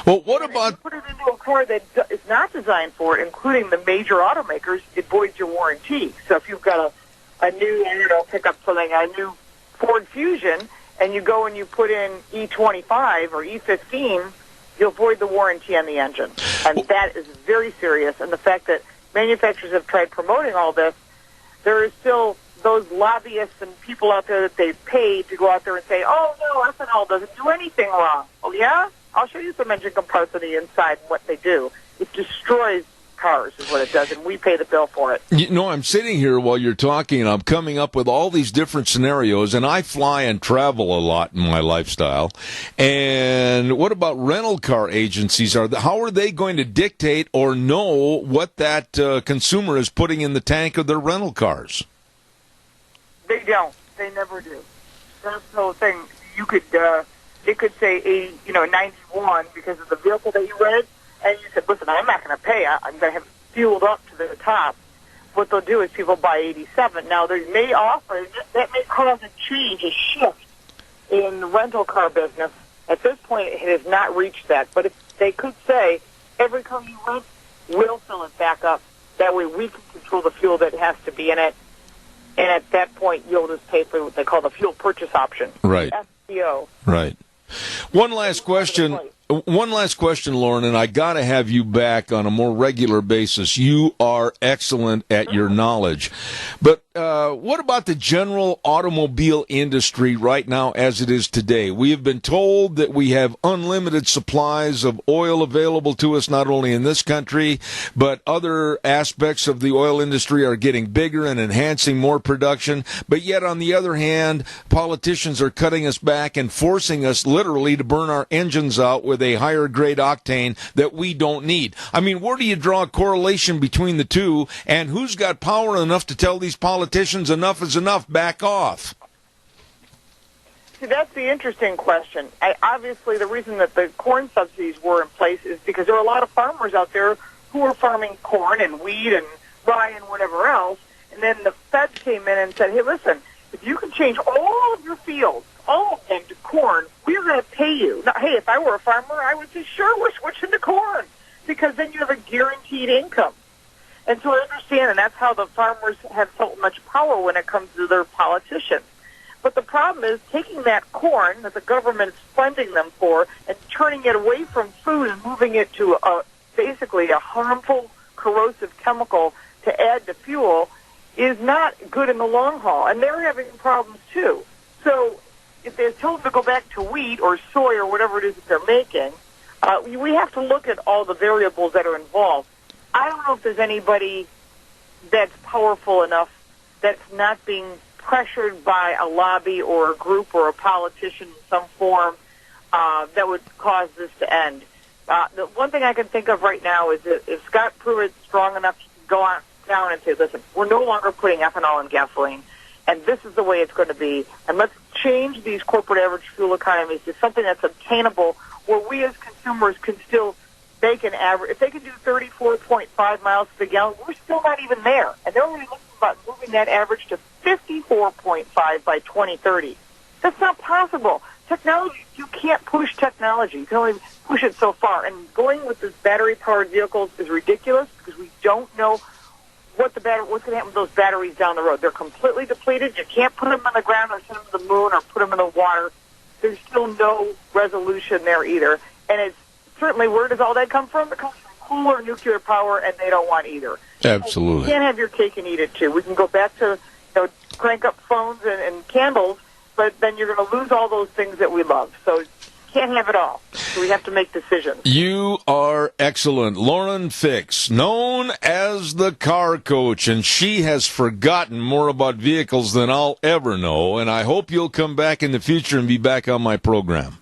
Well, what about... If you put it into a car that is not designed for it, including the major automakers, it voids your warranty. So if you've got a new, pick up something, a new Ford Fusion, and you go and you put in E25 or E15, you'll void the warranty on the engine. And that is very serious. And the fact that manufacturers have tried promoting all this, there is still those lobbyists and people out there that they've paid to go out there and say, oh, no, ethanol doesn't do anything wrong. Oh, yeah? I'll show you some engine components on the inside and what they do. It destroys cars is what it does, and we pay the bill for it. I'm sitting here while you're talking, and I'm coming up with all these different scenarios, and I fly and travel a lot in my lifestyle. And what about rental car agencies? How are they going to dictate or know what that consumer is putting in the tank of their rental cars? They don't. They never do. That's the whole thing. You could, it could say 91 because of the vehicle that you rented. And you said, listen, I'm not going to pay. I'm going to have it fueled up to the top. What they'll do is people buy 87. Now, they may offer, that may cause a change, a shift in the rental car business. At this point, it has not reached that. But if they could say, every car you rent will fill it back up. That way we can control the fuel that has to be in it. And at that point, you'll just pay for what they call the fuel purchase option. Right. FPO. Right. One last question, Lauren, and I got to have you back on a more regular basis. You are excellent at your knowledge. But what about the general automobile industry right now as it is today? We have been told that we have unlimited supplies of oil available to us, not only in this country, but other aspects of the oil industry are getting bigger and enhancing more production. But yet, on the other hand, politicians are cutting us back and forcing us literally to burn our engines out with a higher grade octane that we don't need. I mean, where do you draw a correlation between the two, and who's got power enough to tell these politicians enough is enough, back off? See, that's the interesting question. Obviously, the reason that the corn subsidies were in place is because there are a lot of farmers out there who are farming corn and wheat and rye and whatever else, and then the feds came in and said, hey, listen, if you can change all of your fields, all of them to corn, we're going to pay you. Now, hey, if I were a farmer, I would say, sure, we're switching to corn, because then you have a guaranteed income. And so I understand, and that's how the farmers have so much power when it comes to their politicians. But the problem is taking that corn that the government is funding them for and turning it away from food and moving it to basically a harmful, corrosive chemical to add to fuel is not good in the long haul, and they're having problems too. So if they're told to go back to wheat or soy or whatever it is that they're making, we have to look at all the variables that are involved. I don't know if there's anybody that's powerful enough that's not being pressured by a lobby or a group or a politician in some form that would cause this to end. The one thing I can think of right now is that if Scott Pruitt's strong enough to go on down and say, listen, we're no longer putting ethanol in gasoline, and this is the way it's going to be, and let's change these corporate average fuel economies to something that's obtainable where we as consumers can still make an average. If they can do 34.5 miles to the gallon, we're still not even there. And they're only looking about moving that average to 54.5 by 2030. That's not possible. Technology, you can't push technology. You can only push it so far. And going with this battery-powered vehicles is ridiculous because we don't know what's going to happen with those batteries down the road. They're completely depleted. You can't put them on the ground or send them to the moon or put them in the water. There's still no resolution there either. And it's certainly, where does all that come from? It comes from coal or nuclear power, and they don't want either. Absolutely. You can't have your cake and eat it, too. We can go back to crank up phones and candles, but then you're going to lose all those things that we love. So can't have it all. So we have to make decisions. You are excellent. Lauren Fix, known as the car coach, and she has forgotten more about vehicles than I'll ever know, and I hope you'll come back in the future and be back on my program.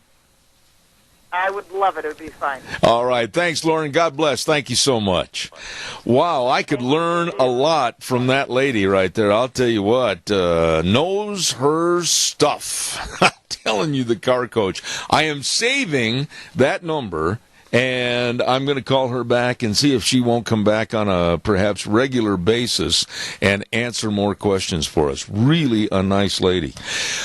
I would love it. It would be fine. All right. Thanks, Lauren. God bless. Thank you so much. Wow, I could learn a lot from that lady right there. I'll tell you what, knows her stuff. I'm telling you, the car coach. I am saving that number, and I'm going to call her back and see if she won't come back on a perhaps regular basis and answer more questions for us. Really a nice lady.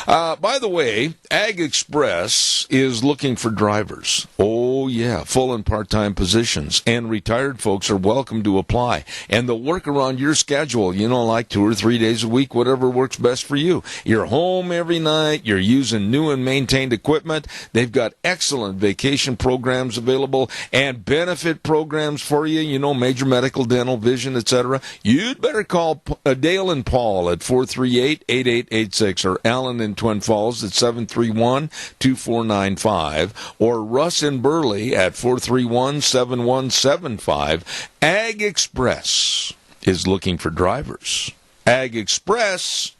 By the way, Ag Express is looking for drivers. Oh, yeah, full and part-time positions. And retired folks are welcome to apply. And they'll work around your schedule, like 2 or 3 days a week, whatever works best for you. You're home every night. You're using new and maintained equipment. They've got excellent vacation programs available and benefit programs for you, major medical, dental, vision, etc. You'd better call Dale and Paul at 438-8886 or Alan in Twin Falls at 731-2495 or Russ in Burley at 431-7175. Ag Express is looking for drivers. Ag Express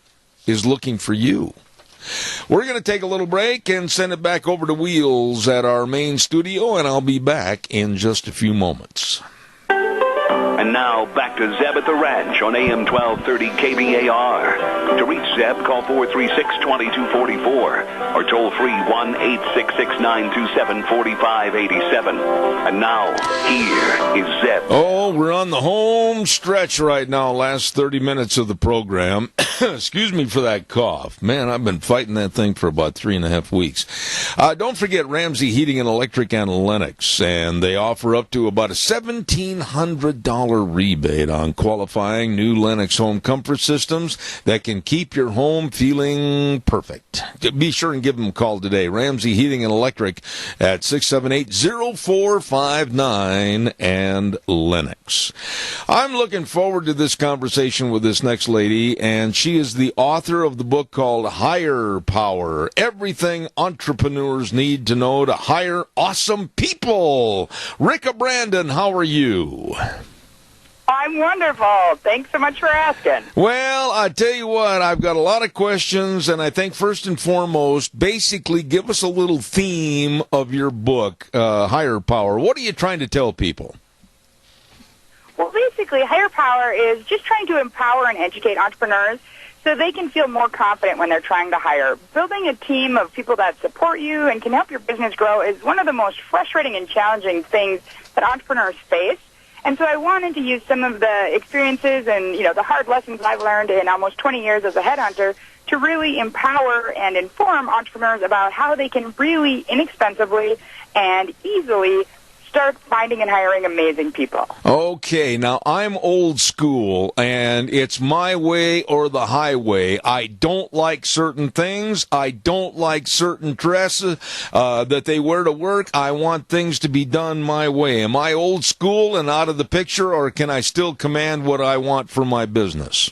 is looking for you. We're going to take a little break and send it back over to Wheels at our main studio, and I'll be back in just a few moments. And now, back to Zeb at the Ranch on AM 1230 KBAR. To reach Zeb, call 436-2244 or toll free 1-866-927-4587. And now, here is Zeb. Oh, we're on the home stretch right now, last 30 minutes of the program. Excuse me for that cough. Man, I've been fighting that thing for about 3.5 weeks. Don't forget Ramsey Heating and Electric and Lennox, and they offer up to about a $1,700 rebate on qualifying new Lennox home comfort systems that can keep your home feeling perfect. Be sure and give them a call today. Ramsey Heating and Electric at 678-0459 and Lennox. I'm looking forward to this conversation with this next lady, and she is the author of the book called Hire Power, Everything Entrepreneurs Need to Know to Hire Awesome People. Ricka Brandon, how are you? I'm wonderful. Thanks so much for asking. Well, I tell you what, I've got a lot of questions, and I think first and foremost, basically give us a little theme of your book, Hire Power. What are you trying to tell people? Well, basically, Hire Power is just trying to empower and educate entrepreneurs so they can feel more confident when they're trying to hire. Building a team of people that support you and can help your business grow is one of the most frustrating and challenging things that entrepreneurs face. And so I wanted to use some of the experiences and, the hard lessons I've learned in almost 20 years as a headhunter to really empower and inform entrepreneurs about how they can really inexpensively and easily start finding and hiring amazing people. Okay, now I'm old school, and it's my way or the highway. I don't like certain things. I don't like certain dresses that they wear to work. I want things to be done my way. Am I old school and out of the picture, or can I still command what I want for my business?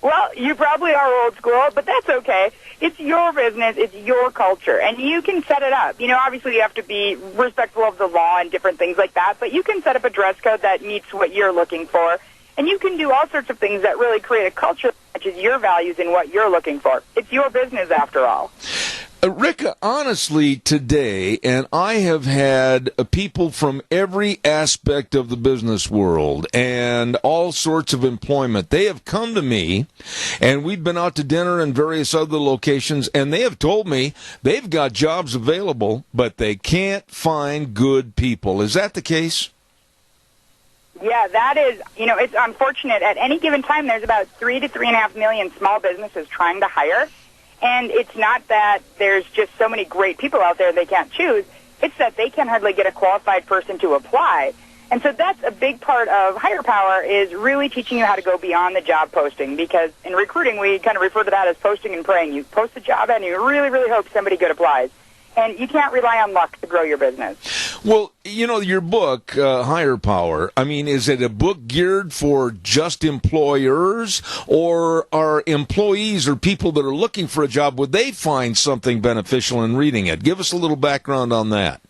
Well, you probably are old school, but that's okay. It's your business. It's your culture, and you can set it up. You know, obviously you have to be respectful of the law and different things like that, but you can set up a dress code that meets what you're looking for, and you can do all sorts of things that really create a culture that matches your values and what you're looking for. It's your business, after all. Ricka, honestly, today, and I have had people from every aspect of the business world and all sorts of employment. They have come to me, and we've been out to dinner in various other locations, and they have told me they've got jobs available, but they can't find good people. Is that the case? Yeah, that is, you know, it's unfortunate. At any given time, there's about 3 to 3.5 million small businesses trying to hire. And it's not that there's just so many great people out there they can't choose. It's that they can hardly get a qualified person to apply. And so that's a big part of Hire Power, is really teaching you how to go beyond the job posting. Because in recruiting, we kind of refer to that as posting and praying. You post a job and you really, really hope somebody good applies. And you can't rely on luck to grow your business. Well, you know, your book, Hire Power, I mean, is it a book geared for just employers, or are employees or people that are looking for a job, would they find something beneficial in reading it? Give us a little background on that.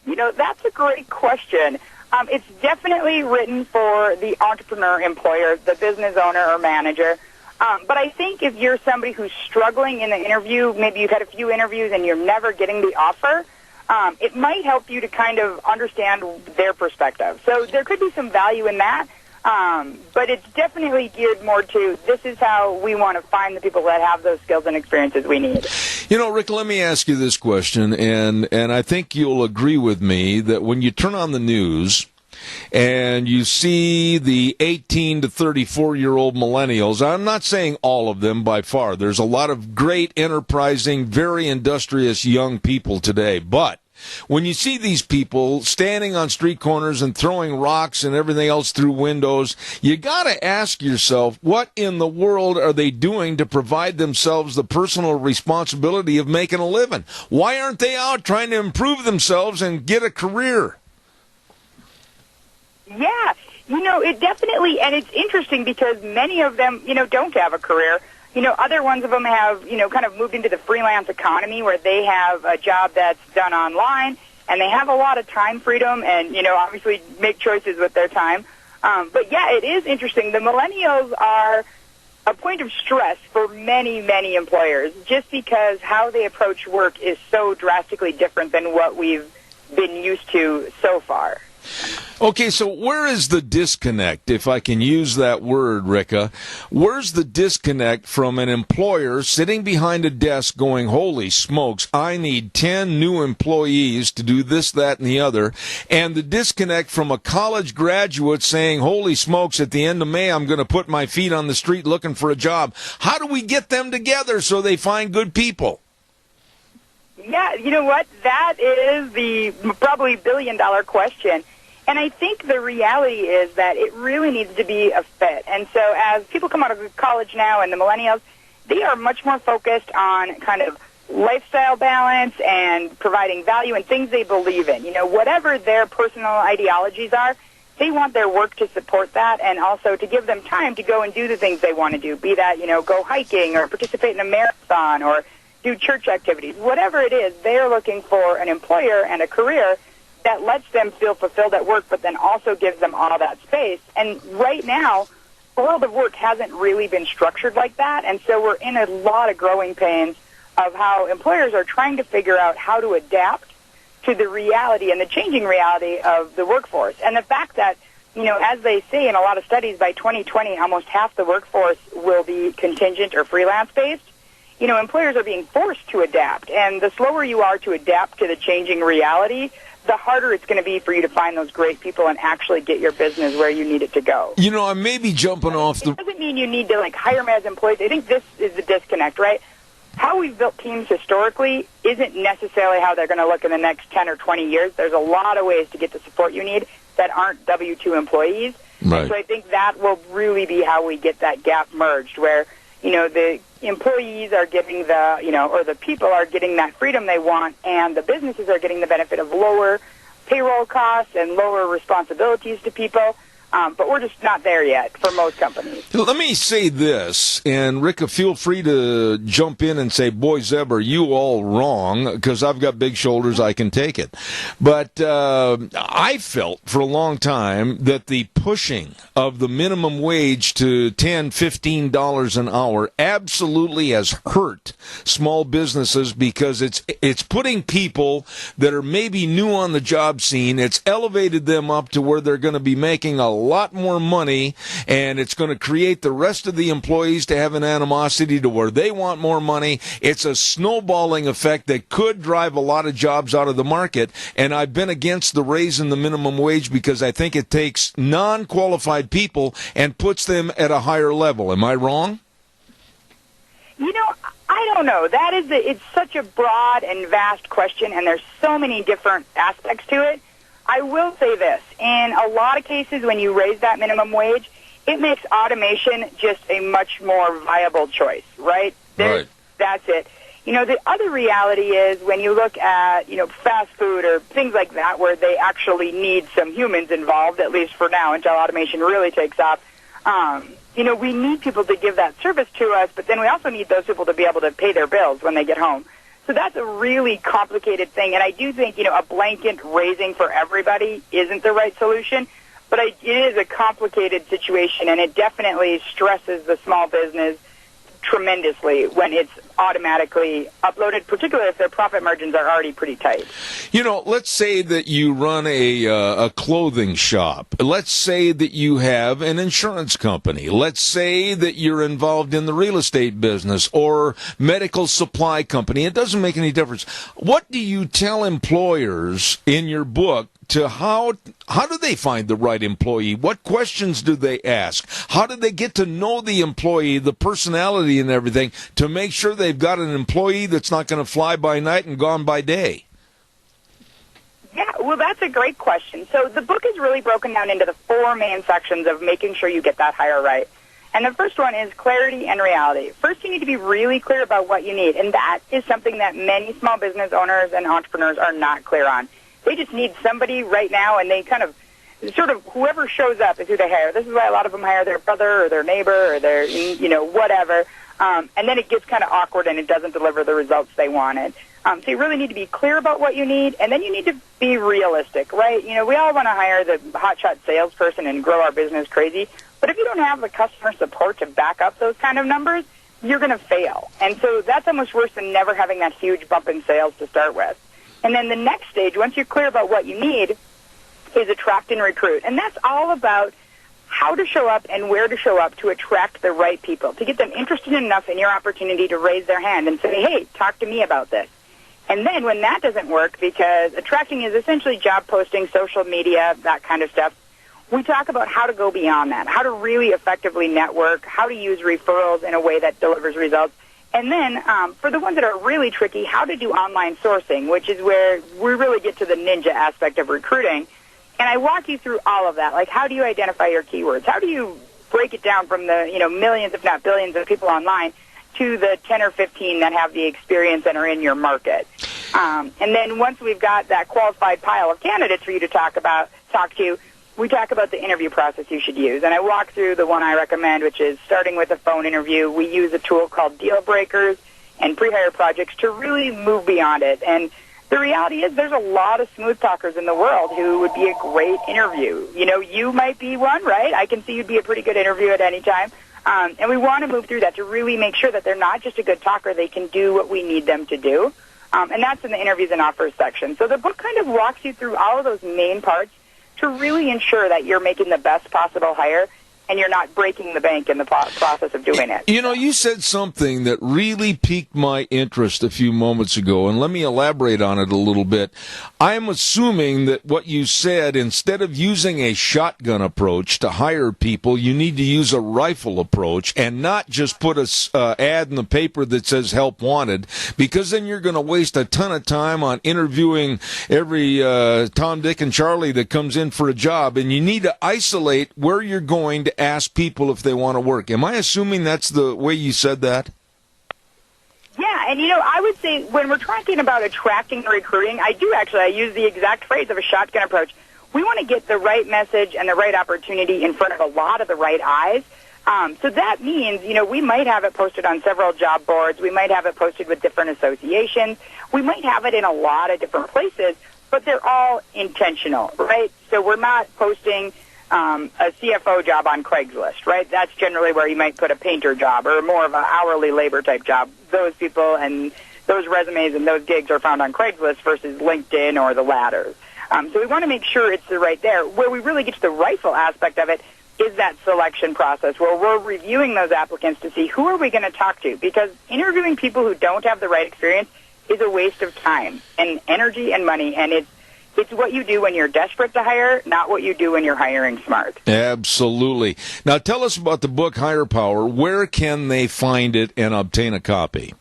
You know, that's a great question. It's definitely written for the entrepreneur employer, the business owner or manager. But I think if you're somebody who's struggling in the interview, maybe you've had a few interviews and you're never getting the offer, it might help you to kind of understand their perspective. So there could be some value in that, but it's definitely geared more to this is how we want to find the people that have those skills and experiences we need. You know, Rick, let me ask you this question, and I think you'll agree with me that when you turn on the news and you see the 18 to 34-year-old millennials, I'm not saying all of them by far. There's a lot of great, enterprising, very industrious young people today. But when you see these people standing on street corners and throwing rocks and everything else through windows, you got to ask yourself, what in the world are they doing to provide themselves the personal responsibility of making a living? Why aren't they out trying to improve themselves and get a career? Yeah, you know, it definitely, and it's interesting because many of them, you know, don't have a career. You know, other ones of them have, you know, kind of moved into the freelance economy where they have a job that's done online and they have a lot of time freedom and, you know, obviously make choices with their time. But yeah, it is interesting. The millennials are a point of stress for many, many employers just because how they approach work is so drastically different than what we've been used to so far. Okay, so where is the disconnect, if I can use that word, Ricka? Where's the disconnect from an employer sitting behind a desk going, holy smokes, I need 10 new employees to do this, that, and the other, and the disconnect from a college graduate saying, holy smokes, at the end of May, I'm going to put my feet on the street looking for a job. How do we get them together so they find good people? Yeah, you know what? That is the probably billion-dollar question. And I think the reality is that it really needs to be a fit. And so as people come out of college now and the millennials, they are much more focused on kind of lifestyle balance and providing value and things they believe in. You know, whatever their personal ideologies are, they want their work to support that and also to give them time to go and do the things they want to do, be that, you know, go hiking or participate in a marathon or do church activities. Whatever it is, they're looking for an employer and a career that lets them feel fulfilled at work, but then also gives them all that space. And right now, the world of work hasn't really been structured like that, and so we're in a lot of growing pains of how employers are trying to figure out how to adapt to the reality and the changing reality of the workforce. And the fact that, you know, as they say in a lot of studies, by 2020, almost half the workforce will be contingent or freelance-based. You know, employers are being forced to adapt, and the slower you are to adapt to the changing reality, the harder it's going to be for you to find those great people and actually get your business where you need it to go. You know, I may be jumping off the... It doesn't mean you need to, like, hire them as employees. I think this is the disconnect, right? How we've built teams historically isn't necessarily how they're going to look in the next 10 or 20 years. There's a lot of ways to get the support you need that aren't W-2 employees. Right. And so I think that will really be how we get that gap merged, where, you know, the employees are getting the, you know, or the people are getting that freedom they want, and the businesses are getting the benefit of lower payroll costs and lower responsibilities to people. But we're just not there yet for most companies. Let me say this, and Rika, feel free to jump in and say, boy, Zeb, are you all wrong? Because I've got big shoulders, I can take it. But I felt for a long time that the pushing of the minimum wage to $10, $15 an hour absolutely has hurt small businesses, because it's putting people that are maybe new on the job scene, it's elevated them up to where they're going to be making a lot more money, and it's going to create the rest of the employees to have an animosity to where they want more money. It's a snowballing effect that could drive a lot of jobs out of the market, and I've been against the raise in the minimum wage because I think it takes non-qualified people and puts them at a higher level. Am I wrong? You know, I don't know. It's such a broad and vast question, and there's so many different aspects to it. I will say this. In a lot of cases, when you raise that minimum wage, it makes automation just a much more viable choice, right? Right. That's it. You know, the other reality is when you look at, fast food or things like that where they actually need some humans involved, at least for now, until automation really takes off, we need people to give that service to us, but then we also need those people to be able to pay their bills when they get home. So that's a really complicated thing, and I do think, a blanket raising for everybody isn't the right solution, but it is a complicated situation, and it definitely stresses the small business tremendously when it's automatically uploaded, particularly if their profit margins are already pretty tight. Let's say that you run a clothing shop. Let's say that you have an insurance company. Let's say that you're involved in the real estate business or medical supply company. It doesn't make any difference. What do you tell employers in your book to how do they find the right employee? What questions do they ask? How do they get to know the employee, the personality and everything, to make sure they've got an employee that's not going to fly by night and gone by day? Yeah, well, that's a great question. So the book is really broken down into the 4 main sections of making sure you get that hire right. And the first one is clarity and reality. First, you need to be really clear about what you need, and that is something that many small business owners and entrepreneurs are not clear on. They just need somebody right now, and they sort of whoever shows up is who they hire. This is why a lot of them hire their brother or their neighbor or their, whatever. And then it gets kind of awkward, and it doesn't deliver the results they wanted. So you really need to be clear about what you need, and then you need to be realistic, right? We all want to hire the hotshot salesperson and grow our business crazy, but if you don't have the customer support to back up those kind of numbers, you're going to fail. And so that's almost worse than never having that huge bump in sales to start with. And then the next stage, once you're clear about what you need, is attract and recruit. And that's all about how to show up and where to show up to attract the right people, to get them interested enough in your opportunity to raise their hand and say, hey, talk to me about this. And then when that doesn't work, because attracting is essentially job posting, social media, that kind of stuff, we talk about how to go beyond that, how to really effectively network, how to use referrals in a way that delivers results. And then for the ones that are really tricky, how to do online sourcing, which is where we really get to the ninja aspect of recruiting. And I walk you through all of that, like how do you identify your keywords? How do you break it down from the millions, if not billions, of people online to the 10 or 15 that have the experience and are in your market? And then once we've got that qualified pile of candidates for you to talk to, we talk about the interview process you should use. And I walk through the one I recommend, which is starting with a phone interview. We use a tool called Deal Breakers and pre-hire projects to really move beyond it. And the reality is there's a lot of smooth talkers in the world who would be a great interview. You might be one, right? I can see you'd be a pretty good interview at any time. And we want to move through that to really make sure that they're not just a good talker, they can do what we need them to do. And that's in the interviews and offers section. So the book kind of walks you through all of those main parts to really ensure that you're making the best possible hire and you're not breaking the bank in the process of doing it. You said something that really piqued my interest a few moments ago, and let me elaborate on it a little bit. I'm assuming that what you said, instead of using a shotgun approach to hire people, you need to use a rifle approach and not just put a ad in the paper that says help wanted, because then you're going to waste a ton of time on interviewing every Tom, Dick, and Charlie that comes in for a job, and you need to isolate where you're going to ask people if they want to work. Am I assuming that's the way you said that? Yeah, and I would say when we're talking about attracting and recruiting, I use the exact phrase of a shotgun approach. we want to get the right message and the right opportunity in front of a lot of the right eyes. So that means, we might have it posted on several job boards. We might have it posted with different associations. We might have it in a lot of different places, but they're all intentional, right? So we're not posting a CFO job on Craigslist, right? That's generally where you might put a painter job or more of an hourly labor type job. Those people and those resumes and those gigs are found on Craigslist versus LinkedIn or the ladders. So we want to make sure it's the right there. Where we really get to the rightful aspect of it is that selection process where we're reviewing those applicants to see who are we going to talk to, because interviewing people who don't have the right experience is a waste of time and energy and money, and it's what you do when you're desperate to hire, not what you do when you're hiring smart. Absolutely. Now tell us about the book Higher Power. Where can they find it and obtain a copy?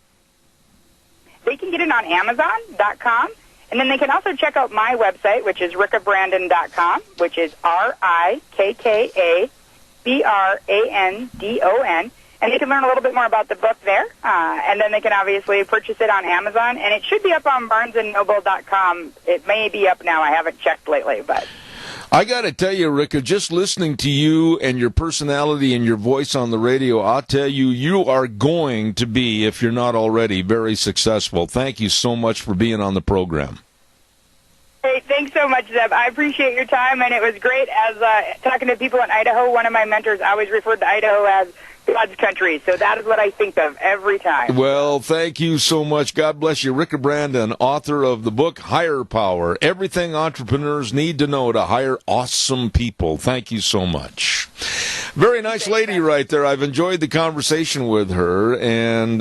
They can get it on Amazon.com, and then they can also check out my website, which is rickabrandon.com, which is RIKKABRANDON, and they can learn a little bit more about the book there, and then they can obviously purchase it on Amazon, and it should be up on barnesandnoble.com. It may be up now. I haven't checked lately, but... I got to tell you, Ricka, just listening to you and your personality and your voice on the radio, I'll tell you, you are going to be, if you're not already, very successful. Thank you so much for being on the program. Hey, thanks so much, Zeb. I appreciate your time, and it was great as talking to people in Idaho. One of my mentors always referred to Idaho as God's country, so that is what I think of every time. Well, thank you so much. God bless you. Ricka Brandon, author of the book Higher Power, Everything Entrepreneurs Need to Know to Hire Awesome People. Thank you so much. Very nice lady right there. I've enjoyed the conversation with her, and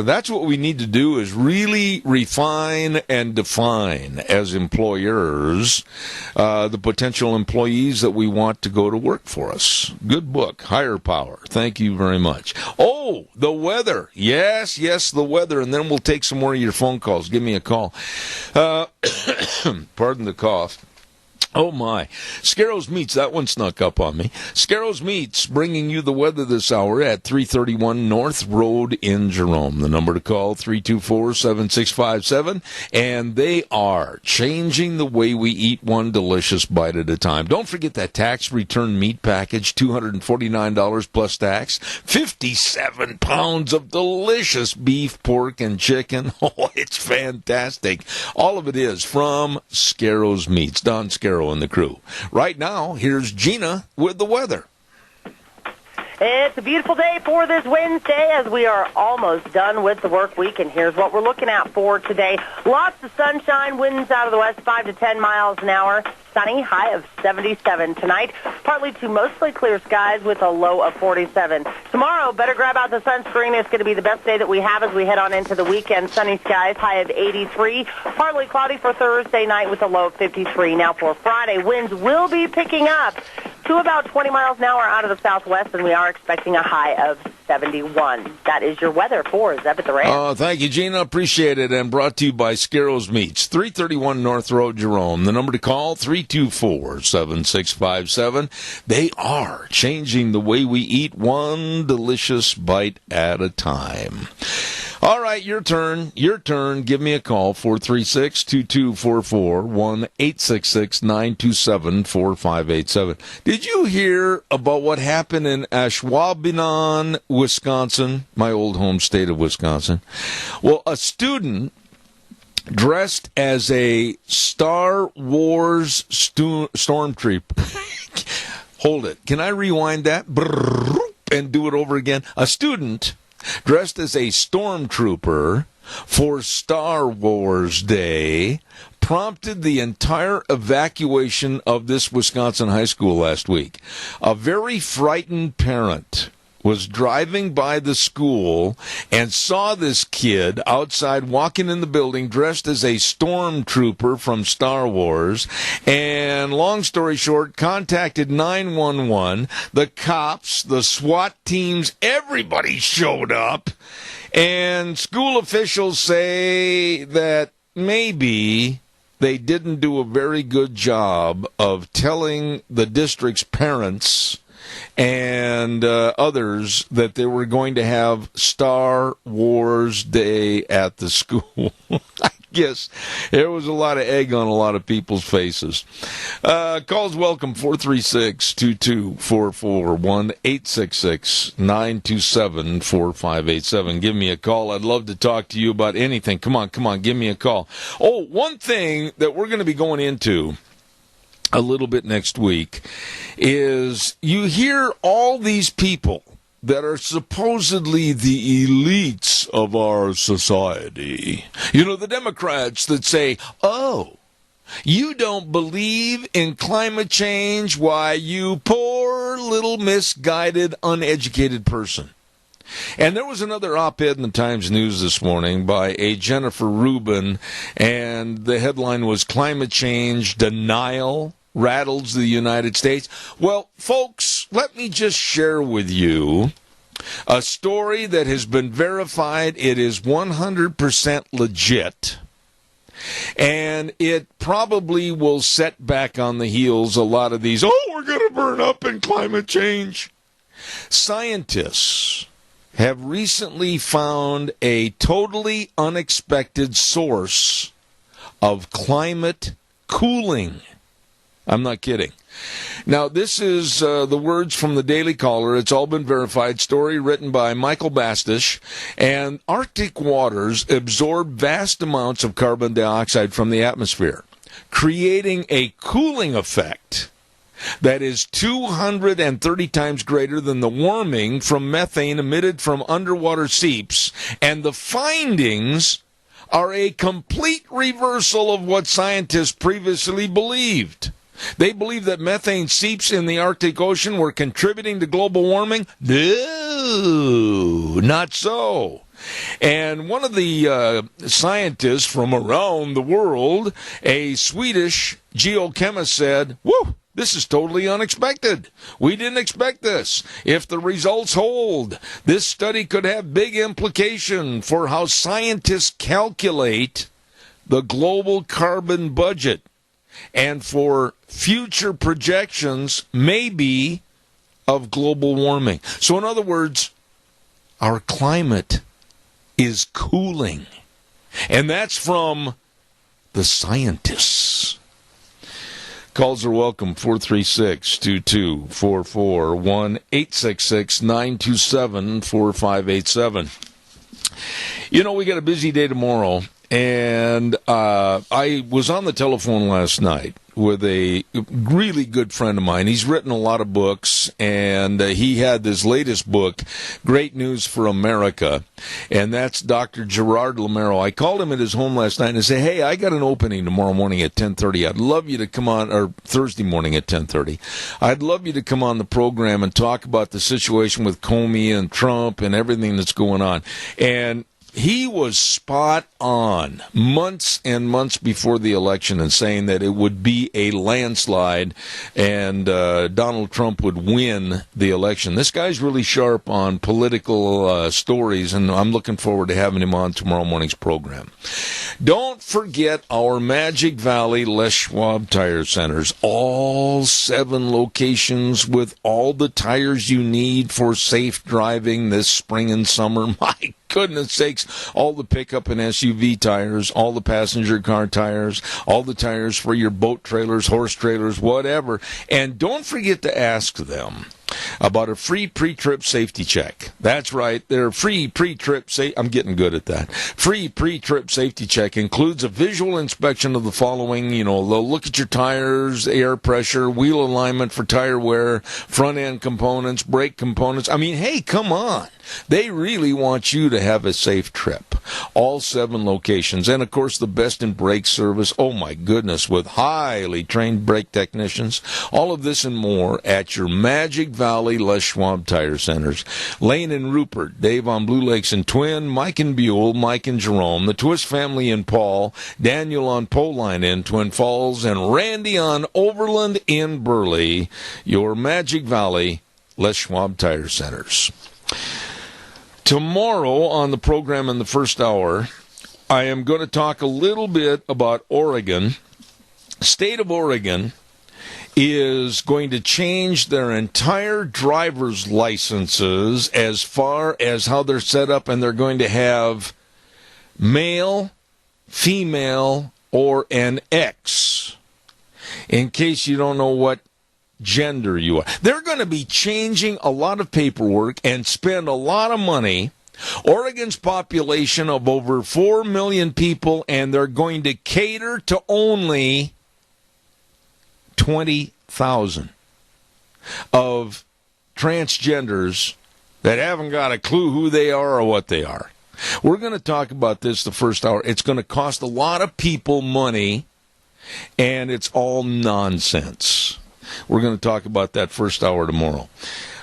that's what we need to do is really refine and define as employers the potential employees that we want to go to work for us. Good book, Higher Power. Thank you very much. Oh, the weather. Yes, the weather, and then we'll take some more of your phone calls. Give me a call. Pardon the cough. Oh, my. Scarrows Meats, that one snuck up on me. Scarrows Meats bringing you the weather this hour at 331 North Road in Jerome. The number to call, 324-7657. And they are changing the way we eat one delicious bite at a time. Don't forget that tax return meat package, $249 plus tax. 57 pounds of delicious beef, pork, and chicken. Oh, it's fantastic. All of it is from Scarrows Meats. Don Scarrow and the crew. Right now, here's Gina with the weather. It's a beautiful day for this Wednesday as we are almost done with the work week, and here's what we're looking at for today. Lots of sunshine, winds out of the west 5 to 10 miles an hour. Sunny, high of 77 tonight. Partly to mostly clear skies with a low of 47. Tomorrow, better grab out the sunscreen. It's going to be the best day that we have as we head on into the weekend. Sunny skies, high of 83. Partly cloudy for Thursday night with a low of 53. Now for Friday, winds will be picking up to about 20 miles an hour out of the southwest, and we are expecting a high of 71. That is your weather for Zeb at the Ranch. Oh, thank you, Gina. Appreciate it. And brought to you by Scarrows Meats, 331 North Road, Jerome. The number to call, 324-7657. They are changing the way we eat one delicious bite at a time. All right, your turn. Give me a call, 436-2244, 1-866-927-4587. Did you hear about what happened in Ashwaubenon, Wisconsin, my old home state of Wisconsin? Well, a student dressed as a Star Wars stormtrooper. Hold it. Can I rewind that? And do it over again? A student dressed as a stormtrooper for Star Wars Day prompted the entire evacuation of this Wisconsin high school last week. A very frightened parent was driving by the school and saw this kid outside walking in the building dressed as a stormtrooper from Star Wars, and long story short, contacted 911. The cops, the SWAT teams, everybody showed up, and school officials say that maybe they didn't do a very good job of telling the district's parents and others that they were going to have Star Wars Day at the school. I Yes, there was a lot of egg on a lot of people's faces. Calls welcome, 436-2244, 1-866-927-4587. Give me a call. I'd love to talk to you about anything. Come on, give me a call. Oh, one thing that we're going to be going into a little bit next week is you hear all these people that are supposedly the elites of our society. You know, the Democrats that say, oh, you don't believe in climate change? Why, you poor little misguided, uneducated person. And there was another op-ed in the Times News this morning by a Jennifer Rubin, and the headline was Climate Change Denial Rattles the United States. Well, folks, let me just share with you a story that has been verified. It is 100% legit, and it probably will set back on the heels a lot of these, oh, we're going to burn up in climate change. Scientists have recently found a totally unexpected source of climate cooling. I'm not kidding. Now, this is the words from the Daily Caller. It's all been verified. Story written by Michael Bastish. And Arctic waters absorb vast amounts of carbon dioxide from the atmosphere, creating a cooling effect that is 230 times greater than the warming from methane emitted from underwater seeps. And the findings are a complete reversal of what scientists previously believed. They believe that methane seeps in the Arctic Ocean were contributing to global warming. No, not so. And one of the scientists from around the world, a Swedish geochemist, said, whoa, this is totally unexpected. We didn't expect this. If the results hold, this study could have big implication for how scientists calculate the global carbon budget and for future projections, maybe, of global warming. So in other words, our climate is cooling. And that's from the scientists. Calls are welcome, 436-2244, 1-866-927-4587. You know, we got a busy day tomorrow. And I was on the telephone last night with a really good friend of mine. He's written a lot of books, and he had this latest book, Great News for America, and that's Dr. Gerard Lamero. I called him at his home last night and I said, hey, I got an opening tomorrow morning at 10:30. I'd love you to come on, or Thursday morning at 10:30. I'd love you to come on the program and talk about the situation with Comey and Trump and everything that's going on. And he was spot on months and months before the election and saying that it would be a landslide and Donald Trump would win the election. This guy's really sharp on political stories, and I'm looking forward to having him on tomorrow morning's program. Don't forget our Magic Valley Les Schwab Tire Centers. All 7 locations with all the tires you need for safe driving this spring and summer. My goodness sakes, all the pickup and SUV tires, all the passenger car tires, all the tires for your boat trailers, horse trailers, whatever. And don't forget to ask them about a free pre-trip safety check. That's right, their free pre-trip I'm getting good at that. Free pre-trip safety check includes a visual inspection of the following. You know, they'll look at your tires, air pressure, wheel alignment for tire wear, front end components, brake components. I mean, hey, come on. They really want you to have a safe trip. All 7 locations. And, of course, the best in brake service. Oh, my goodness, with highly trained brake technicians. All of this and more at your Magic Valley Les Schwab Tire Centers. Lane and Rupert, Dave on Blue Lakes and Twin, Mike and Buell, Mike and Jerome, the Twist family in Paul, Daniel on Poline in Twin Falls, and Randy on Overland in Burley. Your Magic Valley Les Schwab Tire Centers. Tomorrow on the program in the first hour, I am going to talk a little bit about Oregon. State of Oregon is going to change their entire driver's licenses as far as how they're set up, and they're going to have male female, or an X, in case you don't know what gender you are. They're going to be changing a lot of paperwork and spend a lot of money. Oregon's population of over 4 million people, and they're going to cater to only 20,000 of transgenders that haven't got a clue who they are or what they are. We're going to talk about this the first hour. It's going to cost a lot of people money, and it's all nonsense. We're going to talk about that first hour tomorrow.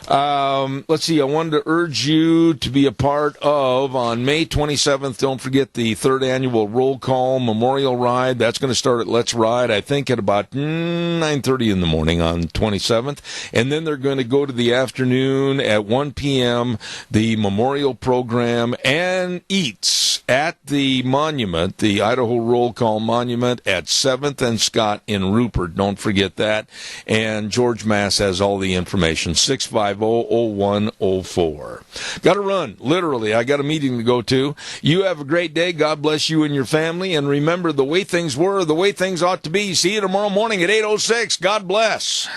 Let's see, I wanted to urge you to be a part of, on May 27th, don't forget the 3rd annual Roll Call Memorial Ride. That's going to start at Let's Ride, I think, at about 9:30 in the morning on 27th. And then they're going to go to the afternoon at 1 p.m., the memorial program, and eats at the monument, the Idaho Roll Call Monument at 7th and Scott in Rupert. Don't forget that. And George Mass has all the information, 650-0104. Got to run, literally. I got a meeting to go to. You have a great day. God bless you and your family. And remember, the way things were, the way things ought to be. See you tomorrow morning at 8:06. God bless.